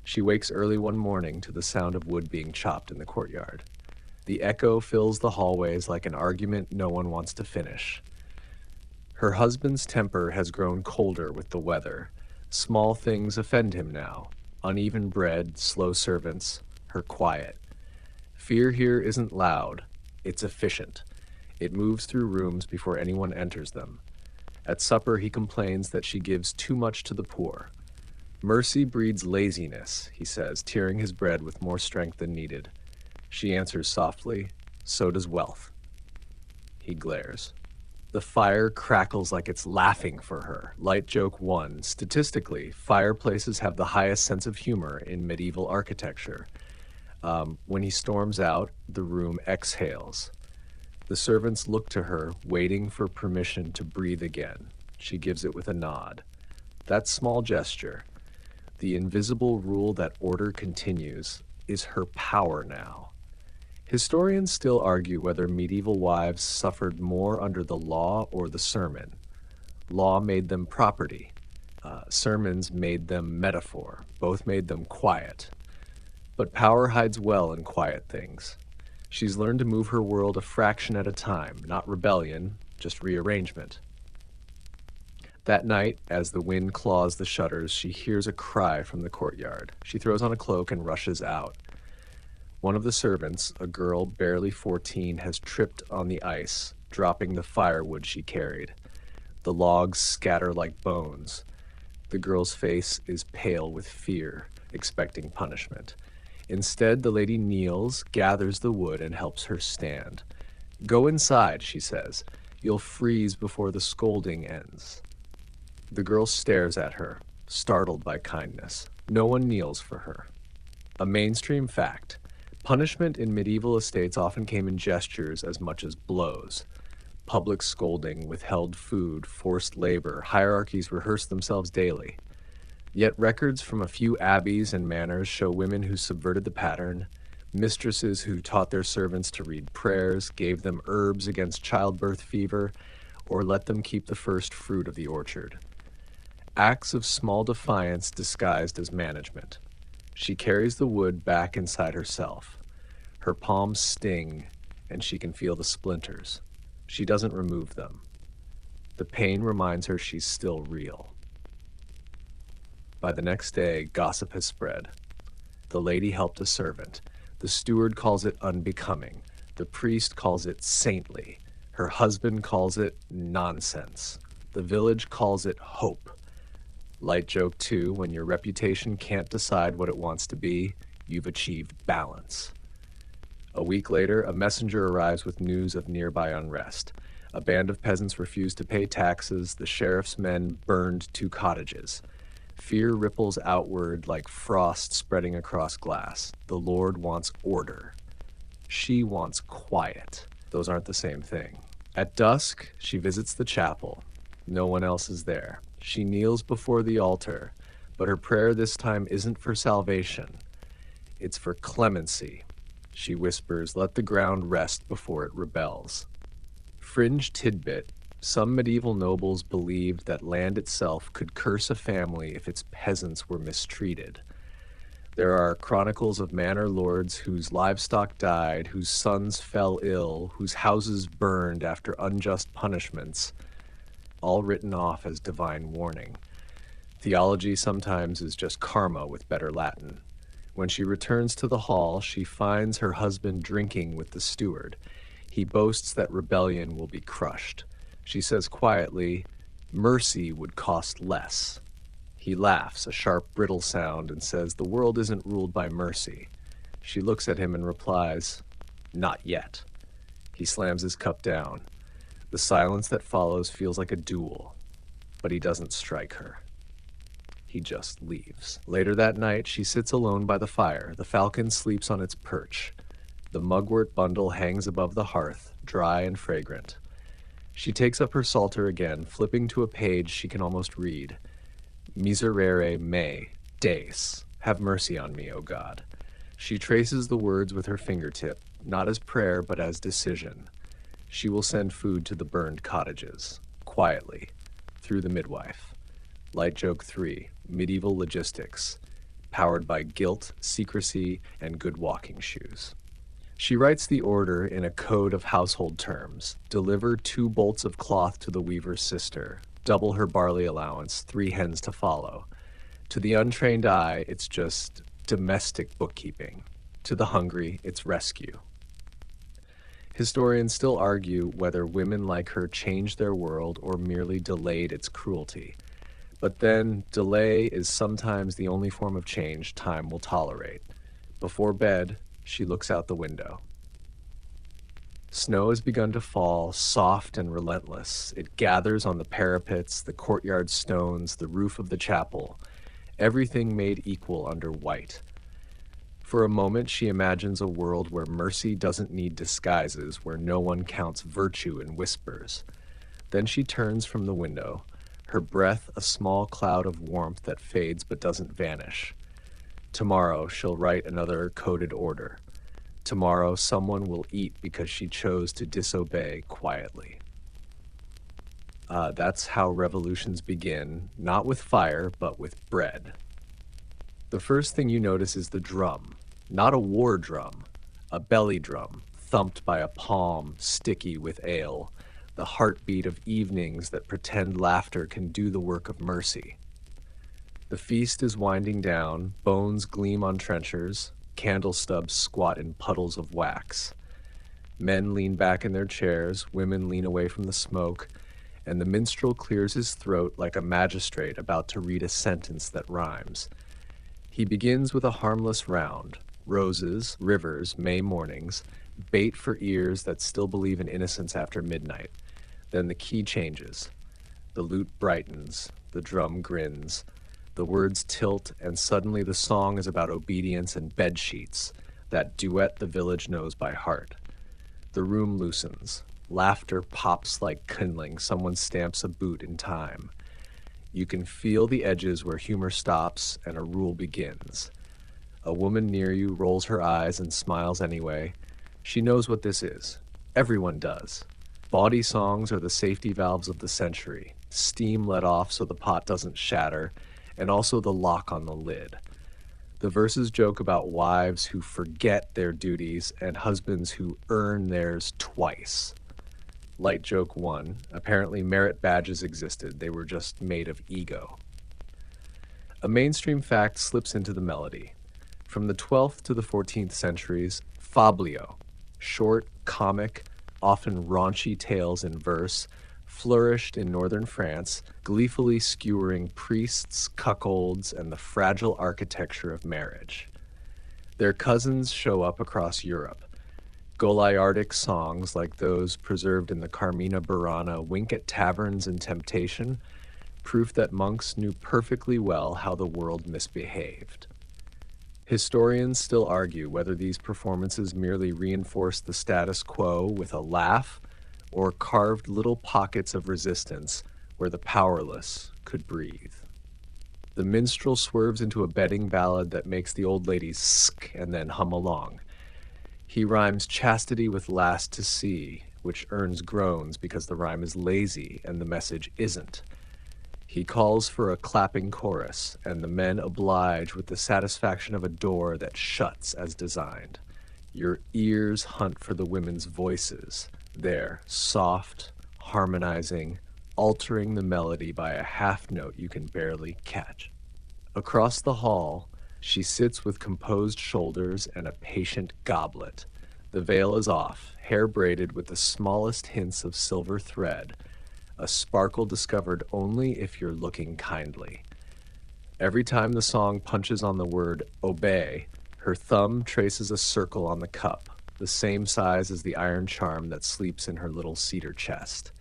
She wakes early one morning to the sound of wood being chopped in the courtyard. The echo fills the hallways like an argument no one wants to finish. Her husband's temper has grown colder with the weather. Small things offend him now. Uneven bread, slow servants, her quiet. Fear here isn't loud, it's efficient. It moves through rooms before anyone enters them. At supper, he complains that she gives too much to the poor. Mercy breeds laziness, he says, tearing his bread with more strength than needed. She answers softly, so does wealth. He glares. The fire crackles like it's laughing for her. Light joke 1. Statistically, fireplaces have the highest sense of humor in medieval architecture. When he storms out, the room exhales. The servants look to her, waiting for permission to breathe again. She gives it with a nod. That small gesture, the invisible rule that order continues, is her power now. Historians still argue whether medieval wives suffered more under the law or the sermon. Law made them property. Sermons made them metaphor. Both made them quiet. But power hides well in quiet things. She's learned to move her world a fraction at a time, not rebellion, just rearrangement. That night, as the wind claws the shutters, she hears a cry from the courtyard. She throws on a cloak and rushes out. One of the servants, a girl barely 14, has tripped on the ice, dropping the firewood she carried. The logs scatter like bones. The girl's face is pale with fear, expecting punishment. Instead, the lady kneels, gathers the wood, and helps her stand. Go inside, she says. You'll freeze before the scolding ends. The girl stares at her, startled by kindness. No one kneels for her. A mainstream fact. Punishment in medieval estates often came in gestures as much as blows. Public scolding, withheld food, forced labor, hierarchies rehearsed themselves daily. Yet records from a few abbeys and manors show women who subverted the pattern, mistresses who taught their servants to read prayers, gave them herbs against childbirth fever, or let them keep the first fruit of the orchard. Acts of small defiance disguised as management. She carries the wood back inside herself. Her palms sting, and she can feel the splinters. She doesn't remove them. The pain reminds her she's still real. By the next day, gossip has spread. The lady helped a servant. The steward calls it unbecoming. The priest calls it saintly. Her husband calls it nonsense. The village calls it hope. Light joke 2, when your reputation can't decide what it wants to be, you've achieved balance. A week later, a messenger arrives with news of nearby unrest. A band of peasants refused to pay taxes. The sheriff's men burned 2 cottages. Fear ripples outward like frost spreading across glass. The Lord wants order. She wants quiet. Those aren't the same thing. At dusk, she visits the chapel. No one else is there. She kneels before the altar, but her prayer this time isn't for salvation. It's for clemency. She whispers, "Let the ground rest before it rebels." Fringe tidbit: some medieval nobles believed that land itself could curse a family if its peasants were mistreated. There are chronicles of manor lords whose livestock died, whose sons fell ill, whose houses burned after unjust punishments, all written off as divine warning. Theology sometimes is just karma with better Latin. When she returns to the hall, she finds her husband drinking with the steward. He boasts that rebellion will be crushed. She says quietly, "Mercy would cost less." He laughs, a sharp, brittle sound, and says, "The world isn't ruled by mercy." She looks at him and replies, "Not yet." He slams his cup down. The silence that follows feels like a duel, but he doesn't strike her. He just leaves. Later that night, she sits alone by the fire. The falcon sleeps on its perch. The mugwort bundle hangs above the hearth, dry and fragrant. She takes up her psalter again, flipping to a page she can almost read. Miserere me, Deus. Have mercy on me, O God. She traces the words with her fingertip, not as prayer, but as decision. She will send food to the burned cottages, quietly, through the midwife. Light Joke 3, Medieval Logistics, powered by guilt, secrecy, and good walking shoes. She writes the order in a code of household terms. Deliver 2 bolts of cloth to the weaver's sister. Double her barley allowance, 3 hens to follow. To the untrained eye, it's just domestic bookkeeping. To the hungry, it's rescue. Historians still argue whether women like her changed their world or merely delayed its cruelty. But then, delay is sometimes the only form of change time will tolerate. Before bed, she looks out the window. Snow has begun to fall, soft and relentless. It gathers on the parapets, the courtyard stones, the roof of the chapel, everything made equal under white. For a moment, she imagines a world where mercy doesn't need disguises, where no one counts virtue in whispers. Then she turns from the window, her breath a small cloud of warmth that fades but doesn't vanish. Tomorrow, she'll write another coded order. Tomorrow, someone will eat because she chose to disobey quietly. That's how revolutions begin, not with fire, but with bread. The first thing you notice is the drum, not a war drum, a belly drum, thumped by a palm, sticky with ale, the heartbeat of evenings that pretend laughter can do the work of mercy. The feast is winding down, bones gleam on trenchers, candle stubs squat in puddles of wax. Men lean back in their chairs, women lean away from the smoke, and the minstrel clears his throat like a magistrate about to read a sentence that rhymes. He begins with a harmless round: roses, rivers, May mornings, bait for ears that still believe in innocence after midnight. Then the key changes. The lute brightens, the drum grins, the words tilt, and suddenly the song is about obedience and bed sheets, that duet the village knows by heart. The room loosens. Laughter pops like kindling. Someone stamps a boot in time. You can feel the edges where humor stops and a rule begins. A woman near you rolls her eyes and smiles anyway. She knows what this is. Everyone does. Bawdy songs are the safety valves of the century. Steam let off so the pot doesn't shatter, and also the lock on the lid. The verses joke about wives who forget their duties and husbands who earn theirs twice. Light Joke 1. Apparently merit badges existed. They were just made of ego. A mainstream fact slips into the melody. From the 12th to the 14th centuries, fablio, short, comic, often raunchy tales in verse, flourished in northern France, gleefully skewering priests, cuckolds, and the fragile architecture of marriage. Their cousins show up across Europe. Goliardic songs like those preserved in the Carmina Burana wink at taverns and temptation, proof that monks knew perfectly well how the world misbehaved. Historians still argue whether these performances merely reinforced the status quo with a laugh, or carved little pockets of resistance where the powerless could breathe. The minstrel swerves into a betting ballad that makes the old ladies sk and then hum along. He rhymes chastity with last to see, which earns groans because the rhyme is lazy and the message isn't. He calls for a clapping chorus, and the men oblige with the satisfaction of a door that shuts as designed. Your ears hunt for the women's voices. They're soft, harmonizing, altering the melody by a half note you can barely catch. Across the hall, she sits with composed shoulders and a patient goblet. The veil is off, hair braided with the smallest hints of silver thread, a sparkle discovered only if you're looking kindly. Every time the song punches on the word obey, her thumb traces a circle on the cup, the same size as the iron charm that sleeps in her little cedar chest.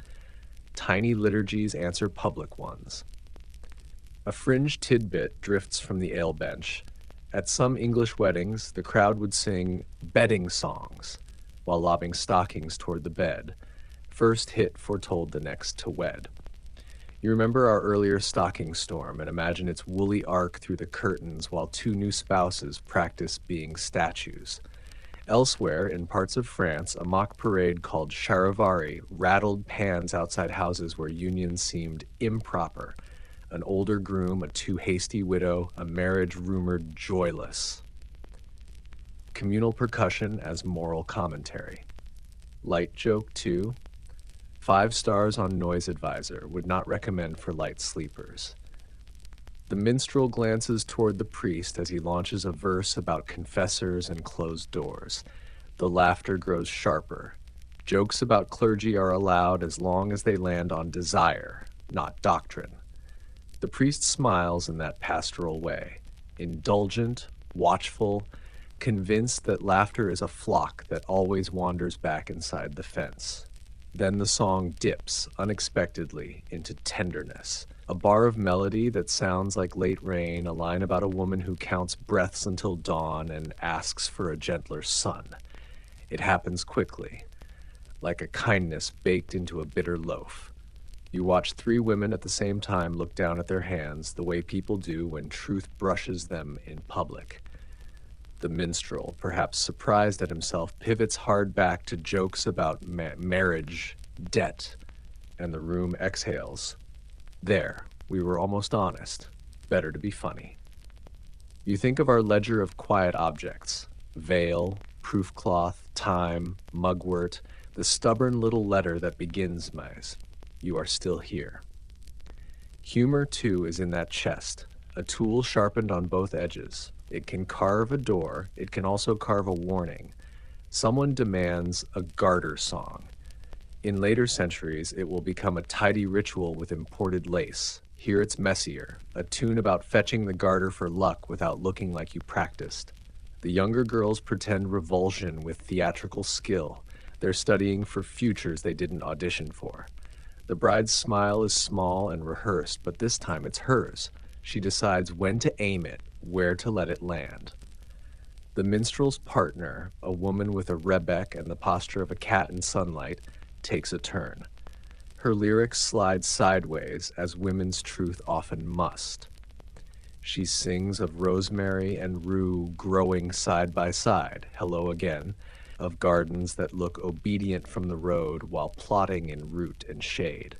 Tiny liturgies answer public ones. A fringe tidbit drifts from the ale bench. At some English weddings, the crowd would sing bedding songs while lobbing stockings toward the bed. First hit foretold the next to wed. You remember our earlier stocking storm and imagine its woolly arc through the curtains while two new spouses practice being statues. Elsewhere, in parts of France, a mock parade called charivari rattled pans outside houses where unions seemed improper. An older groom, a too hasty widow, a marriage rumored joyless. Communal percussion as moral commentary. Light joke 2. 5 stars on Noise Advisor, would not recommend for light sleepers. The minstrel glances toward the priest as he launches a verse about confessors and closed doors. The laughter grows sharper. Jokes about clergy are allowed as long as they land on desire, not doctrine. The priest smiles in that pastoral way, indulgent, watchful, convinced that laughter is a flock that always wanders back inside the fence. Then the song dips unexpectedly into tenderness, a bar of melody that sounds like late rain, a line about a woman who counts breaths until dawn and asks for a gentler sun. It happens quickly, like a kindness baked into a bitter loaf. You watch 3 women at the same time look down at their hands the way people do when truth brushes them in public. The minstrel, perhaps surprised at himself, pivots hard back to jokes about marriage, debt, and the room exhales. There, we were almost honest. Better to be funny. You think of our ledger of quiet objects, veil, proof cloth, time, mugwort, the stubborn little letter that begins mais. You are still here. Humor, too, is in that chest, a tool sharpened on both edges. It can carve a door. It can also carve a warning. Someone demands a garter song. In later centuries, it will become a tidy ritual with imported lace. Here it's messier, a tune about fetching the garter for luck without looking like you practiced. The younger girls pretend revulsion with theatrical skill. They're studying for futures they didn't audition for. The bride's smile is small and rehearsed, but this time it's hers. She decides when to aim it, where to let it land. The minstrel's partner, a woman with a rebec and the posture of a cat in sunlight, takes a turn. Her lyrics slide sideways, as women's truth often must. She sings of rosemary and rue growing side by side, hello again, of gardens that look obedient from the road while plotting in root and shade.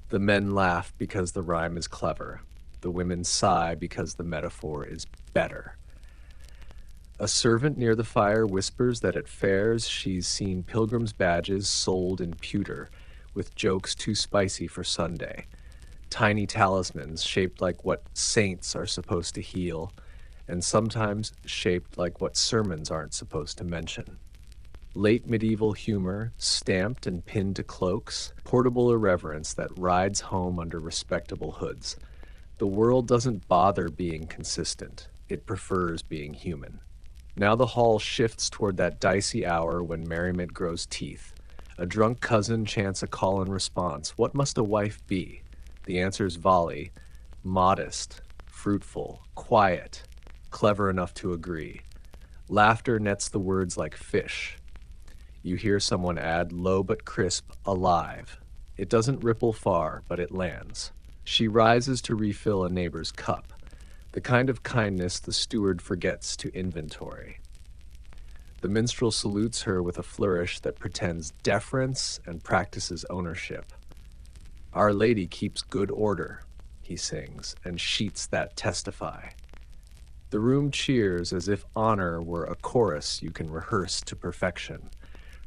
The men laugh because the rhyme is clever. The women sigh because the metaphor is better. A servant near the fire whispers that at fairs she's seen pilgrims' badges sold in pewter, with jokes too spicy for Sunday. Tiny talismans shaped like what saints are supposed to heal, and sometimes shaped like what sermons aren't supposed to mention. Late medieval humor, stamped and pinned to cloaks, portable irreverence that rides home under respectable hoods. The world doesn't bother being consistent. It prefers being human. Now the hall shifts toward that dicey hour when merriment grows teeth. A drunk cousin chants a call and response. What must a wife be? The answer's volley. Modest, fruitful, quiet, clever enough to agree. Laughter nets the words like fish. You hear someone add, low but crisp, alive. It doesn't ripple far, but it lands. She rises to refill a neighbor's cup, the kind of kindness the steward forgets to inventory. The minstrel salutes her with a flourish that pretends deference and practices ownership. Our Lady keeps good order, he sings, and sheets that testify. The room cheers as if honor were a chorus you can rehearse to perfection.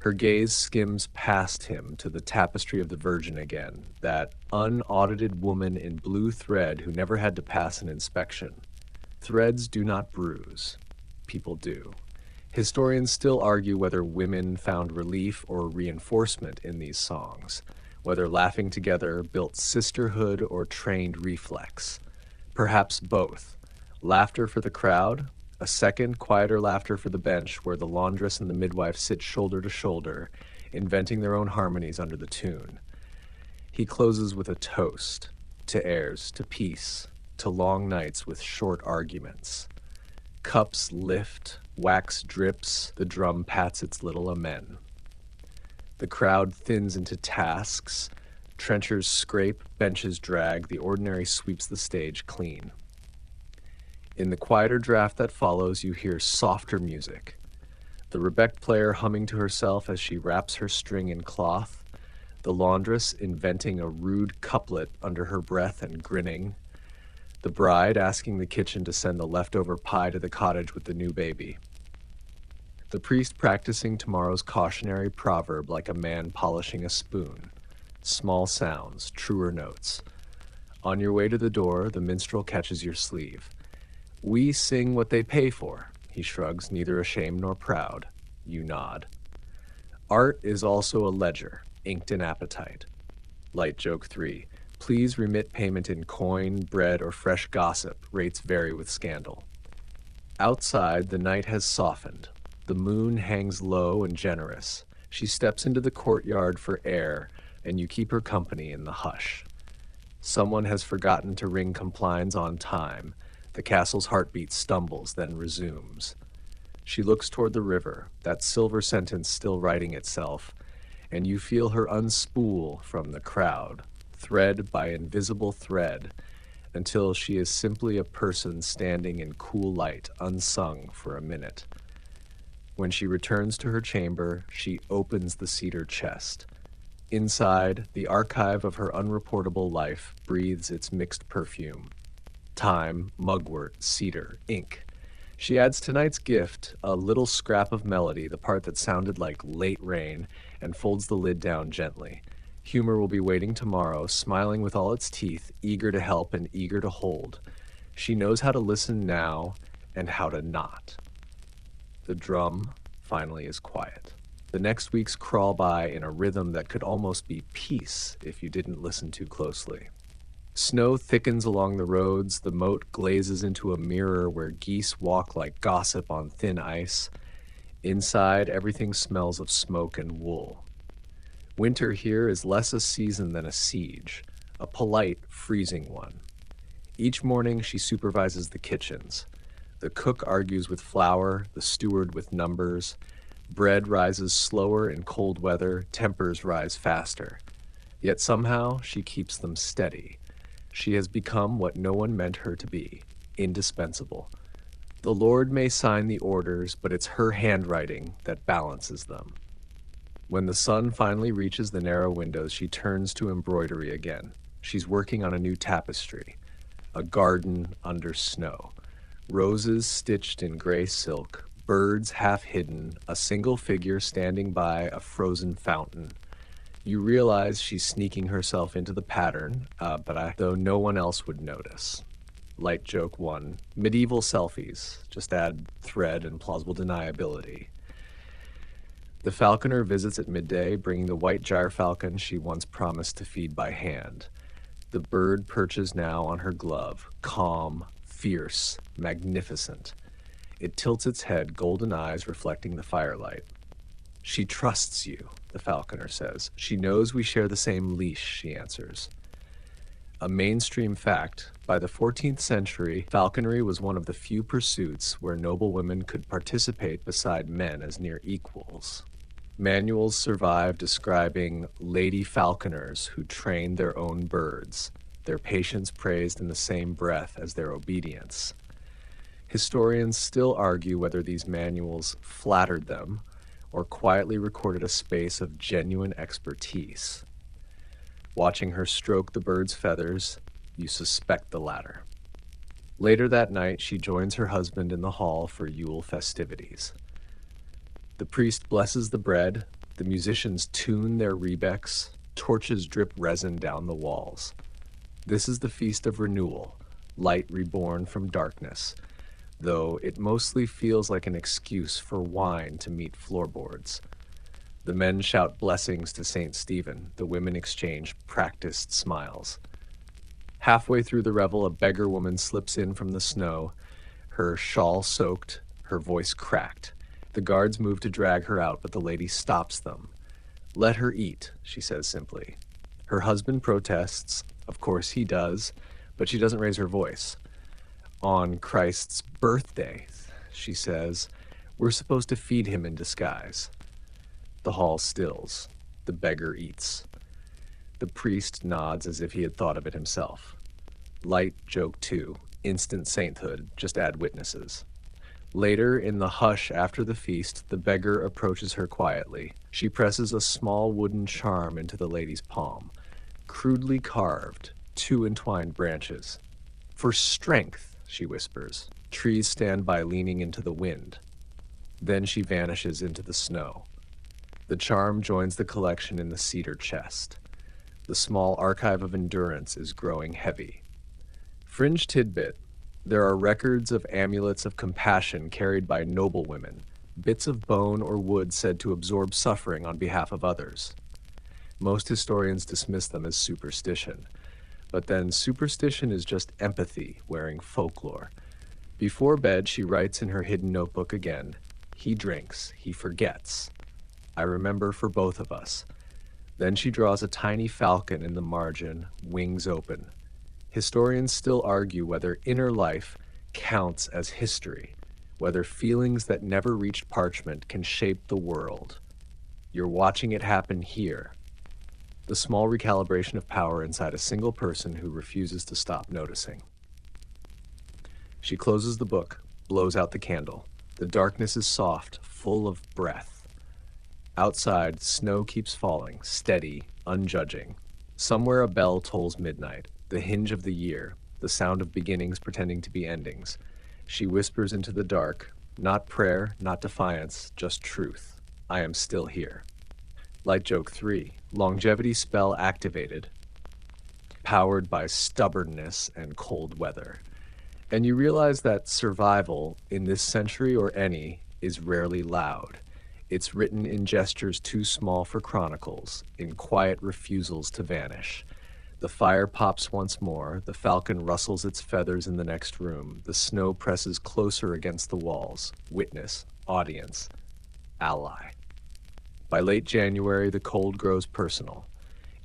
Her gaze skims past him to the tapestry of the Virgin again, that unaudited woman in blue thread who never had to pass an inspection. Threads do not bruise. People do. Historians still argue whether women found relief or reinforcement in these songs, whether laughing together built sisterhood or trained reflex. Perhaps both. Laughter for the crowd, a second, quieter laughter for the bench where the laundress and the midwife sit shoulder to shoulder, inventing their own harmonies under the tune. He closes with a toast, to heirs, to peace, to long nights with short arguments. Cups lift, wax drips, the drum pats its little amen. The crowd thins into tasks, trenchers scrape, benches drag, the ordinary sweeps the stage clean. In the quieter draft that follows, you hear softer music. The rebec player humming to herself as she wraps her string in cloth, the laundress inventing a rude couplet under her breath and grinning, the bride asking the kitchen to send the leftover pie to the cottage with the new baby. The priest practicing tomorrow's cautionary proverb like a man polishing a spoon. Small sounds, truer notes. On your way to the door, the minstrel catches your sleeve. We sing what they pay for, he shrugs, neither ashamed nor proud. You nod. Art is also a ledger, inked in appetite. Light joke 3. Please remit payment in coin, bread, or fresh gossip. Rates vary with scandal. Outside, the night has softened. The moon hangs low and generous. She steps into the courtyard for air, and you keep her company in the hush. Someone has forgotten to ring complines on time. The castle's heartbeat stumbles, then resumes. She looks toward the river, that silver sentence still writing itself, and you feel her unspool from the crowd, thread by invisible thread, until she is simply a person standing in cool light, unsung for a minute. When she returns to her chamber, she opens the cedar chest. Inside, the archive of her unreportable life breathes its mixed perfume. Thyme, mugwort, cedar, ink. She adds tonight's gift, a little scrap of melody, the part that sounded like late rain, and folds the lid down gently. Humor will be waiting tomorrow, smiling with all its teeth, eager to help and eager to hold. She knows how to listen now and how to not. The drum finally is quiet. The next weeks crawl by in a rhythm that could almost be peace if you didn't listen too closely. Snow thickens along the roads, the moat glazes into a mirror where geese walk like gossip on thin ice. Inside, everything smells of smoke and wool. Winter here is less a season than a siege, a polite, freezing one. Each morning she supervises the kitchens. The cook argues with flour, the steward with numbers. Bread rises slower in cold weather, tempers rise faster. Yet somehow she keeps them steady. She has become what no one meant her to be, indispensable. The Lord may sign the orders, but it's her handwriting that balances them. When the sun finally reaches the narrow windows, she turns to embroidery again. She's working on a new tapestry, a garden under snow. Roses stitched in gray silk, birds half hidden, a single figure standing by a frozen fountain. You realize she's sneaking herself into the pattern, though no one else would notice. Light joke 1. Medieval selfies. Just add thread and plausible deniability. The falconer visits at midday, bringing the white gyrfalcon she once promised to feed by hand. The bird perches now on her glove, calm, fierce, magnificent. It tilts its head, golden eyes reflecting the firelight. She trusts you, the falconer says. She knows we share the same leash, she answers. A mainstream fact, by the 14th century, falconry was one of the few pursuits where noble women could participate beside men as near equals. Manuals survive describing lady falconers who trained their own birds, their patience praised in the same breath as their obedience. Historians still argue whether these manuals flattered them or quietly recorded a space of genuine expertise. Watching her stroke the bird's feathers, you suspect the latter. Later that night, she joins her husband in the hall for Yule festivities. The priest blesses the bread, the musicians tune their rebecks, torches drip resin down the walls. This is the feast of renewal, light reborn from darkness, though it mostly feels like an excuse for wine to meet floorboards. The men shout blessings to St. Stephen, the women exchange practiced smiles. Halfway through the revel, a beggar woman slips in from the snow, her shawl soaked, her voice cracked. The guards move to drag her out, but the lady stops them. "Let her eat," she says simply. Her husband protests. Of course he does, but she doesn't raise her voice. "On Christ's birthday," she says, "we're supposed to feed him in disguise." The hall stills. The beggar eats. The priest nods as if he had thought of it himself. Light joke too. Instant sainthood. Just add witnesses. Later, in the hush after the feast, the beggar approaches her quietly. She presses a small wooden charm into the lady's palm. Crudely carved, 2 entwined branches. "For strength," she whispers. Trees stand by leaning into the wind. Then she vanishes into the snow. The charm joins the collection in the cedar chest. The small archive of endurance is growing heavy. Fringe tidbit. There are records of amulets of compassion carried by noble women, bits of bone or wood said to absorb suffering on behalf of others. Most historians dismiss them as superstition, but then superstition is just empathy wearing folklore. Before bed, she writes in her hidden notebook again, "He drinks, he forgets. I remember for both of us." Then she draws a tiny falcon in the margin, wings open. Historians still argue whether inner life counts as history, whether feelings that never reached parchment can shape the world. You're watching it happen here. The small recalibration of power inside a single person who refuses to stop noticing. She closes the book, blows out the candle. The darkness is soft, full of breath. Outside, snow keeps falling, steady, unjudging. Somewhere a bell tolls midnight, the hinge of the year, the sound of beginnings pretending to be endings. She whispers into the dark, not prayer, not defiance, just truth. I am still here. Light joke 3, longevity spell activated, powered by stubbornness and cold weather. And you realize that survival, in this century or any, is rarely loud. It's written in gestures too small for chronicles, in quiet refusals to vanish. The fire pops once more, the falcon rustles its feathers in the next room, the snow presses closer against the walls. Witness, audience, ally. By late January, the cold grows personal.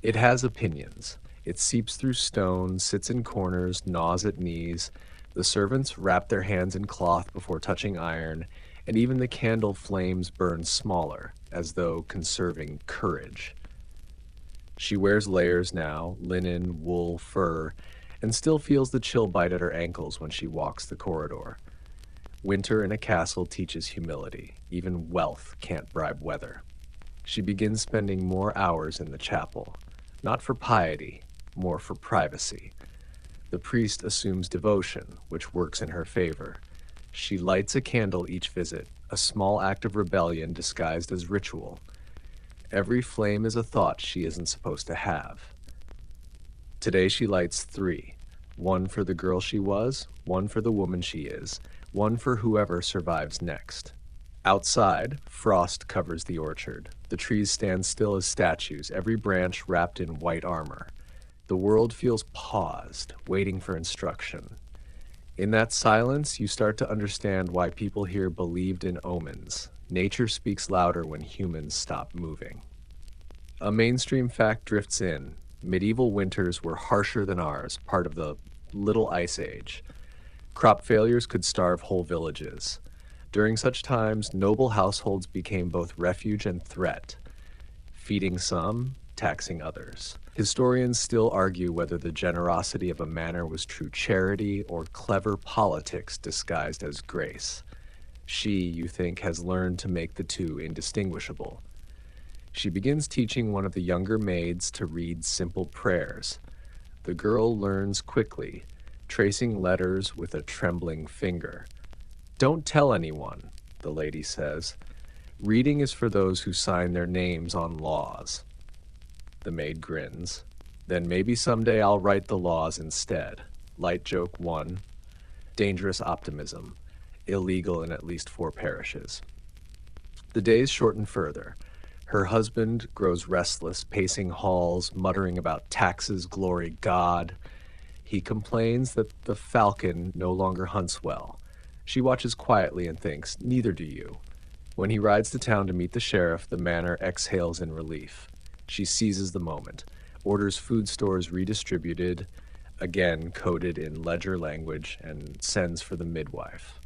It has opinions. It seeps through stone, sits in corners, gnaws at knees. The servants wrap their hands in cloth before touching iron, and even the candle flames burn smaller, as though conserving courage. She wears layers now, linen, wool, fur, and still feels the chill bite at her ankles when she walks the corridor. Winter in a castle teaches humility. Even wealth can't bribe weather. She begins spending more hours in the chapel, not for piety, more for privacy. The priest assumes devotion, which works in her favor. She lights a candle each visit, a small act of rebellion disguised as ritual. Every flame is a thought she isn't supposed to have. Today she lights 3, one for the girl she was, one for the woman she is, one for whoever survives next. Outside, frost covers the orchard. The trees stand still as statues, every branch wrapped in white armor. The world feels paused, waiting for instruction. In that silence, you start to understand why people here believed in omens. Nature speaks louder when humans stop moving. A mainstream fact drifts in. Medieval winters were harsher than ours, part of the Little Ice Age. Crop failures could starve whole villages. During such times, noble households became both refuge and threat, feeding some, taxing others. Historians still argue whether the generosity of a manor was true charity or clever politics disguised as grace. She, you think, has learned to make the two indistinguishable. She begins teaching one of the younger maids to read simple prayers. The girl learns quickly, tracing letters with a trembling finger. "Don't tell anyone," the lady says. "Reading is for those who sign their names on laws." The maid grins. "Then maybe someday I'll write the laws instead." Light joke 1. Dangerous optimism. Illegal in at least 4 parishes. The days shorten further. Her husband grows restless, pacing halls, muttering about taxes, glory, God. He complains that the falcon no longer hunts well. She watches quietly and thinks, neither do you. When he rides to town to meet the sheriff, the manor exhales in relief. She seizes the moment, orders food stores redistributed, again coded in ledger language, and sends for the midwife.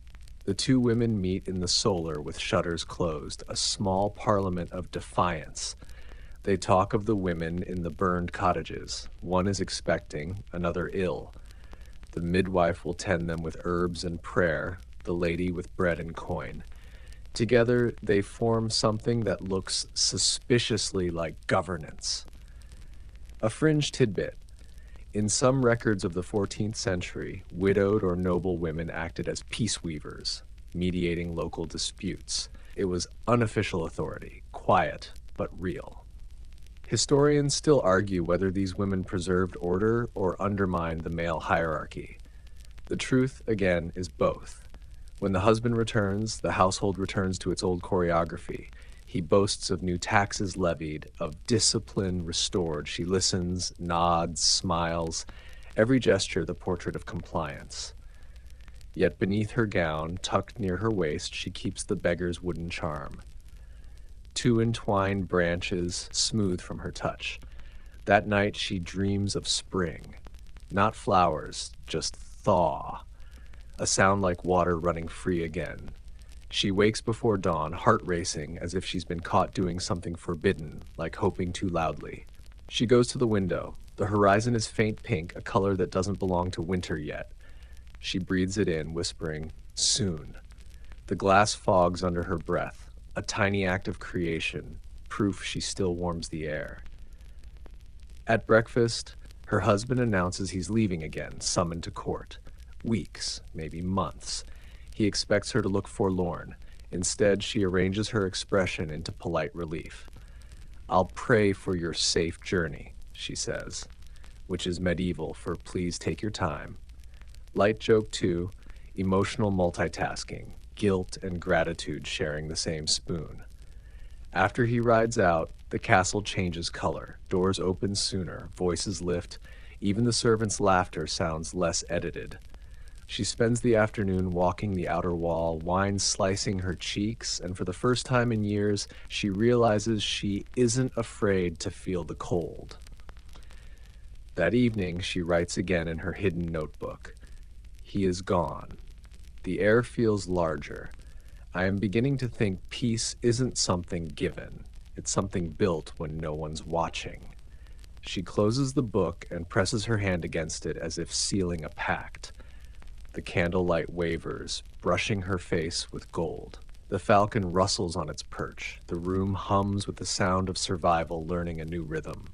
The two women meet in the solar with shutters closed, a small parliament of defiance. They talk of the women in the burned cottages. One is expecting, another ill. The midwife will tend them with herbs and prayer, the lady with bread and coin. Together, they form something that looks suspiciously like governance. A fringe tidbit. In some records of the 14th century, widowed or noble women acted as peace weavers, mediating local disputes. It was unofficial authority, quiet but real. Historians still argue whether these women preserved order or undermined the male hierarchy. The truth, again, is both. When the husband returns, the household returns to its old choreography. He boasts of new taxes levied, of discipline restored. She listens, nods, smiles, every gesture the portrait of compliance. Yet beneath her gown, tucked near her waist, she keeps the beggar's wooden charm. 2 entwined branches smooth from her touch. That night she dreams of spring. Not flowers, just thaw. A sound like water running free again. She wakes before dawn, heart racing, as if she's been caught doing something forbidden, like hoping too loudly. She goes to the window. The horizon is faint pink, a color that doesn't belong to winter yet. She breathes it in, whispering, "Soon." The glass fogs under her breath, a tiny act of creation, proof she still warms the air. At breakfast, her husband announces he's leaving again, summoned to court. Weeks, maybe months. He expects her to look forlorn. Instead, she arranges her expression into polite relief. "I'll pray for your safe journey," she says, which is medieval for "please take your time." Light joke 2, emotional multitasking, guilt and gratitude sharing the same spoon. After he rides out, the castle changes color. Doors open sooner, voices lift, even the servants' laughter sounds less edited. She spends the afternoon walking the outer wall, wine slicing her cheeks, and for the first time in years, she realizes she isn't afraid to feel the cold. That evening, she writes again in her hidden notebook. He is gone. The air feels larger. I am beginning to think peace isn't something given. It's something built when no one's watching. She closes the book and presses her hand against it as if sealing a pact. The candlelight wavers, brushing her face with gold. The falcon rustles on its perch. The room hums with the sound of survival learning a new rhythm.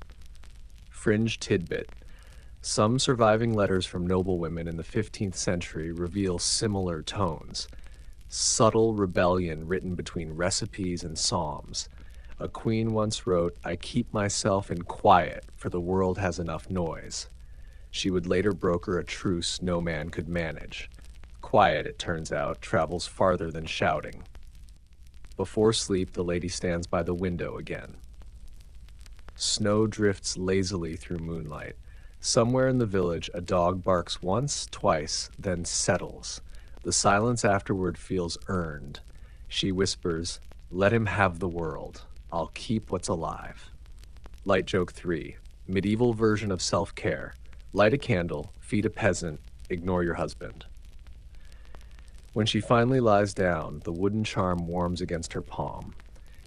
Fringe tidbit. Some surviving letters from noblewomen in the 15th century reveal similar tones. Subtle rebellion written between recipes and psalms. A queen once wrote, "I keep myself in quiet, for the world has enough noise." She would later broker a truce no man could manage. Quiet, it turns out, travels farther than shouting. Before sleep, the lady stands by the window again. Snow drifts lazily through moonlight. Somewhere in the village, a dog barks once, twice, then settles. The silence afterward feels earned. She whispers, "Let him have the world. I'll keep what's alive." Light joke 3. Medieval version of self-care. Light a candle, feed a peasant, ignore your husband. When she finally lies down, the wooden charm warms against her palm.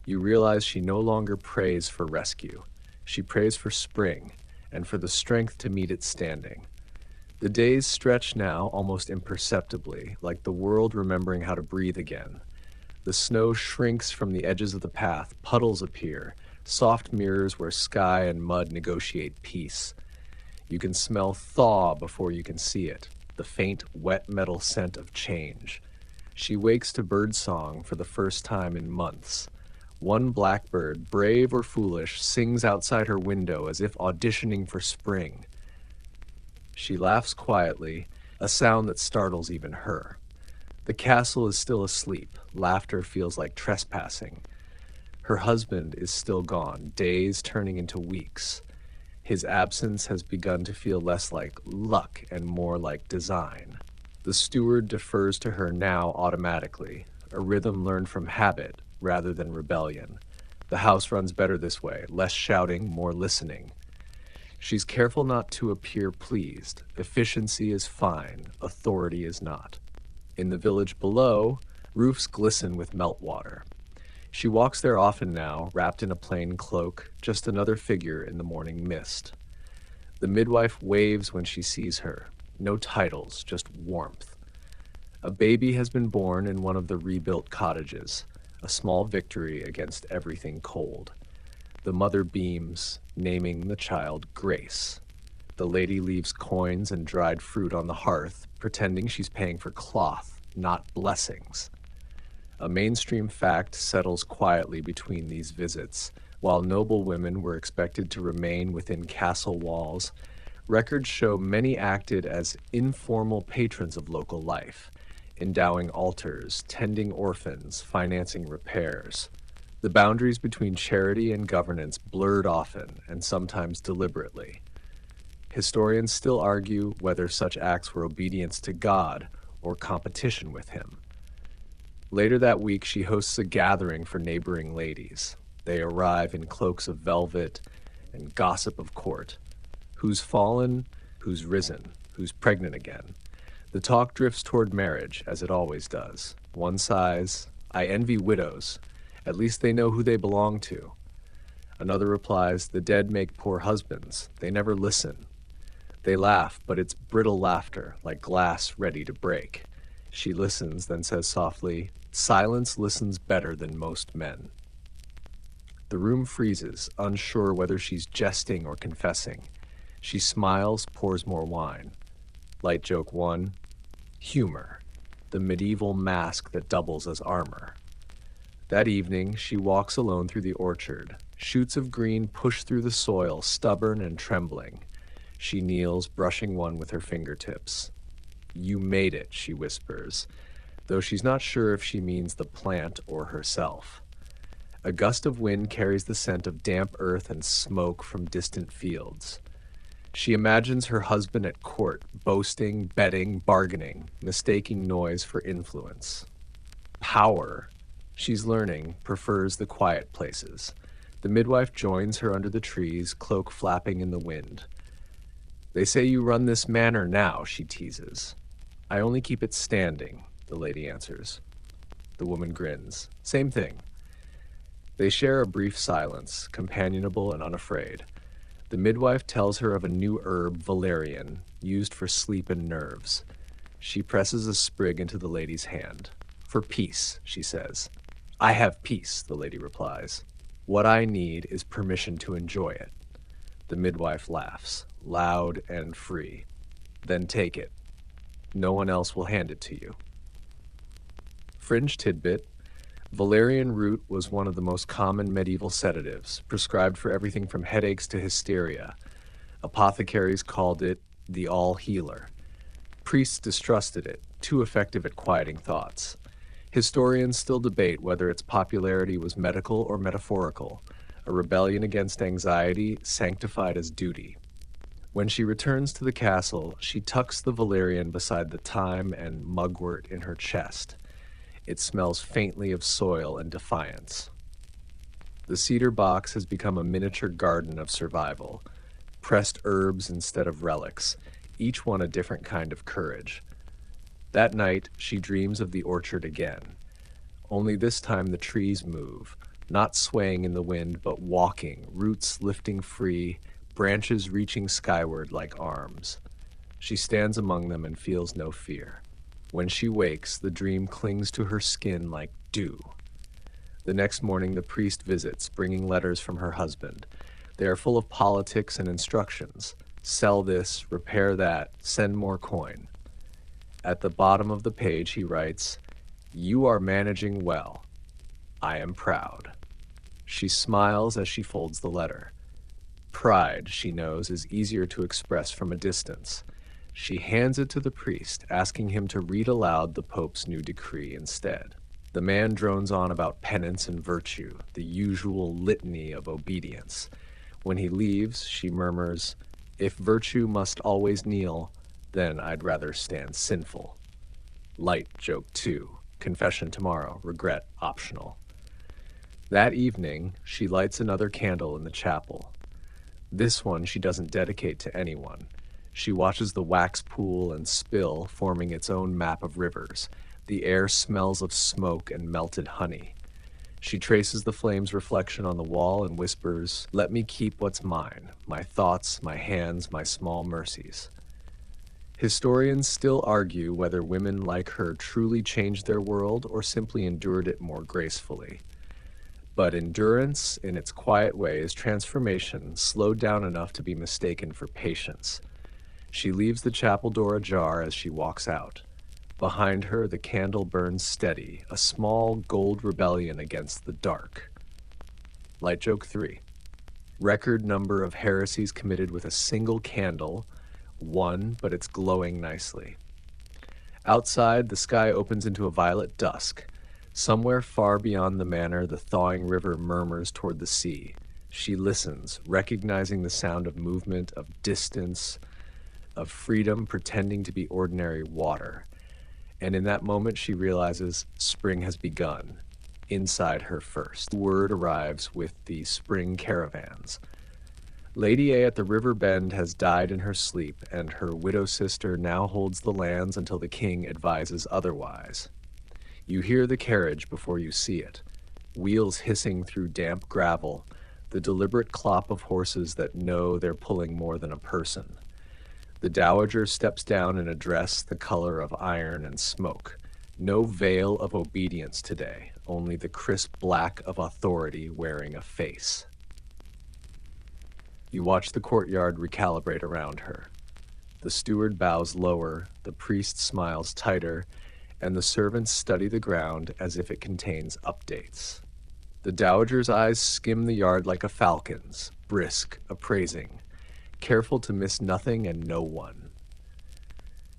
You realize she no longer prays for rescue. She prays for spring and for the strength to meet it standing. The days stretch now almost imperceptibly, like the world remembering how to breathe again. The snow shrinks from the edges of the path, puddles appear, soft mirrors where sky and mud negotiate peace. You can smell thaw before you can see it, the faint, wet metal scent of change. She wakes to birdsong for the first time in months. One blackbird, brave or foolish, sings outside her window as if auditioning for spring. She laughs quietly, a sound that startles even her. The castle is still asleep. Laughter feels like trespassing. Her husband is still gone, days turning into weeks. His absence has begun to feel less like luck and more like design. The steward defers to her now automatically, a rhythm learned from habit rather than rebellion. The house runs better this way, less shouting, more listening. She's careful not to appear pleased. Efficiency is fine, authority is not. In the village below, roofs glisten with meltwater. She walks there often now, wrapped in a plain cloak, just another figure in the morning mist. The midwife waves when she sees her. No titles, just warmth. A baby has been born in one of the rebuilt cottages, a small victory against everything cold. The mother beams, naming the child Grace. The lady leaves coins and dried fruit on the hearth, pretending she's paying for cloth, not blessings. A mainstream fact settles quietly between these visits. While noble women were expected to remain within castle walls, records show many acted as informal patrons of local life, endowing altars, tending orphans, financing repairs. The boundaries between charity and governance blurred often, and sometimes deliberately. Historians still argue whether such acts were obedience to God or competition with him. Later that week, she hosts a gathering for neighboring ladies. They arrive in cloaks of velvet and gossip of court. Who's fallen, who's risen, who's pregnant again. The talk drifts toward marriage, as it always does. One sighs, I envy widows. At least they know who they belong to. Another replies, the dead make poor husbands. They never listen. They laugh, but it's brittle laughter, like glass ready to break. She listens, then says softly, silence listens better than most men. The room freezes, unsure whether she's jesting or confessing. She smiles, pours more wine. Light joke one, humor, the medieval mask that doubles as armor. That evening, she walks alone through the orchard. Shoots of green push through the soil, stubborn and trembling. She kneels, brushing one with her fingertips. You made it, she whispers, though she's not sure if she means the plant or herself. A gust of wind carries the scent of damp earth and smoke from distant fields. She imagines her husband at court, boasting, betting, bargaining, mistaking noise for influence. Power, she's learning, prefers the quiet places. The midwife joins her under the trees, cloak flapping in the wind. They say you run this manor now, she teases. I only keep it standing, the lady answers. The woman grins. Same thing. They share a brief silence, companionable and unafraid. The midwife tells her of a new herb, valerian, used for sleep and nerves. She presses a sprig into the lady's hand. For peace, she says. I have peace, the lady replies. What I need is permission to enjoy it. The midwife laughs, loud and free. Then take it. No one else will hand it to you. Fringe tidbit. Valerian root was one of the most common medieval sedatives, prescribed for everything from headaches to hysteria. Apothecaries called it the all-healer. Priests distrusted it, too effective at quieting thoughts. Historians still debate whether its popularity was medical or metaphorical, a rebellion against anxiety sanctified as duty. When she returns to the castle, she tucks the valerian beside the thyme and mugwort in her chest. It smells faintly of soil and defiance. The cedar box has become a miniature garden of survival. Pressed herbs instead of relics, each one a different kind of courage. That night, she dreams of the orchard again. Only this time the trees move, not swaying in the wind, but walking, roots lifting free, branches reaching skyward like arms. She stands among them and feels no fear. When she wakes, the dream clings to her skin like dew. The next morning, the priest visits, bringing letters from her husband. They are full of politics and instructions. Sell this, repair that, send more coin. At the bottom of the page, he writes, "You are managing well. I am proud." She smiles as she folds the letter. Pride, she knows, is easier to express from a distance. She hands it to the priest, asking him to read aloud the Pope's new decree instead. The man drones on about penance and virtue, the usual litany of obedience. When he leaves, she murmurs, "If virtue must always kneel, then I'd rather stand sinful." Light joke 2. Confession tomorrow. Regret optional. That evening, she lights another candle in the chapel. This one she doesn't dedicate to anyone. She watches the wax pool and spill, forming its own map of rivers. The air smells of smoke and melted honey. She traces the flame's reflection on the wall and whispers, "Let me keep what's mine, my thoughts, my hands, my small mercies." Historians still argue whether women like her truly changed their world or simply endured it more gracefully. But endurance, in its quiet way, is transformation, slowed down enough to be mistaken for patience. She leaves the chapel door ajar as she walks out. Behind her, the candle burns steady, a small gold rebellion against the dark. Light joke 3. Record number of heresies committed with a single candle, 1, but it's glowing nicely. Outside, the sky opens into a violet dusk. Somewhere far beyond the manor, the thawing river murmurs toward the sea. She listens, recognizing the sound of movement, of distance, of freedom pretending to be ordinary water. And in that moment, she realizes spring has begun, inside her first. Word arrives with the spring caravans. Lady A at the river bend has died in her sleep, and her widow sister now holds the lands until the king advises otherwise. You hear the carriage before you see it, wheels hissing through damp gravel, the deliberate clop of horses that know they're pulling more than a person. The dowager steps down in a dress the color of iron and smoke. No veil of obedience today, only the crisp black of authority wearing a face. You watch the courtyard recalibrate around her. The steward bows lower, the priest smiles tighter, and the servants study the ground as if it contains updates. The dowager's eyes skim the yard like a falcon's, brisk, appraising, careful to miss nothing and no one.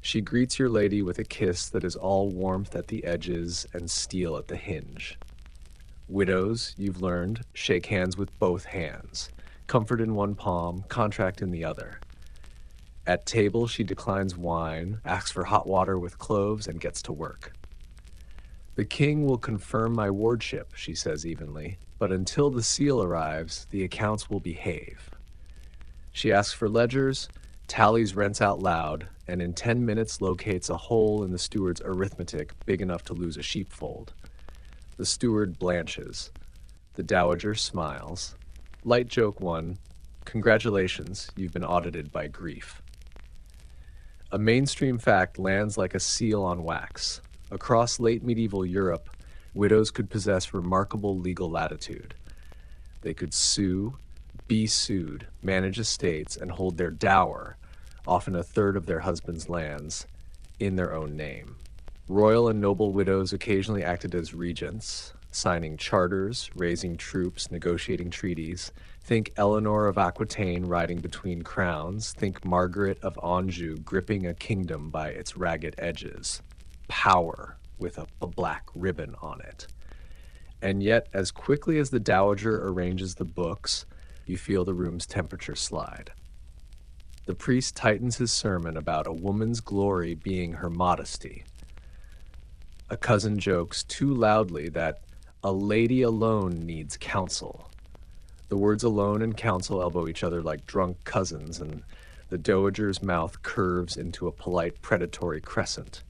She greets your lady with a kiss that is all warmth at the edges and steel at the hinge. Widows, you've learned, shake hands with both hands, comfort in one palm, contract in the other. At table, she declines wine, asks for hot water with cloves, and gets to work. The king will confirm my wardship, she says evenly, but until the seal arrives, the accounts will behave. She asks for ledgers, tallies rents out loud, and in 10 minutes locates a hole in the steward's arithmetic big enough to lose a sheepfold. The steward blanches. The dowager smiles. Light joke 1. Congratulations, you've been audited by grief. A mainstream fact lands like a seal on wax. Across late medieval Europe, widows could possess remarkable legal latitude. They could sue, be sued, manage estates, and hold their dower, often a third of their husband's lands, in their own name. Royal and noble widows occasionally acted as regents, signing charters, raising troops, negotiating treaties. Think Eleanor of Aquitaine riding between crowns. Think Margaret of Anjou gripping a kingdom by its ragged edges. Power with a black ribbon on it. And yet, as quickly as the dowager arranges the books, you feel the room's temperature slide. The priest tightens his sermon about a woman's glory being her modesty. A cousin jokes too loudly that a lady alone needs counsel. The words alone and counsel elbow each other like drunk cousins, and the dowager's mouth curves into a polite predatory crescent.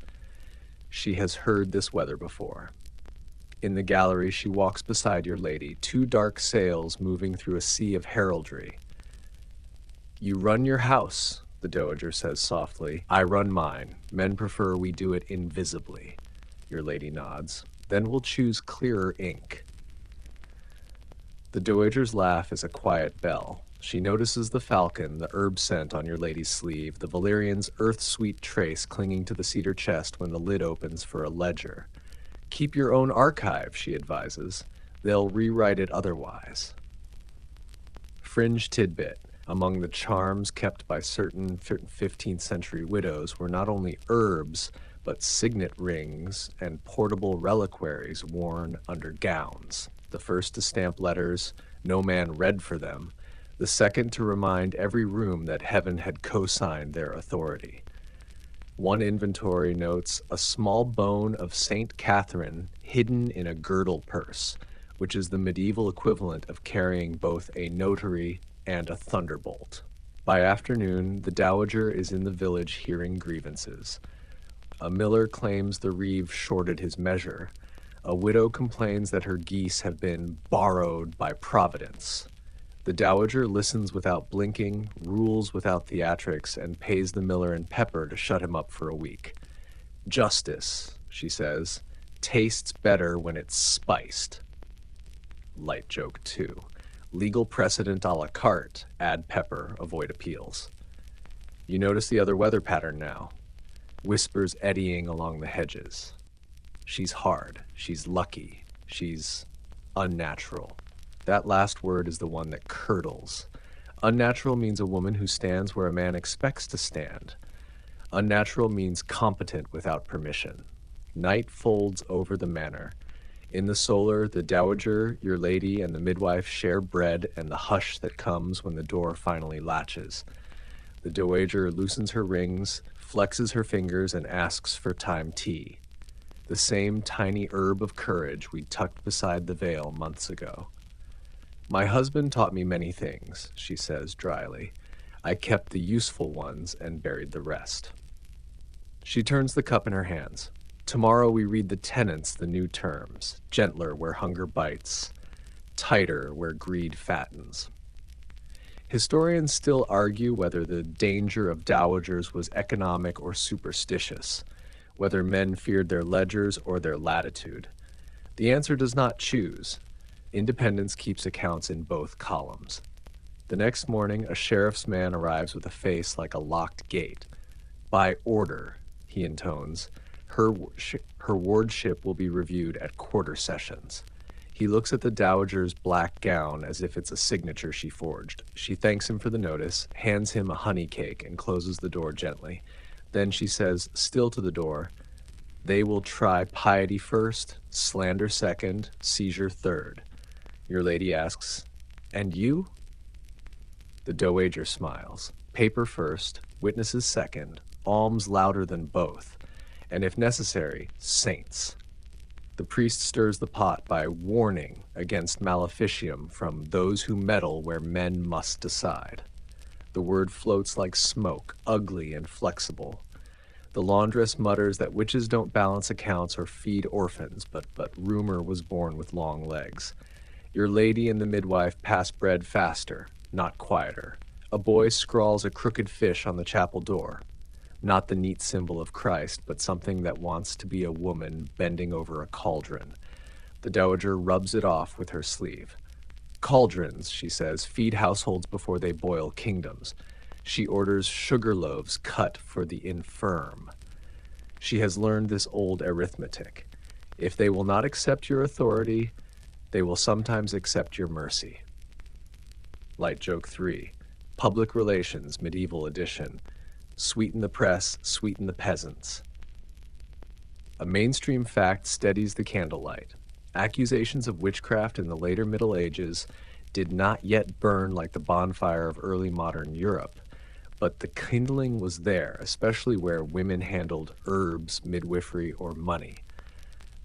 She has heard this weather before. In the gallery, she walks beside your lady, two dark sails moving through a sea of heraldry. You run your house, the dowager says softly. I run mine. Men prefer we do it invisibly. Your lady nods. Then we'll choose clearer ink. The dowager's laugh is a quiet bell. She notices the falcon, the herb scent on your lady's sleeve, the Valerian's earth-sweet trace clinging to the cedar chest when the lid opens for a ledger. Keep your own archive, she advises. They'll rewrite it otherwise. Fringe tidbit. Among the charms kept by certain 15th century widows were not only herbs, but signet rings and portable reliquaries worn under gowns. The first to stamp letters, no man read for them. The second to remind every room that heaven had co-signed their authority. One inventory notes a small bone of Saint Catherine hidden in a girdle purse, which is the medieval equivalent of carrying both a notary and a thunderbolt. By afternoon, the dowager is in the village hearing grievances. A miller claims the reeve shorted his measure. A widow complains that her geese have been borrowed by Providence. The dowager listens without blinking, rules without theatrics, and pays the miller and pepper to shut him up for a week. Justice, she says, tastes better when it's spiced. Light joke 2. Legal precedent a la carte, add pepper, avoid appeals. You notice the other weather pattern now. Whispers eddying along the hedges. She's hard, she's lucky, she's unnatural. That last word is the one that curdles. Unnatural means a woman who stands where a man expects to stand. Unnatural means competent without permission. Night folds over the manor. In the solar, the dowager, your lady, and the midwife share bread and the hush that comes when the door finally latches. The dowager loosens her rings, flexes her fingers, and asks for time tea. The same tiny herb of courage we tucked beside the veil months ago. My husband taught me many things, she says dryly. I kept the useful ones and buried the rest. She turns the cup in her hands. Tomorrow we read the tenets, the new terms. Gentler where hunger bites. Tighter where greed fattens. Historians still argue whether the danger of dowagers was economic or superstitious, whether men feared their ledgers or their latitude. The answer does not choose. Independence keeps accounts in both columns. The next morning, a sheriff's man arrives with a face like a locked gate. By order, he intones, her wardship will be reviewed at quarter sessions. He looks at the dowager's black gown as if it's a signature she forged. She thanks him for the notice, hands him a honey cake, and closes the door gently. Then she says, still to the door, they will try piety first, slander second, seizure third. Your lady asks, and you? The dowager smiles. Paper first, witnesses second, alms louder than both, and if necessary, saints. The priest stirs the pot by warning against maleficium from those who meddle where men must decide. The word floats like smoke, ugly and flexible. The laundress mutters that witches don't balance accounts or feed orphans, but rumor was born with long legs. Your lady and the midwife pass bread faster, not quieter. A boy scrawls a crooked fish on the chapel door. Not the neat symbol of Christ, but something that wants to be a woman bending over a cauldron. The dowager rubs it off with her sleeve. Cauldrons, she says, feed households before they boil kingdoms. She orders sugar loaves cut for the infirm. She has learned this old arithmetic. If they will not accept your authority, they will sometimes accept your mercy. Light joke 3. Public relations, medieval edition. Sweeten the press, sweeten the peasants. A mainstream fact steadies the candlelight. Accusations of witchcraft in the later Middle Ages did not yet burn like the bonfire of early modern Europe, but the kindling was there, especially where women handled herbs, midwifery, or money.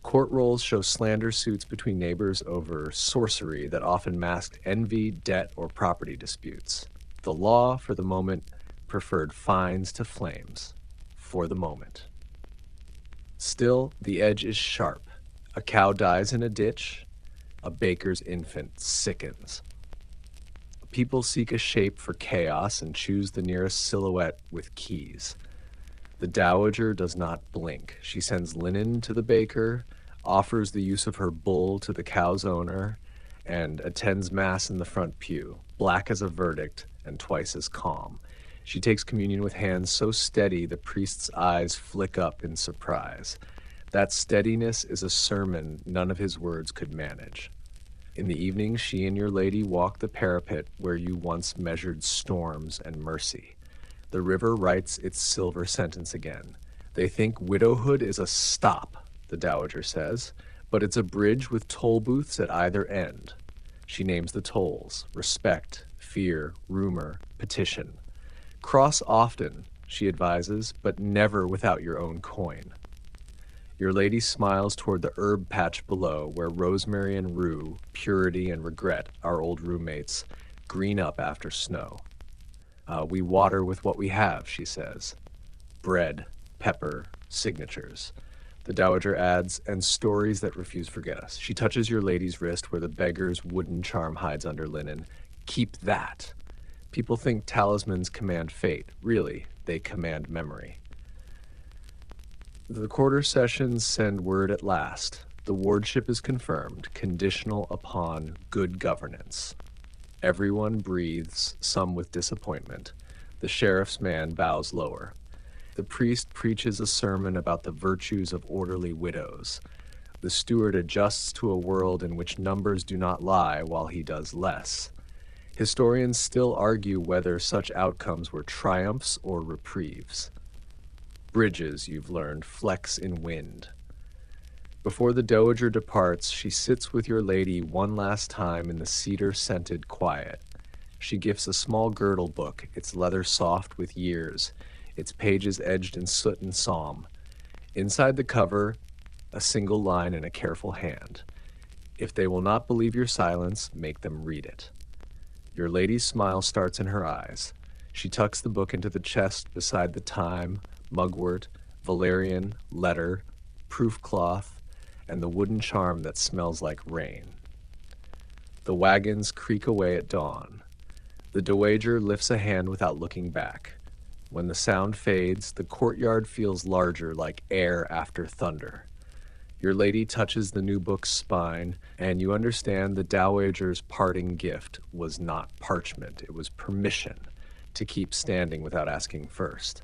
Court rolls show slander suits between neighbors over sorcery that often masked envy, debt, or property disputes. The law, for the moment, preferred fines to flames. For the moment. Still, the edge is sharp. A cow dies in a ditch, a baker's infant sickens. People seek a shape for chaos and choose the nearest silhouette with keys. The dowager does not blink. She sends linen to the baker, offers the use of her bull to the cow's owner, and attends mass in the front pew, black as a verdict and twice as calm. She takes communion with hands so steady the priest's eyes flick up in surprise. That steadiness is a sermon none of his words could manage. In the evening, she and your lady walk the parapet where you once measured storms and mercy. The river writes its silver sentence again. They think widowhood is a stop, the dowager says, but it's a bridge with toll booths at either end. She names the tolls: respect, fear, rumor, petition. Cross often, she advises, but never without your own coin. Your lady smiles toward the herb patch below, where rosemary and rue, purity and regret, our old roommates, green up after snow. We water with what we have, she says. Bread, pepper, signatures. The dowager adds, and stories that refuse forget us. She touches your lady's wrist where the beggar's wooden charm hides under linen. Keep that. People think talismans command fate. Really, they command memory. The quarter sessions send word at last. The wardship is confirmed, conditional upon good governance. Everyone breathes, some with disappointment. The sheriff's man bows lower. The priest preaches a sermon about the virtues of orderly widows. The steward adjusts to a world in which numbers do not lie while he does less. Historians still argue whether such outcomes were triumphs or reprieves. Bridges, you've learned, flex in wind. Before the dowager departs, she sits with your lady one last time in the cedar-scented quiet. She gifts a small girdle book, its leather soft with years, its pages edged in soot and psalm. Inside the cover, a single line in a careful hand. If they will not believe your silence, make them read it. Your lady's smile starts in her eyes. She tucks the book into the chest beside the time, mugwort, valerian, letter, proof cloth, and the wooden charm that smells like rain. The wagons creak away at dawn. The dowager lifts a hand without looking back. When the sound fades, the courtyard feels larger, like air after thunder. Your lady touches the new book's spine, and you understand the dowager's parting gift was not parchment, it was permission to keep standing without asking first.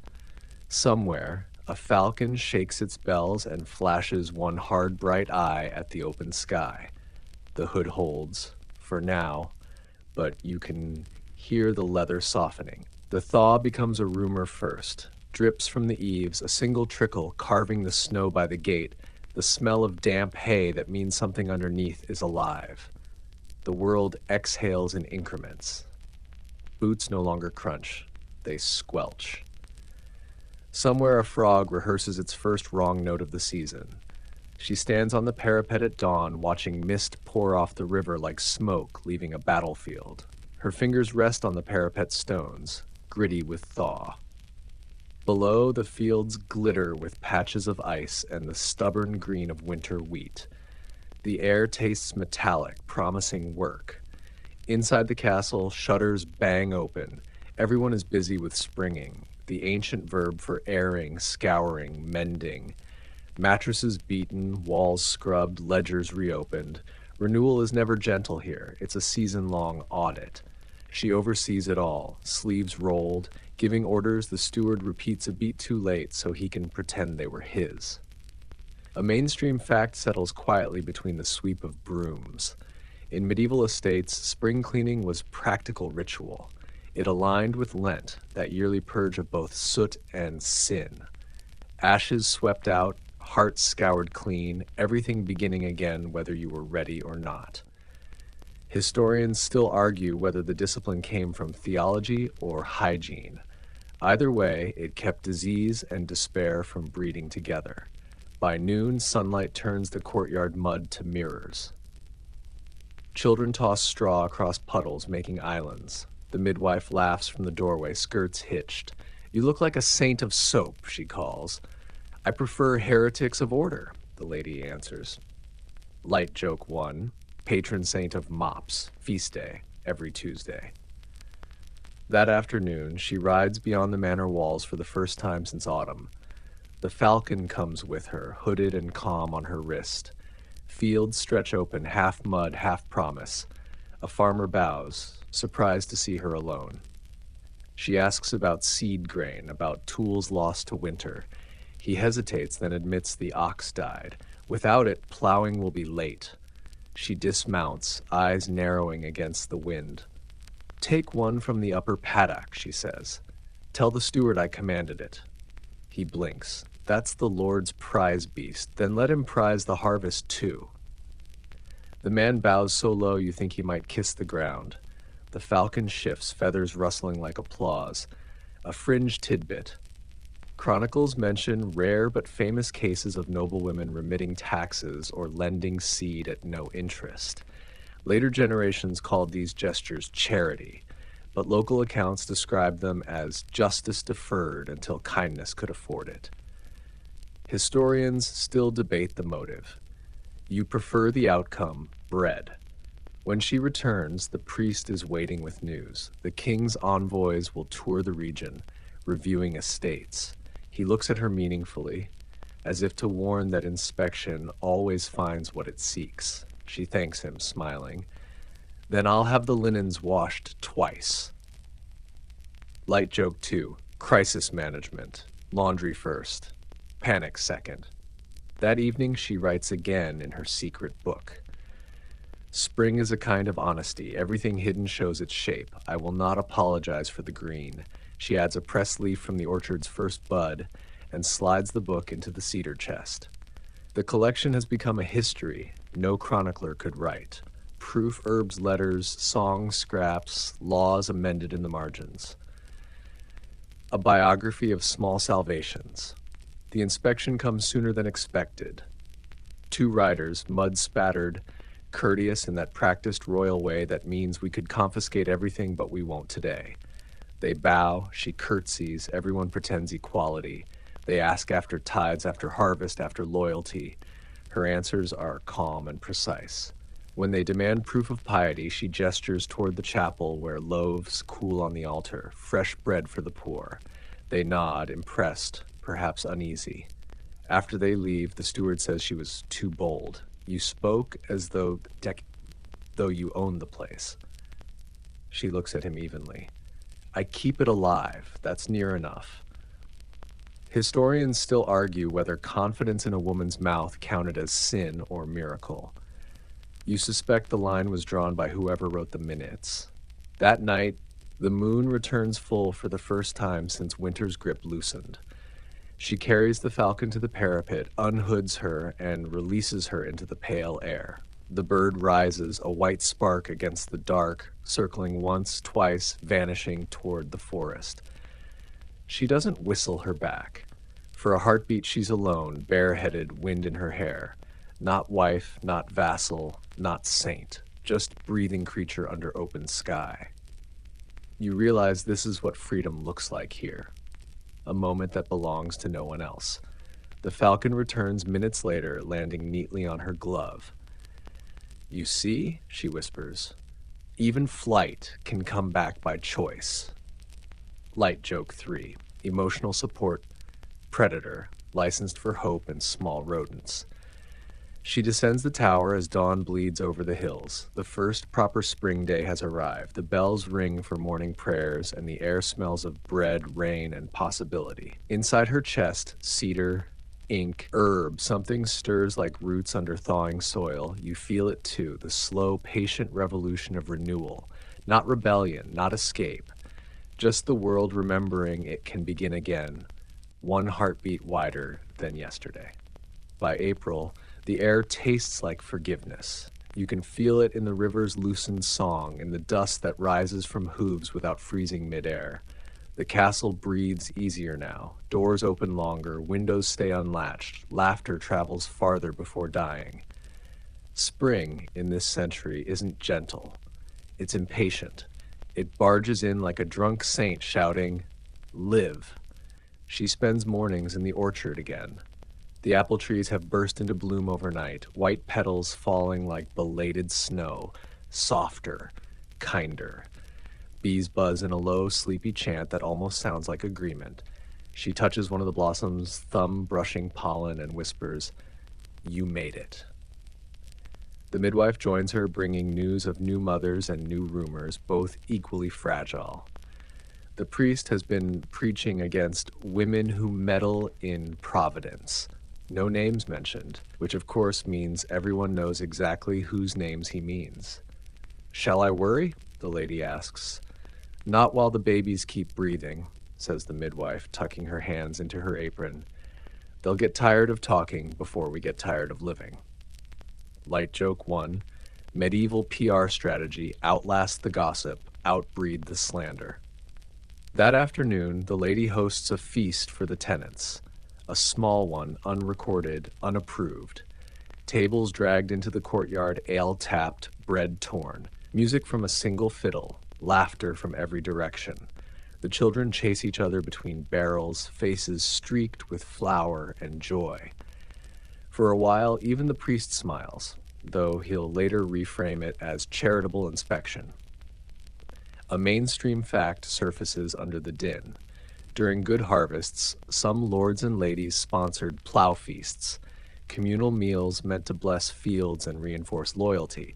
Somewhere, a falcon shakes its bells and flashes one hard, bright eye at the open sky. The hood holds, for now, but you can hear the leather softening. The thaw becomes a rumor first, drips from the eaves, a single trickle carving the snow by the gate, the smell of damp hay that means something underneath is alive. The world exhales in increments. Boots no longer crunch, they squelch. Somewhere a frog rehearses its first wrong note of the season. She stands on the parapet at dawn, watching mist pour off the river like smoke leaving a battlefield. Her fingers rest on the parapet stones, gritty with thaw. Below, the fields glitter with patches of ice and the stubborn green of winter wheat. The air tastes metallic, promising work. Inside the castle, shutters bang open. Everyone is busy with springing, the ancient verb for airing, scouring, mending. Mattresses beaten, walls scrubbed, ledgers reopened. Renewal is never gentle here. It's a season-long audit. She oversees it all, sleeves rolled, giving orders the steward repeats a beat too late so he can pretend they were his. A mainstream fact settles quietly between the sweep of brooms. In medieval estates, spring cleaning was practical ritual. It aligned with Lent, that yearly purge of both soot and sin. Ashes swept out, hearts scoured clean, everything beginning again whether you were ready or not. Historians still argue whether the discipline came from theology or hygiene. Either way, it kept disease and despair from breeding together. By noon, sunlight turns the courtyard mud to mirrors. Children toss straw across puddles, making islands. The midwife laughs from the doorway, skirts hitched. "You look like a saint of soap," she calls. I prefer heretics of order, the lady answers. Light joke 1, patron saint of mops, feast day, every Tuesday. That afternoon, she rides beyond the manor walls for the first time since autumn. The falcon comes with her, hooded and calm on her wrist. Fields stretch open, half mud, half promise. A farmer bows, surprised to see her alone. She asks about seed grain, about tools lost to winter. He hesitates, then admits the ox died. Without it, plowing will be late. She dismounts, eyes narrowing against the wind. Take one from the upper paddock, she says. Tell the steward I commanded it. He blinks. That's the Lord's prize beast. Then let him prize the harvest too. The man bows so low you think he might kiss the ground. The falcon shifts, feathers rustling like applause. A fringe tidbit. Chronicles mention rare but famous cases of noblewomen remitting taxes or lending seed at no interest. Later generations called these gestures charity, but local accounts describe them as justice deferred until kindness could afford it. Historians still debate the motive. You prefer the outcome, bread. When she returns, the priest is waiting with news. The king's envoys will tour the region, reviewing estates. He looks at her meaningfully, as if to warn that inspection always finds what it seeks. She thanks him, smiling. Then I'll have the linens washed twice. Light joke 2, crisis management. Laundry first, panic second. That evening she writes again in her secret book. Spring is a kind of honesty. Everything hidden shows its shape. I will not apologize for the green. She adds a pressed leaf from the orchard's first bud and slides the book into the cedar chest. The collection has become a history no chronicler could write. Proof herbs letters, songs, scraps, laws amended in the margins. A biography of small salvations. The inspection comes sooner than expected. 2 riders, mud-spattered, courteous in that practiced royal way that means we could confiscate everything but we won't today. They bow, she curtsies, everyone pretends equality. They ask after tithes, after harvest, after loyalty. Her answers are calm and precise. When they demand proof of piety, she gestures toward the chapel where loaves cool on the altar, fresh bread for the poor. They nod, impressed, perhaps uneasy. After they leave, the steward says she was too bold. You spoke as though you owned the place. She looks at him evenly. I keep it alive. That's near enough. Historians still argue whether confidence in a woman's mouth counted as sin or miracle. You suspect the line was drawn by whoever wrote the minutes. That night, the moon returns full for the first time since winter's grip loosened. She carries the falcon to the parapet, unhoods her, and releases her into the pale air. The bird rises, a white spark against the dark, circling once, twice, vanishing toward the forest. She doesn't whistle her back. For a heartbeat, she's alone, bareheaded, wind in her hair. Not wife, not vassal, not saint, just breathing creature under open sky. You realize this is what freedom looks like here. A moment that belongs to no one else. The falcon returns minutes later, landing neatly on her glove. You see, she whispers, even flight can come back by choice. Light joke 3, emotional support, predator, licensed for hope and small rodents. She descends the tower as dawn bleeds over the hills. The first proper spring day has arrived. The bells ring for morning prayers, and the air smells of bread, rain, and possibility. Inside her chest, cedar, ink, herb, something stirs like roots under thawing soil. You feel it too, the slow, patient revolution of renewal. Not rebellion, not escape. Just the world remembering it can begin again, one heartbeat wider than yesterday. By April, the air tastes like forgiveness. You can feel it in the river's loosened song, in the dust that rises from hooves without freezing midair. The castle breathes easier now. Doors open longer, windows stay unlatched, laughter travels farther before dying. Spring, in this century, isn't gentle. It's impatient. It barges in like a drunk saint shouting, "Live." She spends mornings in the orchard again. The apple trees have burst into bloom overnight, white petals falling like belated snow, softer, kinder. Bees buzz in a low, sleepy chant that almost sounds like agreement. She touches one of the blossoms, thumb brushing pollen, and whispers, "You made it." The midwife joins her, bringing news of new mothers and new rumors, both equally fragile. The priest has been preaching against women who meddle in providence. No names mentioned, which of course means everyone knows exactly whose names he means. "Shall I worry?" the lady asks. "Not while the babies keep breathing," says the midwife, tucking her hands into her apron. "They'll get tired of talking before we get tired of living." Light joke 1. Medieval PR strategy: outlast the gossip, outbreed the slander. That afternoon, the lady hosts a feast for the tenants. A small one, unrecorded, unapproved. Tables dragged into the courtyard, ale tapped, bread torn. Music from a single fiddle, laughter from every direction. The children chase each other between barrels, faces streaked with flour and joy. For a while, even the priest smiles, though he'll later reframe it as charitable inspection. A mainstream fact surfaces under the din. During good harvests, some lords and ladies sponsored plow feasts, communal meals meant to bless fields and reinforce loyalty.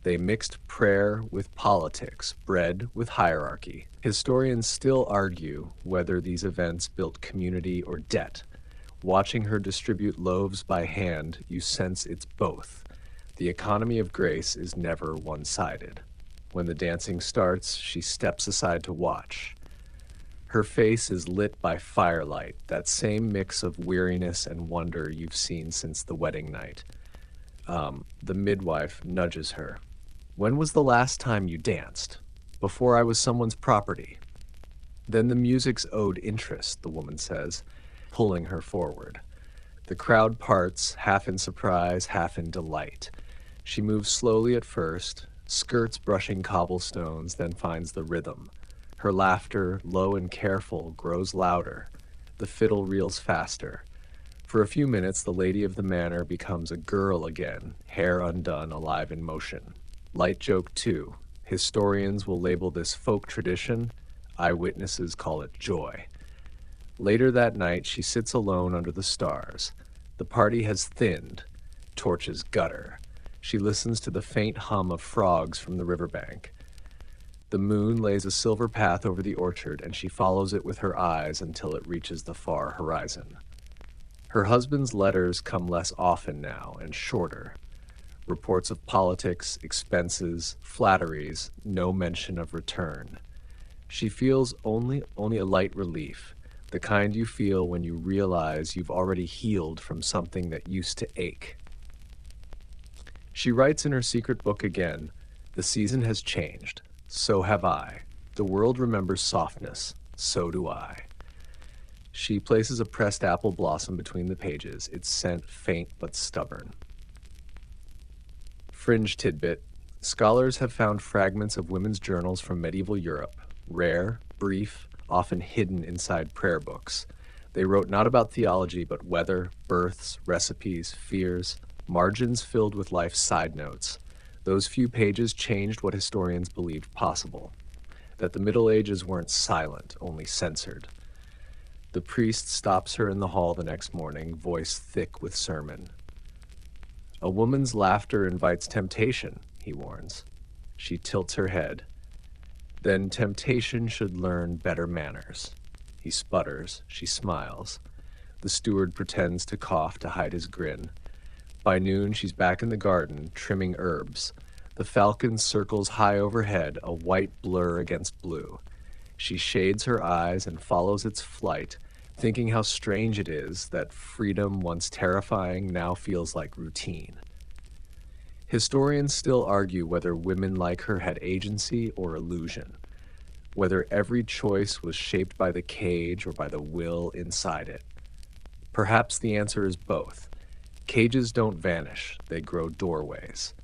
They mixed prayer with politics, bread with hierarchy. Historians still argue whether these events built community or debt. Watching her distribute loaves by hand, you sense it's both. The economy of grace is never one-sided. When the dancing starts, she steps aside to watch. Her face is lit by firelight, that same mix of weariness and wonder you've seen since the wedding night. The midwife nudges her. "When was the last time you danced? Before I was someone's property." "Then the music's owed interest," the woman says, pulling her forward. The crowd parts, half in surprise, half in delight. She moves slowly at first, skirts brushing cobblestones, then finds the rhythm. Her laughter, low and careful, grows louder. The fiddle reels faster. For a few minutes, the lady of the manor becomes a girl again, hair undone, alive in motion. Light joke 2. Historians will label this folk tradition. Eyewitnesses call it joy. Later that night, she sits alone under the stars. The party has thinned. Torches gutter. She listens to the faint hum of frogs from the riverbank. The moon lays a silver path over the orchard, and she follows it with her eyes until it reaches the far horizon. Her husband's letters come less often now and shorter. Reports of politics, expenses, flatteries, no mention of return. She feels only a light relief, the kind you feel when you realize you've already healed from something that used to ache. She writes in her secret book again, "The season has changed. So have I. The world remembers softness. So do I." She places a pressed apple blossom between the pages, its scent faint but stubborn. Fringe tidbit. Scholars have found fragments of women's journals from medieval Europe, rare, brief, often hidden inside prayer books. They wrote not about theology, but weather, births, recipes, fears, margins filled with life's side notes. Those few pages changed what historians believed possible, that the Middle Ages weren't silent, only censored. The priest stops her in the hall the next morning, voice thick with sermon. "A woman's laughter invites temptation," he warns. She tilts her head. "Then temptation should learn better manners." He sputters. She smiles. The steward pretends to cough to hide his grin. By noon, she's back in the garden, trimming herbs. The falcon circles high overhead, a white blur against blue. She shades her eyes and follows its flight, thinking how strange it is that freedom, once terrifying, now feels like routine. Historians still argue whether women like her had agency or illusion, whether every choice was shaped by the cage or by the will inside it. Perhaps the answer is both. Cages don't vanish, they grow doorways.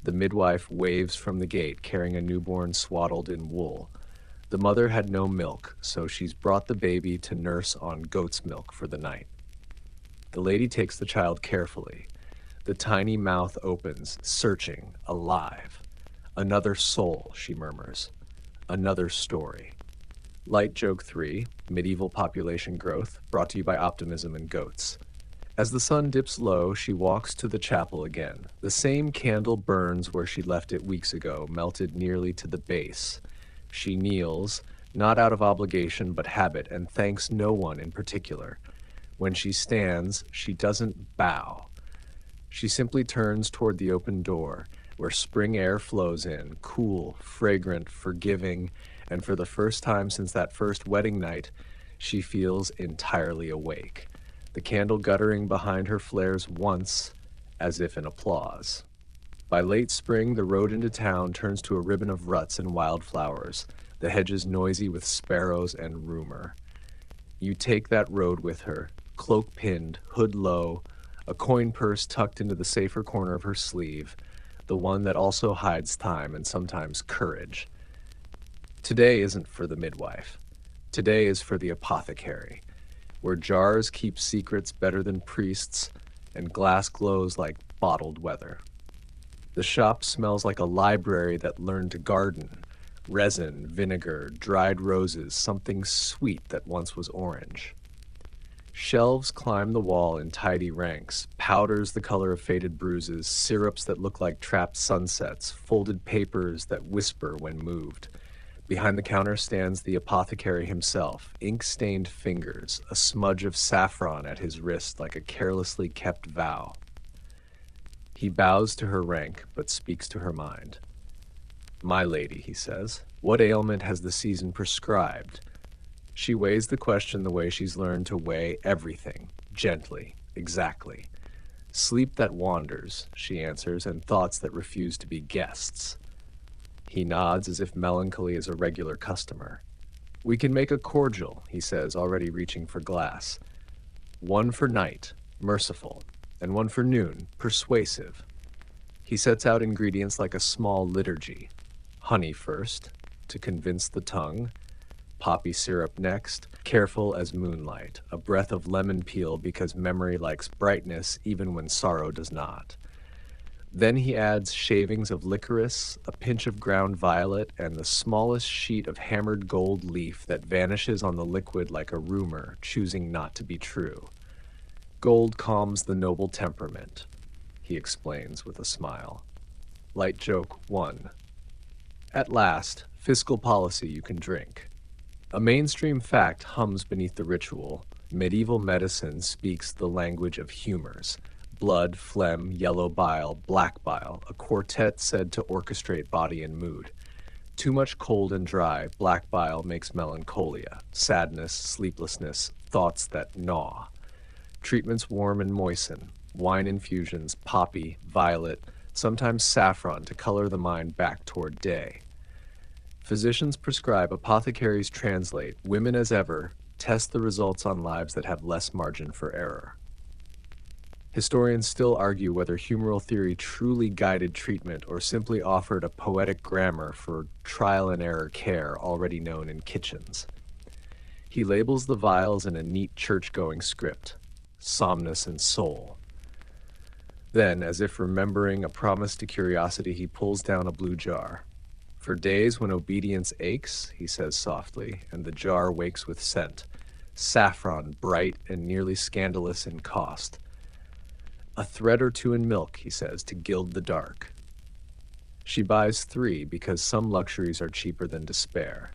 The midwife waves from the gate, carrying a newborn swaddled in wool. The mother had no milk, so she's brought the baby to nurse on goat's milk for the night. The lady takes the child carefully. The tiny mouth opens, searching, alive. Another soul, she murmurs. Another story. Light Joke 3, Medieval Population Growth, brought to you by Optimism and Goats. As the sun dips low, she walks to the chapel again. The same candle burns where she left it weeks ago, melted nearly to the base. She kneels, not out of obligation but habit, and thanks no one in particular. When she stands, she doesn't bow. She simply turns toward the open door, where spring air flows in, cool, fragrant, forgiving, and for the first time since that first wedding night, she feels entirely awake. The candle guttering behind her flares once, as if in applause. By late spring, the road into town turns to a ribbon of ruts and wildflowers, the hedges noisy with sparrows and rumor. You take that road with her, cloak pinned, hood low, a coin purse tucked into the safer corner of her sleeve, the one that also hides time and sometimes courage. Today isn't for the midwife. Today is for the apothecary, where jars keep secrets better than priests and glass glows like bottled weather. The shop smells like a library that learned to garden. Resin, vinegar, dried roses, something sweet that once was orange. Shelves climb the wall in tidy ranks, powders the color of faded bruises, syrups that look like trapped sunsets, folded papers that whisper when moved. Behind the counter stands the apothecary himself, ink-stained fingers, a smudge of saffron at his wrist like a carelessly kept vow. He bows to her rank, but speaks to her mind. "My lady," he says, "what ailment has the season prescribed?" She weighs the question the way she's learned to weigh everything, gently, exactly. "Sleep that wanders," she answers, "and thoughts that refuse to be guests." He nods as if melancholy is a regular customer. "We can make a cordial," he says, already reaching for glass. "One for night, merciful, and one for noon, persuasive." He sets out ingredients like a small liturgy. Honey first, to convince the tongue. Poppy syrup next, careful as moonlight, a breath of lemon peel because memory likes brightness even when sorrow does not. Then he adds shavings of licorice, a pinch of ground violet, and the smallest sheet of hammered gold leaf that vanishes on the liquid like a rumor, choosing not to be true. "Gold calms the noble temperament," he explains with a smile. Light Joke 1. At last, fiscal policy you can drink. A mainstream fact hums beneath the ritual. Medieval medicine speaks the language of humors. Blood, phlegm, yellow bile, black bile, a quartet said to orchestrate body and mood. Too much cold and dry, black bile makes melancholia, sadness, sleeplessness, thoughts that gnaw. Treatments warm and moisten, wine infusions, poppy, violet, sometimes saffron to color the mind back toward day. Physicians prescribe, apothecaries translate, women as ever test the results on lives that have less margin for error. Historians still argue whether humoral theory truly guided treatment or simply offered a poetic grammar for trial and error care already known in kitchens. He labels the vials in a neat church-going script, Somnus and Soul. Then, as if remembering a promise to curiosity, he pulls down a blue jar. "For days when obedience aches," he says softly, and the jar wakes with scent. Saffron, bright and nearly scandalous in cost. "A thread or two in milk," he says, "to gild the dark." She buys 3 because some luxuries are cheaper than despair.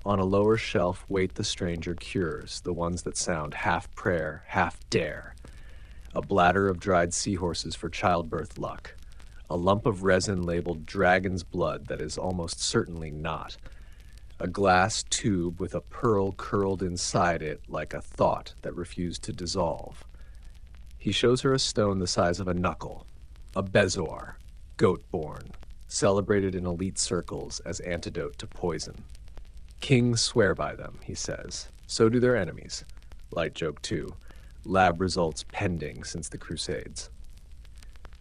On a lower shelf wait the stranger cures, the ones that sound half prayer, half dare. A bladder of dried seahorses for childbirth luck. A lump of resin labeled dragon's blood that is almost certainly not. A glass tube with a pearl curled inside it like a thought that refused to dissolve. He shows her a stone the size of a knuckle, a bezoar, goat-born, celebrated in elite circles as antidote to poison. "Kings swear by them," he says. So do their enemies. Light Joke 2. Lab results pending since the Crusades.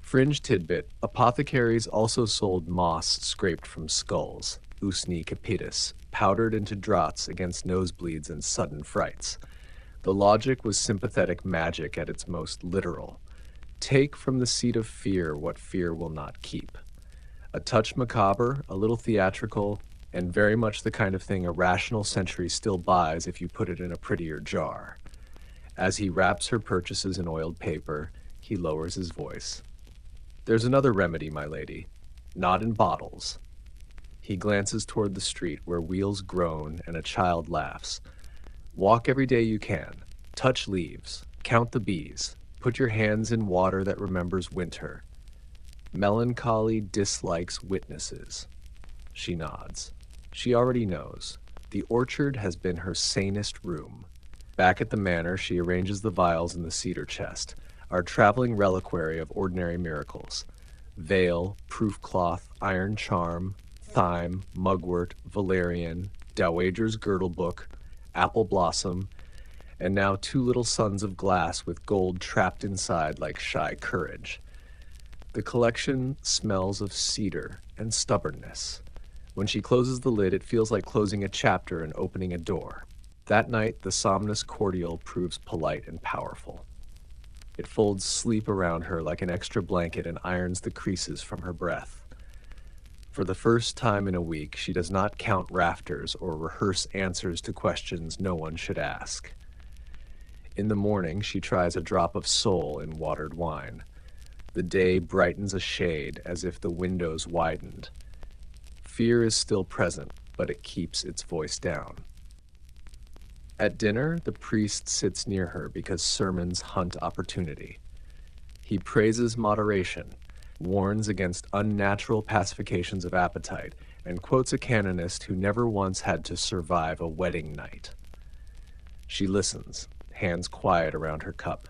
Fringe tidbit, apothecaries also sold moss scraped from skulls, Usni capitis, powdered into draughts against nosebleeds and sudden frights. The logic was sympathetic magic at its most literal. Take from the seat of fear what fear will not keep. A touch macabre, a little theatrical, and very much the kind of thing a rational century still buys if you put it in a prettier jar. As he wraps her purchases in oiled paper, he lowers his voice. There's another remedy, my lady. Not in bottles. He glances toward the street where wheels groan and a child laughs. Walk every day you can. Touch leaves. Count the bees. Put your hands in water that remembers winter. Melancholy dislikes witnesses. She nods. She already knows. The orchard has been her sanest room. Back at the manor, she arranges the vials in the cedar chest, our traveling reliquary of ordinary miracles. Veil, proof cloth, iron charm, thyme, mugwort, valerian, dowager's girdle book, apple blossom, and now 2 little suns of glass with gold trapped inside like shy courage. The collection smells of cedar and stubbornness. When she closes the lid, it feels like closing a chapter and opening a door. That night, the Somnus cordial proves polite and powerful. It folds sleep around her like an extra blanket and irons the creases from her breath. For the first time in a week, she does not count rafters or rehearse answers to questions no one should ask. In the morning, she tries a drop of soul in watered wine. The day brightens a shade as if the windows widened. Fear is still present, but it keeps its voice down. At dinner, the priest sits near her because sermons hunt opportunity. He praises moderation, warns against unnatural pacifications of appetite, and quotes a canonist who never once had to survive a wedding night. She listens, hands quiet around her cup.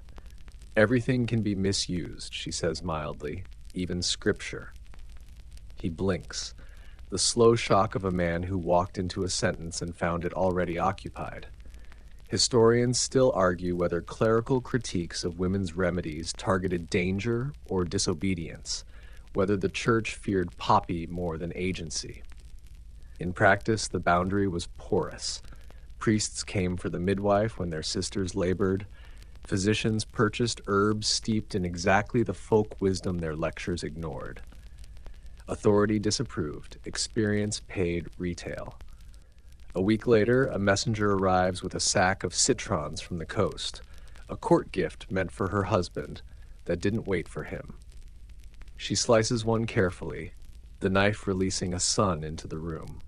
Everything can be misused, she says mildly, even scripture. He blinks, the slow shock of a man who walked into a sentence and found it already occupied. Historians still argue whether clerical critiques of women's remedies targeted danger or disobedience, whether the church feared poppy more than agency. In practice, the boundary was porous. Priests came for the midwife when their sisters labored. Physicians purchased herbs steeped in exactly the folk wisdom their lectures ignored. Authority disapproved. Experience paid retail. A week later, a messenger arrives with a sack of citrons from the coast, a court gift meant for her husband that didn't wait for him. She slices one carefully, the knife releasing a sun into the room.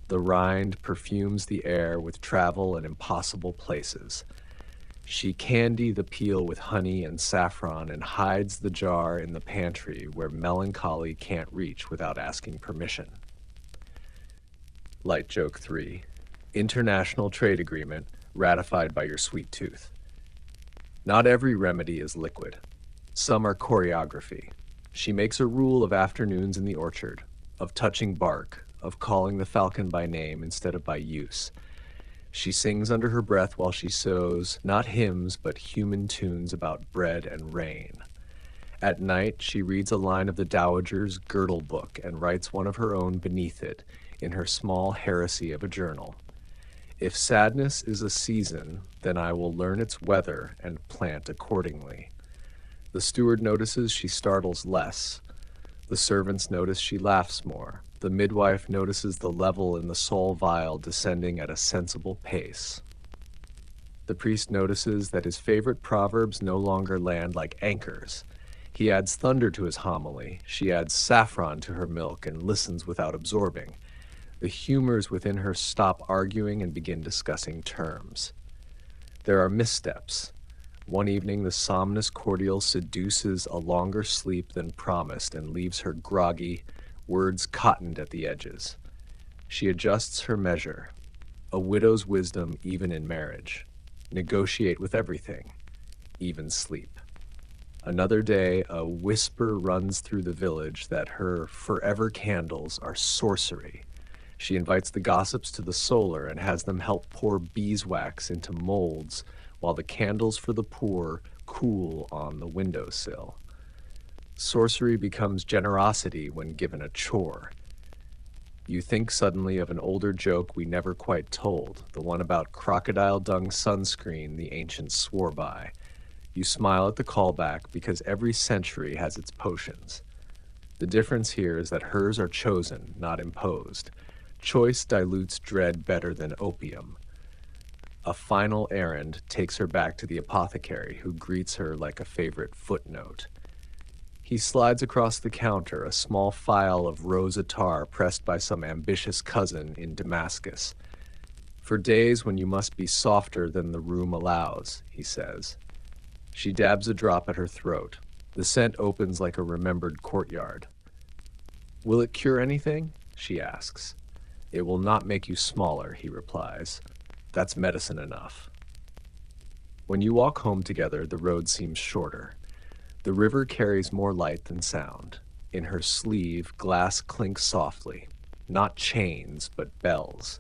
The rind perfumes the air with travel and impossible places. She candy the peel with honey and saffron and hides the jar in the pantry where melancholy can't reach without asking permission. Light joke 3. International trade agreement ratified by your sweet tooth. Not every remedy is liquid. Some are choreography. She makes a rule of afternoons in the orchard, of touching bark, of calling the falcon by name instead of by use. She sings under her breath while she sews, not hymns, but human tunes about bread and rain. At night, she reads a line of the Dowager's girdle book and writes one of her own beneath it, in her small heresy of a journal. If sadness is a season, then I will learn its weather and plant accordingly. The steward notices she startles less. The servants notice she laughs more. The midwife notices the level in the soul vial descending at a sensible pace. The priest notices that his favorite proverbs no longer land like anchors. He adds thunder to his homily. She adds saffron to her milk and listens without absorbing. The humors within her stop arguing and begin discussing terms. There are missteps. One evening, the Somnus cordial seduces a longer sleep than promised and leaves her groggy, words cottoned at the edges. She adjusts her measure, a widow's wisdom even in marriage. Negotiate with everything, even sleep. Another day, a whisper runs through the village that her forever candles are sorcery. She invites the gossips to the solar and has them help pour beeswax into molds while the candles for the poor cool on the windowsill. Sorcery becomes generosity when given a chore. You think suddenly of an older joke we never quite told, the one about crocodile dung sunscreen the ancients swore by. You smile at the callback because every century has its potions. The difference here is that hers are chosen, not imposed. Choice dilutes dread better than opium. A final errand takes her back to the apothecary, who greets her like a favorite footnote. He slides across the counter a small phial of rose attar pressed by some ambitious cousin in Damascus. For days when you must be softer than the room allows, he says. She dabs a drop at her throat. The scent opens like a remembered courtyard. Will it cure anything? She asks. It will not make you smaller, he replies. That's medicine enough. When you walk home together, the road seems shorter. The river carries more light than sound. In her sleeve, glass clinks softly. Not chains, but bells.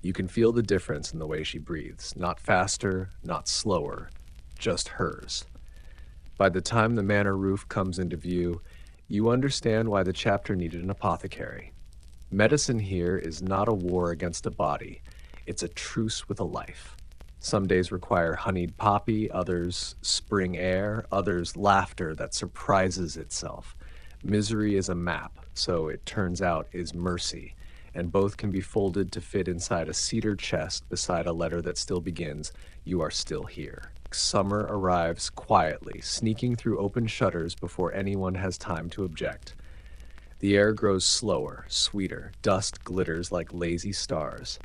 You can feel the difference in the way she breathes. Not faster, not slower, just hers. By the time the manor roof comes into view, you understand why the chapter needed an apothecary. Medicine here is not a war against a body. It's a truce with a life. Some days require honeyed poppy, others spring air, others laughter that surprises itself. Misery is a map, so it turns out is mercy, and both can be folded to fit inside a cedar chest beside a letter that still begins, "You are still here." Summer arrives quietly, sneaking through open shutters before anyone has time to object. The air grows slower, sweeter, dust glitters like lazy stars.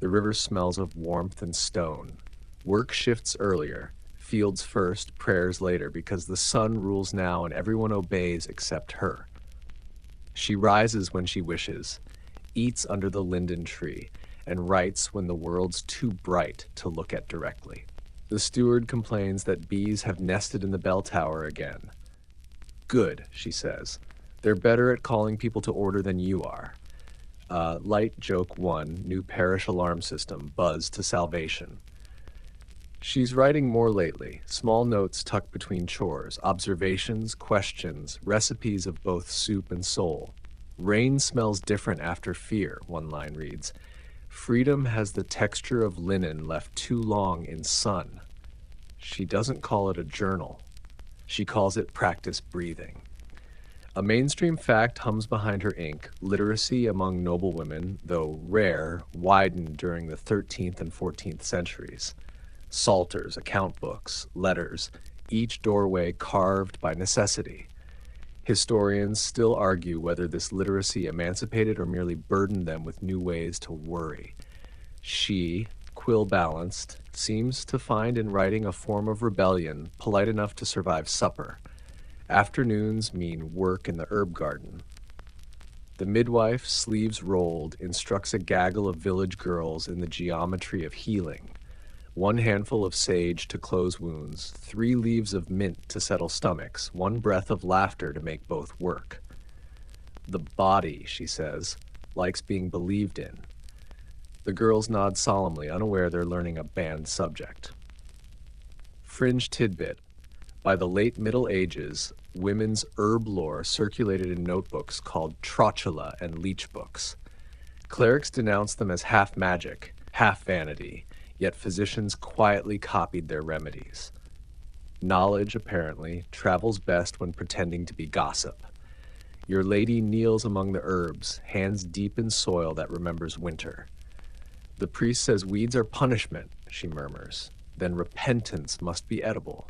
The river smells of warmth and stone. Work shifts earlier, fields first, prayers later, because the sun rules now and everyone obeys except her. She rises when she wishes, eats under the linden tree, and writes when the world's too bright to look at directly. The steward complains that bees have nested in the bell tower again. Good, she says. They're better at calling people to order than you are. Light joke 1, new parish alarm system, buzz to salvation. She's writing more lately, small notes tucked between chores, observations, questions, recipes of both soup and soul. Rain smells different after fear, one line reads. Freedom has the texture of linen left too long in sun. She doesn't call it a journal. She calls it practice breathing. A mainstream fact hums behind her ink. Literacy among noblewomen, though rare, widened during the 13th and 14th centuries. Psalters, account books, letters, each doorway carved by necessity. Historians still argue whether this literacy emancipated or merely burdened them with new ways to worry. She, quill-balanced, seems to find in writing a form of rebellion polite enough to survive supper. Afternoons mean work in the herb garden. The midwife, sleeves rolled, instructs a gaggle of village girls in the geometry of healing. 1 handful of sage to close wounds, 3 leaves of mint to settle stomachs, 1 breath of laughter to make both work. The body, she says, likes being believed in. The girls nod solemnly, unaware they're learning a banned subject. Fringe tidbit. By the late Middle Ages, women's herb lore circulated in notebooks called trotula and leech books. Clerics denounced them as half magic, half vanity, yet physicians quietly copied their remedies. Knowledge, apparently, travels best when pretending to be gossip. Your lady kneels among the herbs, hands deep in soil that remembers winter. The priest says weeds are punishment, she murmurs. Then repentance must be edible.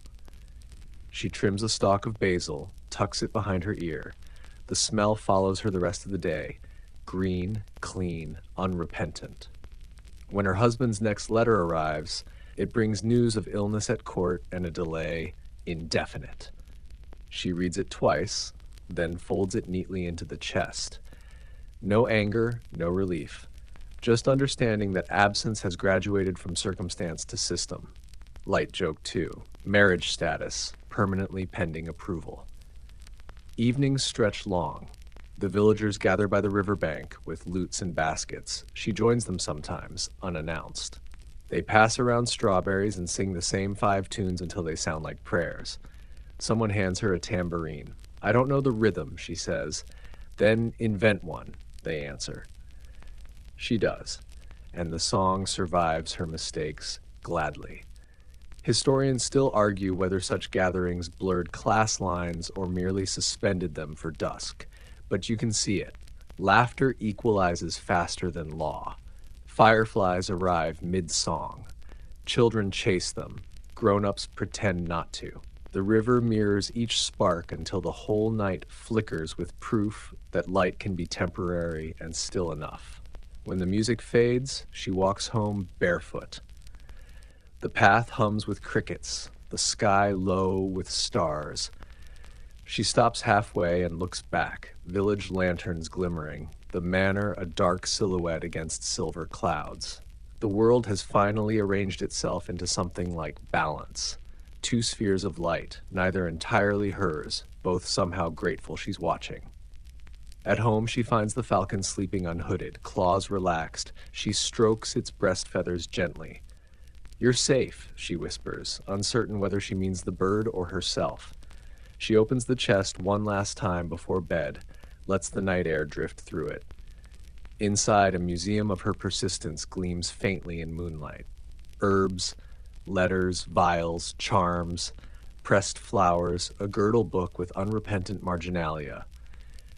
She trims a stalk of basil, tucks it behind her ear. The smell follows her the rest of the day. Green, clean, unrepentant. When her husband's next letter arrives, it brings news of illness at court and a delay indefinite. She reads it twice, then folds it neatly into the chest. No anger, no relief. Just understanding that absence has graduated from circumstance to system. Light joke 2. Marriage status, permanently pending approval. Evenings stretch long. The villagers gather by the riverbank with lutes and baskets. She joins them sometimes, unannounced. They pass around strawberries and sing the same 5 tunes until they sound like prayers. Someone hands her a tambourine. I don't know the rhythm, she says. Then invent one. they answer. She does, and the song survives her mistakes gladly. Historians still argue whether such gatherings blurred class lines or merely suspended them for dusk, but you can see it. Laughter equalizes faster than law. Fireflies arrive mid-song. Children chase them. Grown-ups pretend not to. The river mirrors each spark until the whole night flickers with proof that light can be temporary and still enough. When the music fades, she walks home barefoot. The path hums with crickets, the sky low with stars. She stops halfway and looks back, village lanterns glimmering, the manor a dark silhouette against silver clouds. The world has finally arranged itself into something like balance. Two spheres of light, neither entirely hers, both somehow grateful she's watching. At home, she finds the falcon sleeping unhooded, claws relaxed. She strokes its breast feathers gently. "You're safe," she whispers, uncertain whether she means the bird or herself. She opens the chest one last time before bed, lets the night air drift through it. Inside, a museum of her persistence gleams faintly in moonlight. Herbs, letters, vials, charms, pressed flowers, a girdle book with unrepentant marginalia.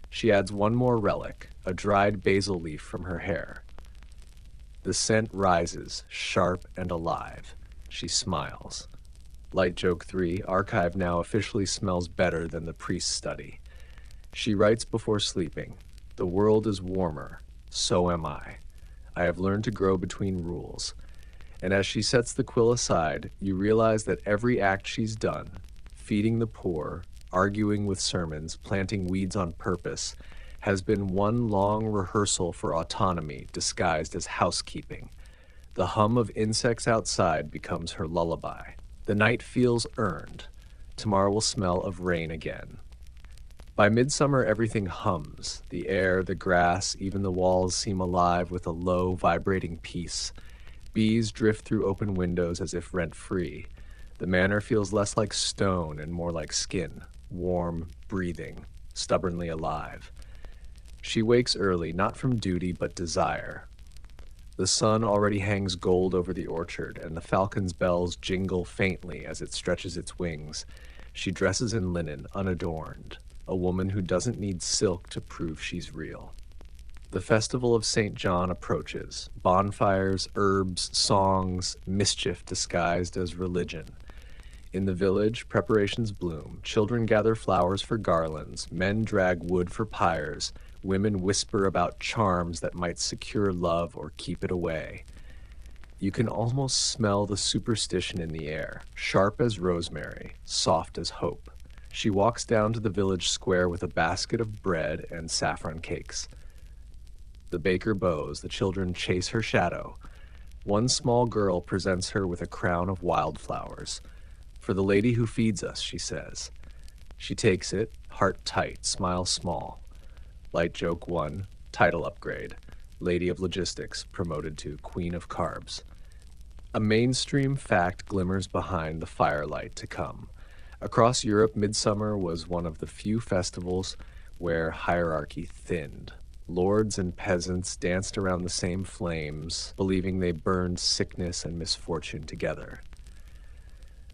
She adds one more relic, a dried basil leaf from her hair. The scent rises, sharp and alive. She smiles. Light joke 3, archive now officially smells better than the priest's study. She writes before sleeping, "The world is warmer, so am I. I have learned to grow between rules." And as she sets the quill aside, you realize that every act she's done, feeding the poor, arguing with sermons, planting weeds on purpose, has been one long rehearsal for autonomy disguised as housekeeping. The hum of insects outside becomes her lullaby. The night feels earned. Tomorrow will smell of rain again. By midsummer, everything hums. The air, the grass, even the walls seem alive with a low, vibrating peace. Bees drift through open windows as if rent-free. The manor feels less like stone and more like skin, warm, breathing, stubbornly alive. She wakes early, not from duty, but desire. The sun already hangs gold over the orchard, and the falcon's bells jingle faintly as it stretches its wings. She dresses in linen, unadorned, a woman who doesn't need silk to prove she's real. The festival of St. John approaches. Bonfires, herbs, songs, mischief disguised as religion. In the village, preparations bloom. Children gather flowers for garlands. Men drag wood for pyres. Women whisper about charms that might secure love or keep it away. You can almost smell the superstition in the air, sharp as rosemary, soft as hope. She walks down to the village square with a basket of bread and saffron cakes. The baker bows, the children chase her shadow. One small girl presents her with a crown of wildflowers. "For the lady who feeds us," she says. She takes it, heart tight, smile small. Light joke 1, title upgrade. Lady of Logistics, promoted to Queen of Carbs. A mainstream fact glimmers behind the firelight to come. Across Europe, midsummer was one of the few festivals where hierarchy thinned. Lords and peasants danced around the same flames, believing they burned sickness and misfortune together.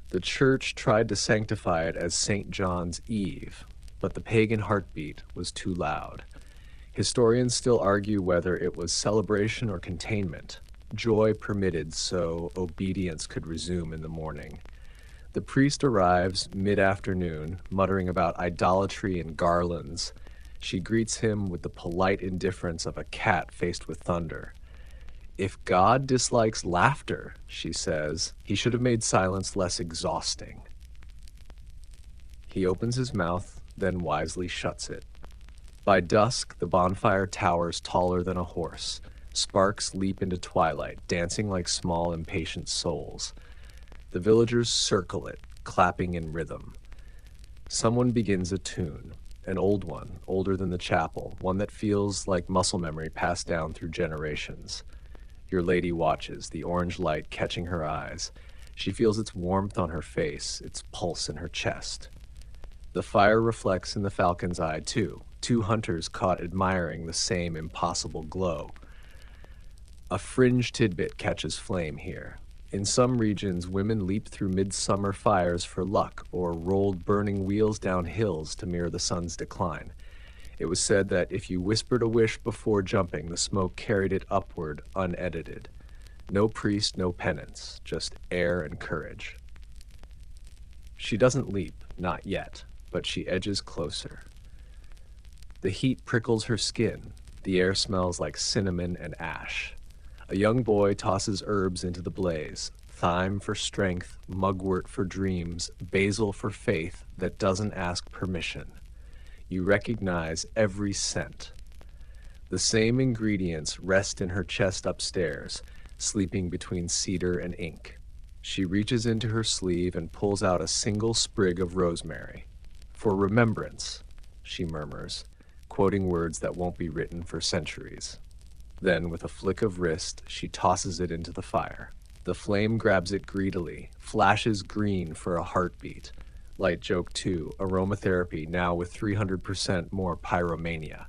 The church tried to sanctify it as St. John's Eve, but the pagan heartbeat was too loud. Historians still argue whether it was celebration or containment. Joy permitted so obedience could resume in the morning. The priest arrives mid-afternoon, muttering about idolatry and garlands. She greets him with the polite indifference of a cat faced with thunder. "If God dislikes laughter," she says, "he should have made silence less exhausting." He opens his mouth, then wisely shuts it. By dusk, the bonfire towers taller than a horse. Sparks leap into twilight, dancing like small, impatient souls. The villagers circle it, clapping in rhythm. Someone begins a tune, an old one, older than the chapel, one that feels like muscle memory passed down through generations. Your lady watches, the orange light catching her eyes. She feels its warmth on her face, its pulse in her chest. The fire reflects in the falcon's eye, too, two hunters caught admiring the same impossible glow. A fringe tidbit catches flame here. In some regions, women leaped through midsummer fires for luck or rolled burning wheels down hills to mirror the sun's decline. It was said that if you whispered a wish before jumping, the smoke carried it upward unedited. No priest, no penance, just air and courage. She doesn't leap, not yet, but she edges closer. The heat prickles her skin. The air smells like cinnamon and ash. A young boy tosses herbs into the blaze, thyme for strength, mugwort for dreams, basil for faith that doesn't ask permission. You recognize every scent. The same ingredients rest in her chest upstairs, sleeping between cedar and ink. She reaches into her sleeve and pulls out a single sprig of rosemary. For remembrance, she murmurs, quoting words that won't be written for centuries. Then, with a flick of wrist, she tosses it into the fire. The flame grabs it greedily, flashes green for a heartbeat. Light joke 2, aromatherapy now with 300% more pyromania.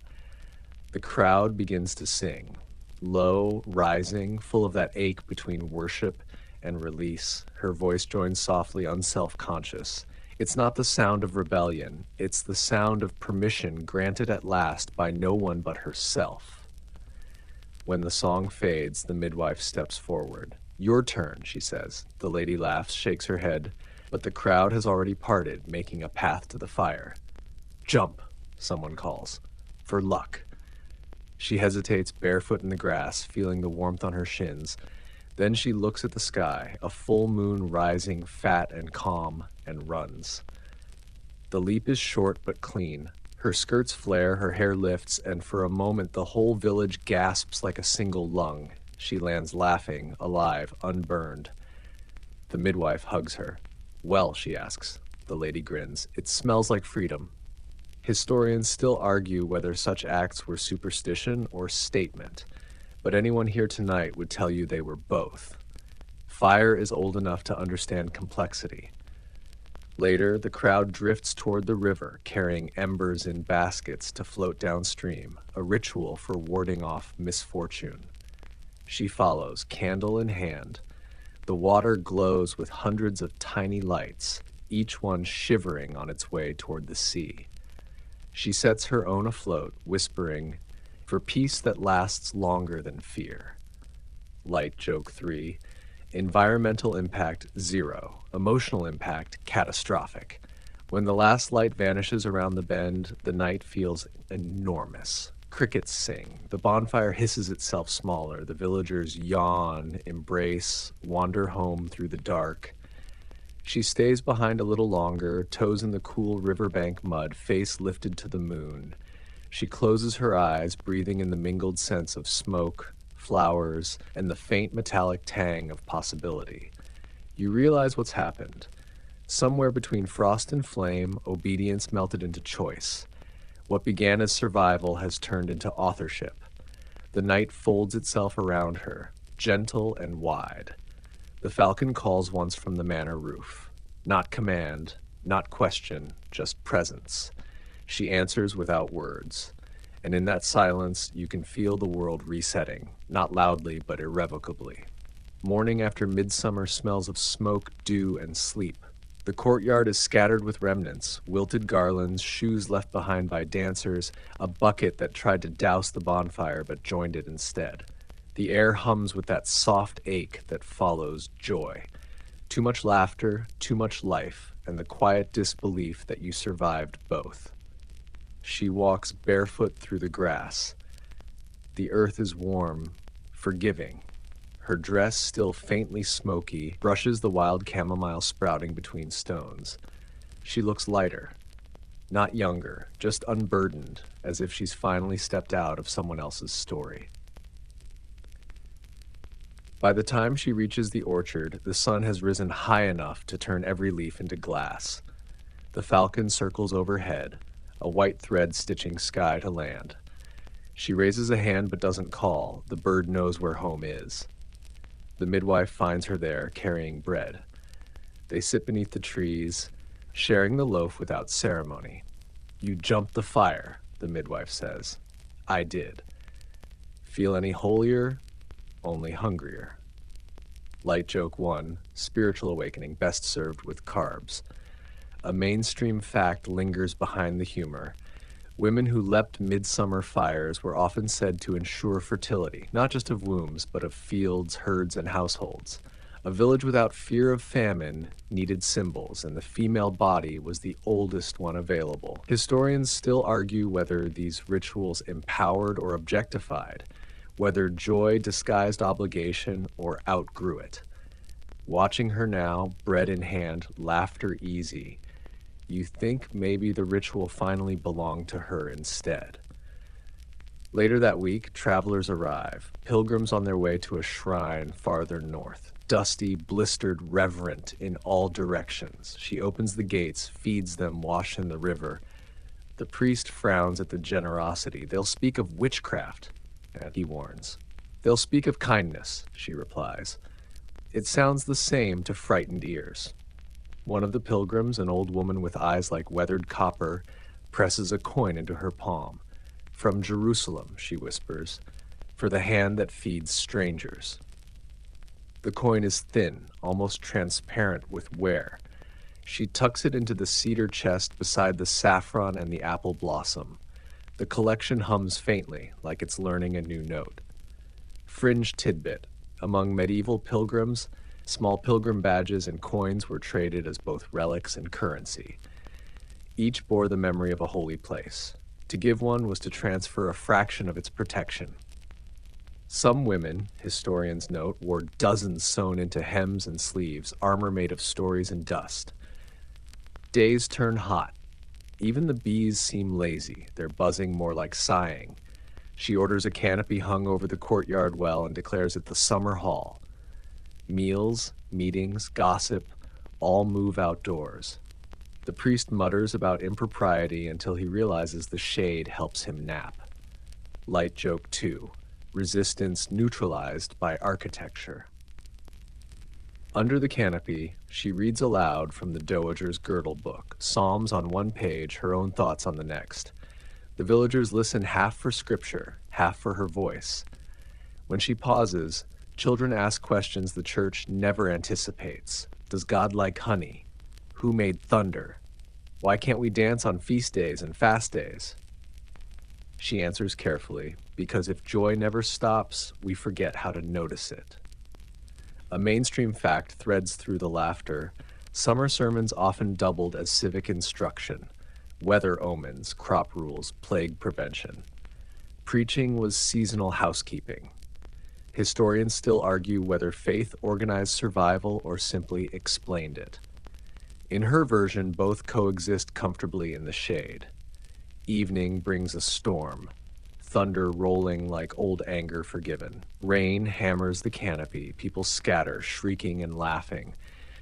The crowd begins to sing, low, rising, full of that ache between worship and release. Her voice joins softly, unself-conscious. It's not the sound of rebellion, it's the sound of permission granted at last by no one but herself. When the song fades, the midwife steps forward. Your turn, she says. The lady laughs, shakes her head, but the crowd has already parted, making a path to the fire. Jump, someone calls. For luck. She hesitates, barefoot in the grass, feeling the warmth on her shins. Then she looks at the sky, a full moon rising fat and calm, and runs. The leap is short but clean. Her skirts flare, her hair lifts, and for a moment the whole village gasps like a single lung. She lands laughing, alive, unburned. The midwife hugs her. Well, she asks. The lady grins. It smells like freedom. Historians still argue whether such acts were superstition or statement, but anyone here tonight would tell you they were both. Fire is old enough to understand complexity. Later, the crowd drifts toward the river, carrying embers in baskets to float downstream, a ritual for warding off misfortune. She follows, candle in hand. The water glows with hundreds of tiny lights, each one shivering on its way toward the sea. She sets her own afloat, whispering, "For peace that lasts longer than fear." Light joke 3. Environmental impact 0. Emotional impact catastrophic. When the last light vanishes around the bend, the night feels enormous. Crickets sing. The bonfire hisses itself smaller. The villagers yawn, embrace, wander home through the dark. She stays behind a little longer, toes in the cool riverbank mud, face lifted to the moon. She closes her eyes, breathing in the mingled scents of smoke, flowers, and the faint metallic tang of possibility. You realize what's happened. Somewhere between frost and flame, obedience melted into choice. What began as survival has turned into authorship. The night folds itself around her, gentle and wide. The falcon calls once from the manor roof. Not command, not question, just presence. She answers without words. And in that silence, you can feel the world resetting, not loudly, but irrevocably. Morning after midsummer smells of smoke, dew, and sleep. The courtyard is scattered with remnants, wilted garlands, shoes left behind by dancers, a bucket that tried to douse the bonfire but joined it instead. The air hums with that soft ache that follows joy. Too much laughter, too much life, and the quiet disbelief that you survived both. She walks barefoot through the grass. The earth is warm, forgiving. Her dress, still faintly smoky, brushes the wild chamomile sprouting between stones. She looks lighter, not younger, just unburdened, as if she's finally stepped out of someone else's story. By the time she reaches the orchard, the sun has risen high enough to turn every leaf into glass. The falcon circles overhead, a white thread stitching sky to land. She raises a hand but doesn't call. The bird knows where home is. The midwife finds her there, carrying bread. They sit beneath the trees, sharing the loaf without ceremony. You jump the fire. the midwife says. I did. Feel any holier? Only hungrier. Light Joke 1, Spiritual Awakening, best served with carbs. A mainstream fact lingers behind the humor. Women who leapt midsummer fires were often said to ensure fertility, not just of wombs, but of fields, herds, and households. A village without fear of famine needed symbols, and the female body was the oldest one available. Historians still argue whether these rituals empowered or objectified, whether joy disguised obligation or outgrew it. Watching her now, bread in hand, laughter easy, you think maybe the ritual finally belonged to her instead. Later that week, travelers arrive, pilgrims on their way to a shrine farther north. Dusty, blistered, reverent in all directions. She opens the gates, feeds them, wash in the river. The priest frowns at the generosity. They'll speak of witchcraft, and he warns. They'll speak of kindness, she replies. It sounds the same to frightened ears. One of the pilgrims, an old woman with eyes like weathered copper, presses a coin into her palm. From Jerusalem, she whispers, for the hand that feeds strangers. The coin is thin, almost transparent with wear. She tucks it into the cedar chest beside the saffron and the apple blossom. The collection hums faintly, like it's learning a new note. Fringe tidbit. Among medieval pilgrims, small pilgrim badges and coins were traded as both relics and currency. Each bore the memory of a holy place. To give one was to transfer a fraction of its protection. Some women, historians note, wore dozens sewn into hems and sleeves, armor made of stories and dust. Days turn hot. Even the bees seem lazy, their buzzing more like sighing. She orders a canopy hung over the courtyard well and declares it the summer hall. Meals, meetings, gossip, all move outdoors. The priest mutters about impropriety until he realizes the shade helps him nap. Light Joke 2. Resistance neutralized by architecture. Under the canopy, she reads aloud from the Dowager's girdle book, psalms on one page, her own thoughts on the next. The villagers listen half for scripture, half for her voice. When she pauses, children ask questions the church never anticipates. Does God like honey? Who made thunder? Why can't we dance on feast days and fast days? She answers carefully, because if joy never stops, we forget how to notice it. A mainstream fact threads through the laughter. Summer sermons often doubled as civic instruction. Weather omens, crop rules, plague prevention. Preaching was seasonal housekeeping. Historians still argue whether faith organized survival or simply explained it. In her version, both coexist comfortably in the shade. Evening brings a storm, thunder rolling like old anger forgiven. Rain hammers the canopy, people scatter, shrieking and laughing.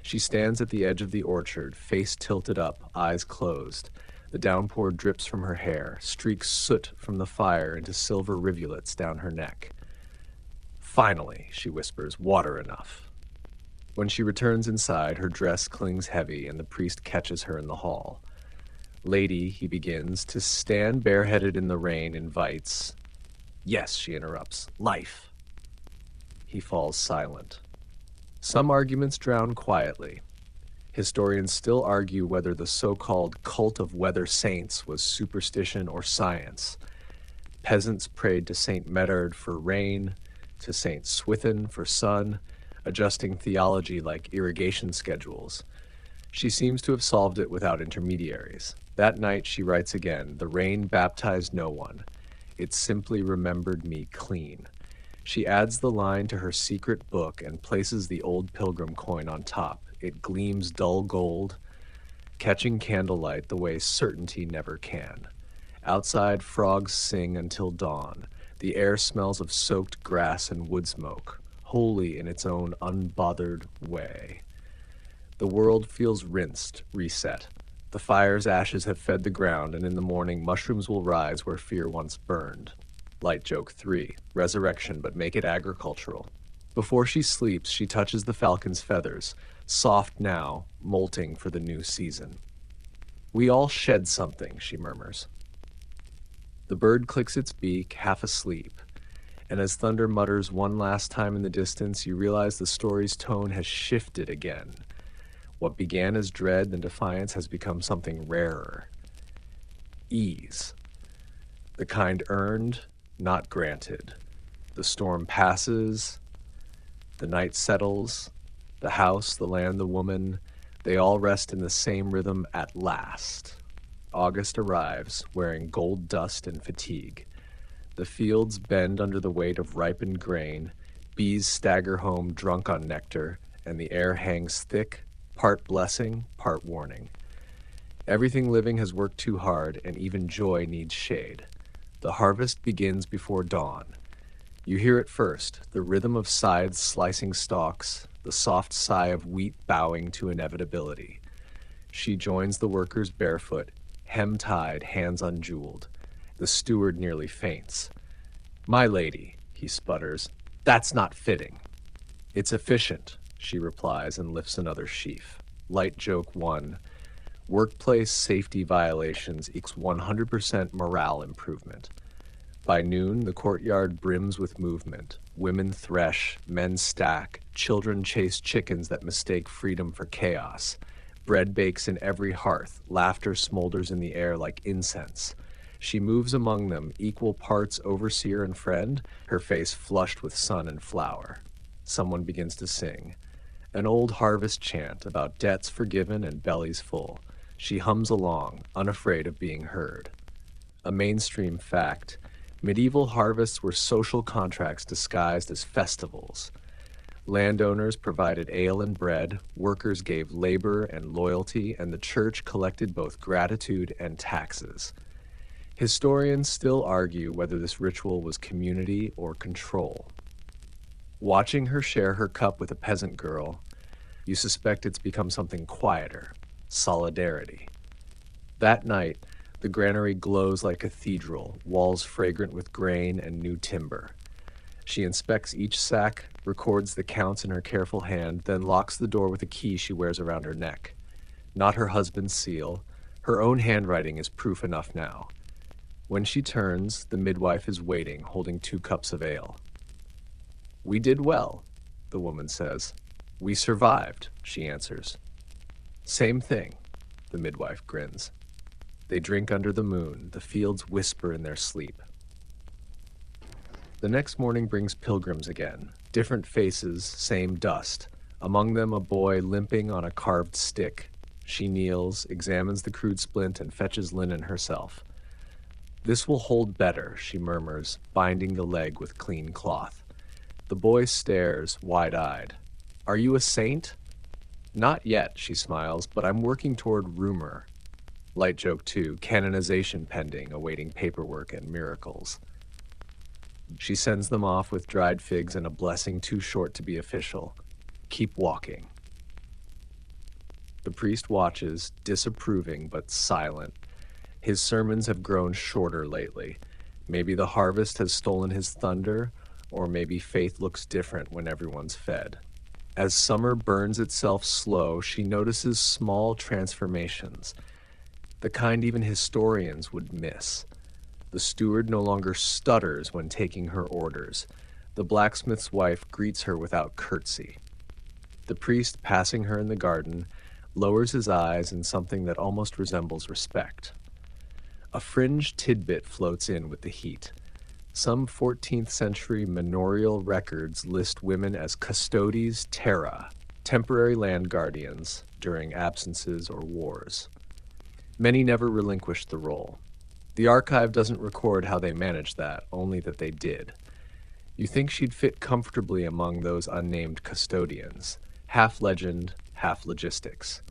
She stands at the edge of the orchard, face tilted up, eyes closed. The downpour drips from her hair, streaks soot from the fire into silver rivulets down her neck. Finally, she whispers, water enough. When she returns inside, her dress clings heavy and the priest catches her in the hall. Lady, he begins, to stand bareheaded in the rain invites. Yes, she interrupts, life. He falls silent. Some arguments drown quietly. Historians still argue whether the so-called cult of weather saints was superstition or science. Peasants prayed to Saint Medard for rain, to Saint Swithin for sun, adjusting theology like irrigation schedules. She seems to have solved it without intermediaries. That night she writes again, the rain baptized no one. It simply remembered me clean. She adds the line to her secret book and places the old pilgrim coin on top. It gleams dull gold, catching candlelight the way certainty never can. Outside, frogs sing until dawn. The air smells of soaked grass and wood smoke, holy in its own unbothered way. The world feels rinsed, reset. The fire's ashes have fed the ground, and in the morning mushrooms will rise where fear once burned. Light Joke 3, resurrection, but make it agricultural. Before she sleeps, she touches the falcon's feathers, soft now, molting for the new season. We all shed something, she murmurs. The bird clicks its beak, half asleep, and as thunder mutters one last time in the distance, you realize the story's tone has shifted again. What began as dread and defiance has become something rarer. Ease. The kind earned, not granted. The storm passes, the night settles, the house, the land, the woman, they all rest in the same rhythm at last. August arrives, wearing gold dust and fatigue. The fields bend under the weight of ripened grain, bees stagger home drunk on nectar, and the air hangs thick, part blessing, part warning. Everything living has worked too hard, and even joy needs shade. The harvest begins before dawn. You hear it first, the rhythm of scythes slicing stalks, the soft sigh of wheat bowing to inevitability. She joins the workers barefoot, hem-tied, hands unjeweled. The steward nearly faints. "My lady," he sputters, "that's not fitting." "It's efficient," she replies and lifts another sheaf. Light joke 1. Workplace safety violations equals 100% morale improvement. By noon, the courtyard brims with movement. Women thresh, men stack, children chase chickens that mistake freedom for chaos. Bread bakes in every hearth, laughter smolders in the air like incense. She moves among them, equal parts overseer and friend, her face flushed with sun and flower. Someone begins to sing. An old harvest chant about debts forgiven and bellies full. She hums along, unafraid of being heard. A mainstream fact. Medieval harvests were social contracts disguised as festivals. Landowners provided ale and bread, workers gave labor and loyalty, and the church collected both gratitude and taxes. Historians still argue whether this ritual was community or control. Watching her share her cup with a peasant girl, you suspect it's become something quieter, solidarity. That night, the granary glows like a cathedral, walls fragrant with grain and new timber. She inspects each sack, records the counts in her careful hand, then locks the door with a key she wears around her neck. Not her husband's seal. Her own handwriting is proof enough now. When she turns, the midwife is waiting, holding 2 cups of ale. "We did well," the woman says. "We survived," she answers. "Same thing," the midwife grins. They drink under the moon. The fields whisper in their sleep. The next morning brings pilgrims again. Different faces, same dust. Among them a boy limping on a carved stick. She kneels, examines the crude splint, and fetches linen herself. "This will hold better," she murmurs, binding the leg with clean cloth. The boy stares, wide-eyed. "Are you a saint?" "Not yet," she smiles, "but I'm working toward rumor." Light joke 2, canonization pending, awaiting paperwork and miracles. She sends them off with dried figs and a blessing too short to be official. "Keep walking." The priest watches, disapproving but silent. His sermons have grown shorter lately. Maybe the harvest has stolen his thunder, or maybe faith looks different when everyone's fed. As summer burns itself slow, she notices small transformations, the kind even historians would miss. The steward no longer stutters when taking her orders. The blacksmith's wife greets her without curtsy. The priest, passing her in the garden, lowers his eyes in something that almost resembles respect. A fringe tidbit floats in with the heat. Some 14th century manorial records list women as custodes terra, temporary land guardians, during absences or wars. Many never relinquished the role. The archive doesn't record how they managed that, only that they did. You think she'd fit comfortably among those unnamed custodians, half legend, half logistics.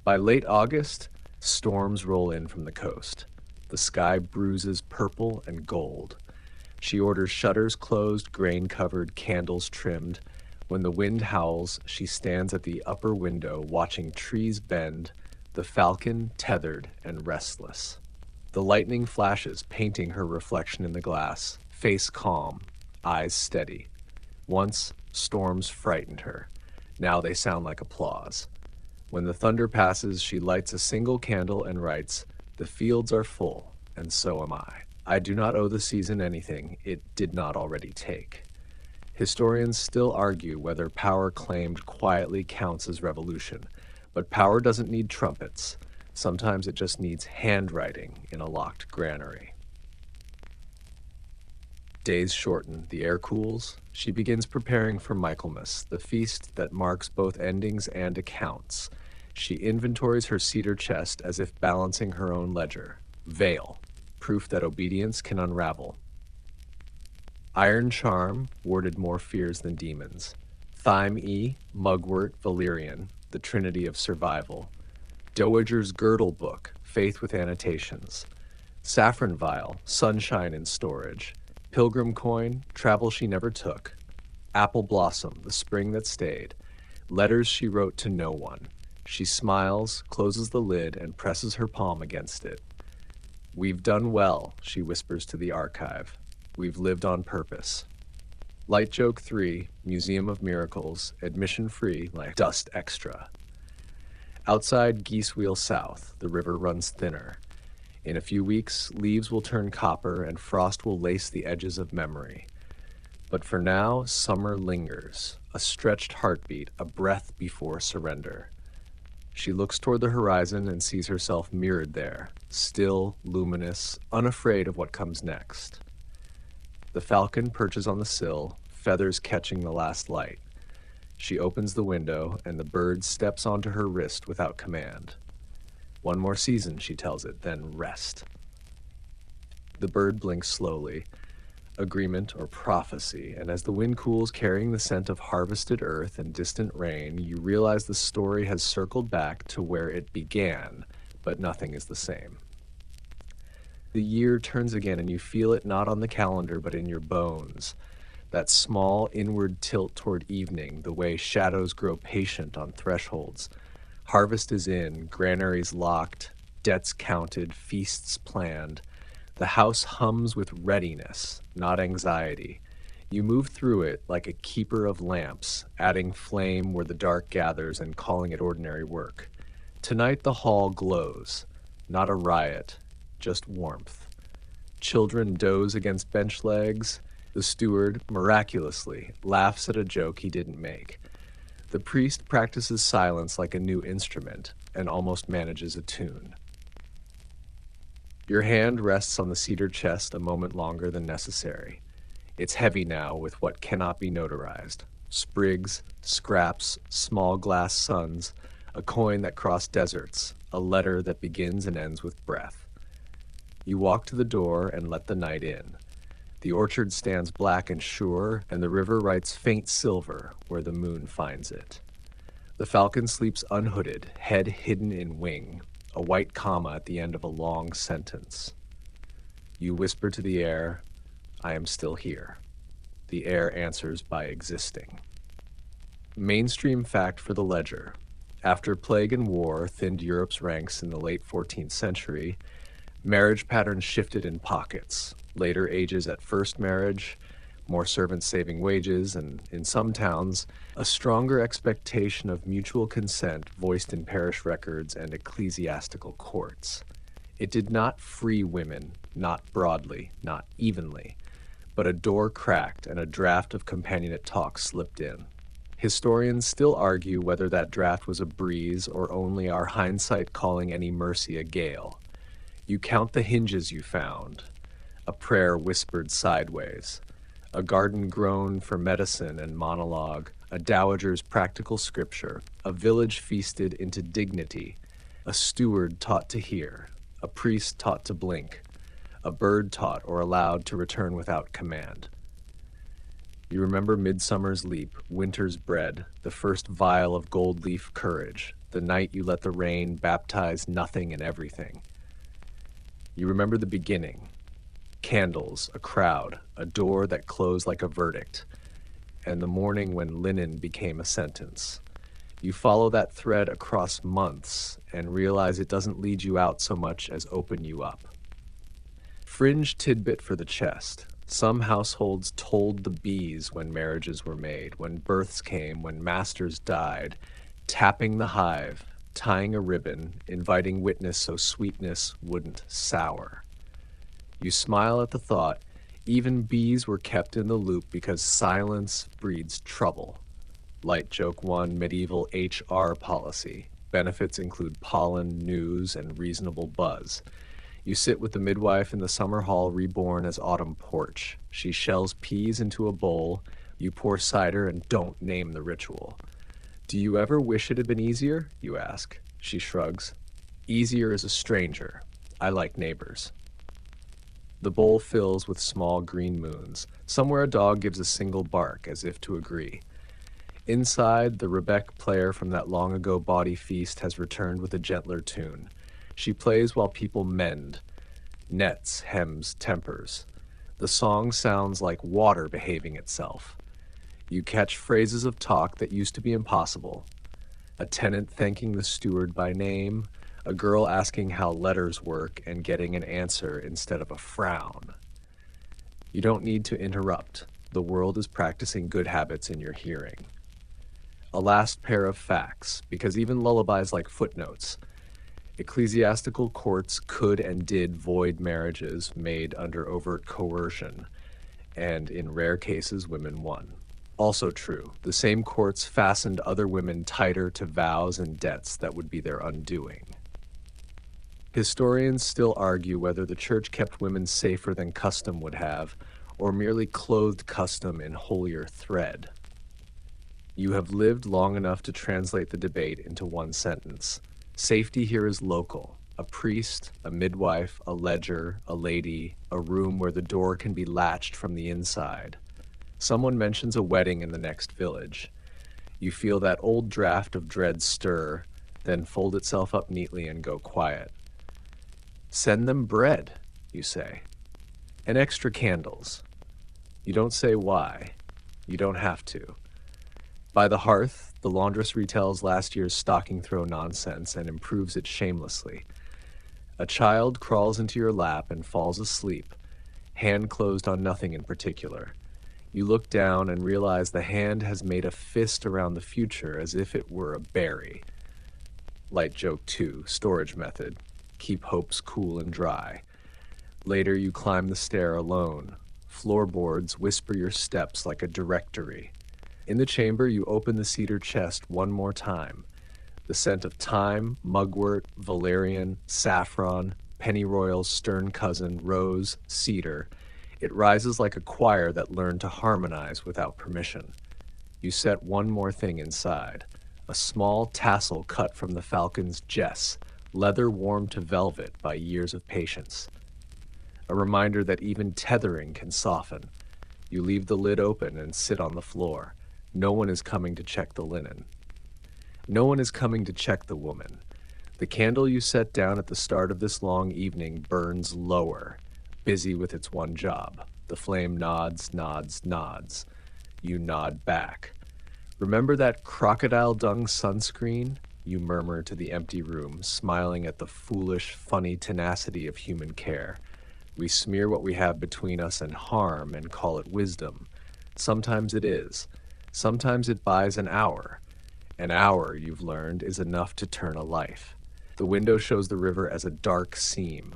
By late August, storms roll in from the coast. The sky bruises purple and gold. She orders shutters closed, grain-covered, candles trimmed. When the wind howls, she stands at the upper window watching trees bend, the falcon tethered and restless. The lightning flashes, painting her reflection in the glass, face calm, eyes steady. Once, storms frightened her. Now they sound like applause. When the thunder passes, she lights a single candle and writes, "The fields are full, and so am I." I do not owe the season anything it did not already take. Historians still argue whether power claimed quietly counts as revolution, but power doesn't need trumpets. Sometimes it just needs handwriting in a locked granary. Days shorten, the air cools. She begins preparing for Michaelmas, the feast that marks both endings and accounts. She inventories her cedar chest as if balancing her own ledger. Veil, proof that obedience can unravel. Iron charm warded more fears than demons. Thyme-E, mugwort, valerian, the trinity of survival. Dowager's girdle book, faith with annotations. Saffron vial, sunshine in storage. Pilgrim coin, travel she never took. Apple blossom, the spring that stayed. Letters she wrote to no one. She smiles, closes the lid, and presses her palm against it. We've done well, she whispers to the archive. We've lived on purpose. Light Joke 3, Museum of Miracles, admission free, like dust extra. Outside Geesewheel South, the river runs thinner. In a few weeks, leaves will turn copper and frost will lace the edges of memory. But for now, summer lingers, a stretched heartbeat, a breath before surrender. She looks toward the horizon and sees herself mirrored there, still, luminous, unafraid of what comes next. The falcon perches on the sill, feathers catching the last light. She opens the window, and the bird steps onto her wrist without command. One more season, she tells it, then rest. The bird blinks slowly, agreement or prophecy, and as the wind cools, carrying the scent of harvested earth and distant rain, you realize the story has circled back to where it began, but nothing is the same. The year turns again, and you feel it not on the calendar, but in your bones. That small inward tilt toward evening, the way shadows grow patient on thresholds. Harvest is in, granaries locked, debts counted, feasts planned. The house hums with readiness, not anxiety. You move through it like a keeper of lamps, adding flame where the dark gathers and calling it ordinary work. Tonight the hall glows, not a riot, just warmth. Children doze against bench legs. The steward, miraculously, laughs at a joke he didn't make. The priest practices silence like a new instrument and almost manages a tune. Your hand rests on the cedar chest a moment longer than necessary. It's heavy now with what cannot be notarized. Sprigs, scraps, small glass suns, a coin that crossed deserts, a letter that begins and ends with breath. You walk to the door and let the night in. The orchard stands black and sure, and the river writes faint silver where the moon finds it. The falcon sleeps unhooded, head hidden in wing, a white comma at the end of a long sentence. You whisper to the air, I am still here. The air answers by existing. Mainstream fact for the ledger. After plague and war thinned Europe's ranks in the late 14th century, marriage patterns shifted in pockets. Later ages at first marriage, more servants saving wages, and in some towns, a stronger expectation of mutual consent voiced in parish records and ecclesiastical courts. It did not free women, not broadly, not evenly, but a door cracked and a draft of companionate talk slipped in. Historians still argue whether that draft was a breeze or only our hindsight calling any mercy a gale. You count the hinges you found, a prayer whispered sideways, a garden grown for medicine and monologue, a dowager's practical scripture, a village feasted into dignity, a steward taught to hear, a priest taught to blink, a bird taught or allowed to return without command. You remember midsummer's leap, winter's bread, the first vial of gold leaf courage, the night you let the rain baptize nothing and everything. You remember the beginning, candles, a crowd, a door that closed like a verdict, and the morning when linen became a sentence. You follow that thread across months and realize it doesn't lead you out so much as open you up. Fringe tidbit for the chest. Some households told the bees when marriages were made, when births came, when masters died, tapping the hive, tying a ribbon, inviting witness so sweetness wouldn't sour. You smile at the thought. Even bees were kept in the loop because silence breeds trouble. Light joke 1, medieval HR policy. Benefits include pollen, news, and reasonable buzz. You sit with the midwife in the summer hall reborn as autumn porch. She shells peas into a bowl. You pour cider and don't name the ritual. Do you ever wish it had been easier? You ask. She shrugs. Easier as a stranger. I like neighbors. The bowl fills with small green moons. Somewhere a dog gives a single bark, as if to agree. Inside, the rebec player from that long-ago bawdy feast has returned with a gentler tune. She plays while people mend. Nets, hems, tempers. The song sounds like water behaving itself. You catch phrases of talk that used to be impossible. A tenant thanking the steward by name, a girl asking how letters work and getting an answer instead of a frown. You don't need to interrupt. The world is practicing good habits in your hearing. A last pair of facts, because even lullabies like footnotes. Ecclesiastical courts could and did void marriages made under overt coercion, and in rare cases women won. Also true, the same courts fastened other women tighter to vows and debts that would be their undoing. Historians still argue whether the church kept women safer than custom would have, or merely clothed custom in holier thread. You have lived long enough to translate the debate into one sentence. Safety here is local. A priest, a midwife, a ledger, a lady, a room where the door can be latched from the inside. Someone mentions a wedding in the next village. You feel that old draft of dread stir, then fold itself up neatly and go quiet. Send them bread, you say. And extra candles. You don't say why. You don't have to. By the hearth, the laundress retells last year's stocking throw nonsense and improves it shamelessly. A child crawls into your lap and falls asleep, hand closed on nothing in particular. You look down and realize the hand has made a fist around the future as if it were a berry. Light joke 2, storage method. Keep hopes cool and dry. Later you climb the stair alone. Floorboards whisper your steps like a directory. In the chamber, you open the cedar chest one more time. The scent of thyme, mugwort, valerian, saffron, pennyroyal's stern cousin, rose, cedar. It rises like a choir that learned to harmonize without permission. You set one more thing inside. A small tassel cut from the falcon's jess, leather warmed to velvet by years of patience. A reminder that even tethering can soften. You leave the lid open and sit on the floor. No one is coming to check the linen. No one is coming to check the woman. The candle you set down at the start of this long evening burns lower, busy with its one job. The flame nods, nods, nods. You nod back. Remember that crocodile dung sunscreen? You murmur to the empty room, smiling at the foolish, funny tenacity of human care. We smear what we have between us and harm and call it wisdom. Sometimes it is. Sometimes it buys an hour. An hour, you've learned, is enough to turn a life. The window shows the river as a dark seam.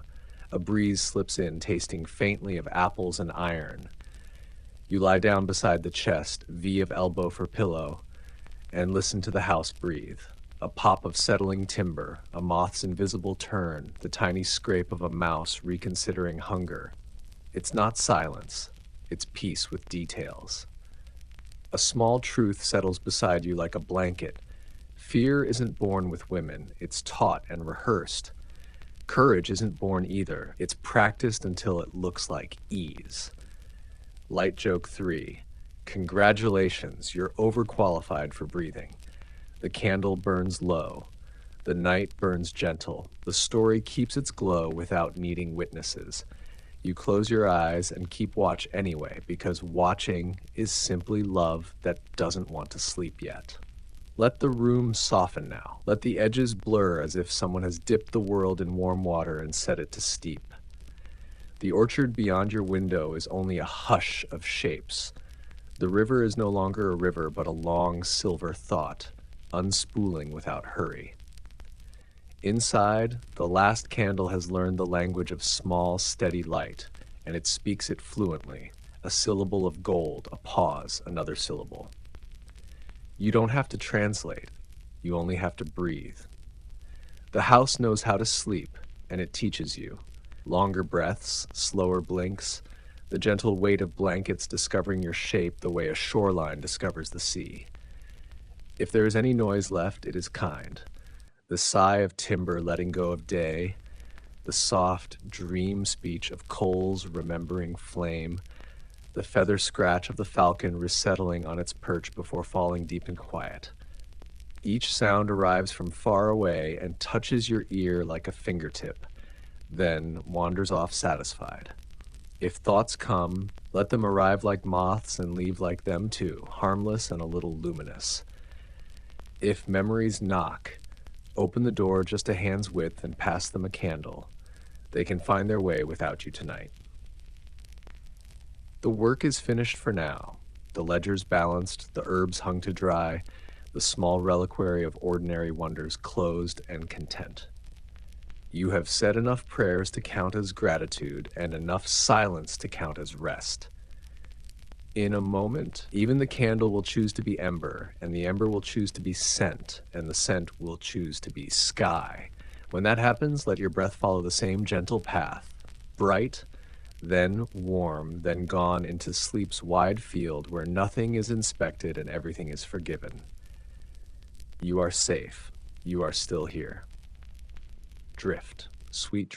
A breeze slips in, tasting faintly of apples and iron. You lie down beside the chest, V of elbow for pillow, and listen to the house breathe. A pop of settling timber, a moth's invisible turn, the tiny scrape of a mouse reconsidering hunger. It's not silence. It's peace with details. A small truth settles beside you like a blanket. Fear isn't born with women. It's taught and rehearsed. Courage isn't born either. It's practiced until it looks like ease. Light joke 3. Congratulations, you're overqualified for breathing. The candle burns low. The night burns gentle. The story keeps its glow without needing witnesses. You close your eyes and keep watch anyway, because watching is simply love that doesn't want to sleep yet. Let the room soften now. Let the edges blur as if someone has dipped the world in warm water and set it to steep. The orchard beyond your window is only a hush of shapes. The river is no longer a river, but a long silver thought, unspooling without hurry. Inside, the last candle has learned the language of small, steady light. and it speaks it fluently, a syllable of gold, a pause, another syllable. You don't have to translate, you only have to breathe. The house knows how to sleep, and it teaches you. Longer breaths, slower blinks, the gentle weight of blankets discovering your shape the way a shoreline discovers the sea. If there is any noise left, it is kind. The sigh of timber letting go of day, the soft dream speech of coals remembering flame, the feather scratch of the falcon resettling on its perch before falling deep in quiet. Each sound arrives from far away and touches your ear like a fingertip, then wanders off satisfied. If thoughts come, let them arrive like moths and leave like them too, harmless and a little luminous. If memories knock, open the door just a hand's width and pass them a candle. They can find their way without you tonight. The work is finished for now. The ledgers balanced, the herbs hung to dry, the small reliquary of ordinary wonders closed and content. You have said enough prayers to count as gratitude and enough silence to count as rest. In a moment, even the candle will choose to be ember, and the ember will choose to be scent, and the scent will choose to be sky. When that happens, let your breath follow the same gentle path, bright, then warm, then gone into sleep's wide field where nothing is inspected and everything is forgiven. You are safe. You are still here. Drift, sweet dreams.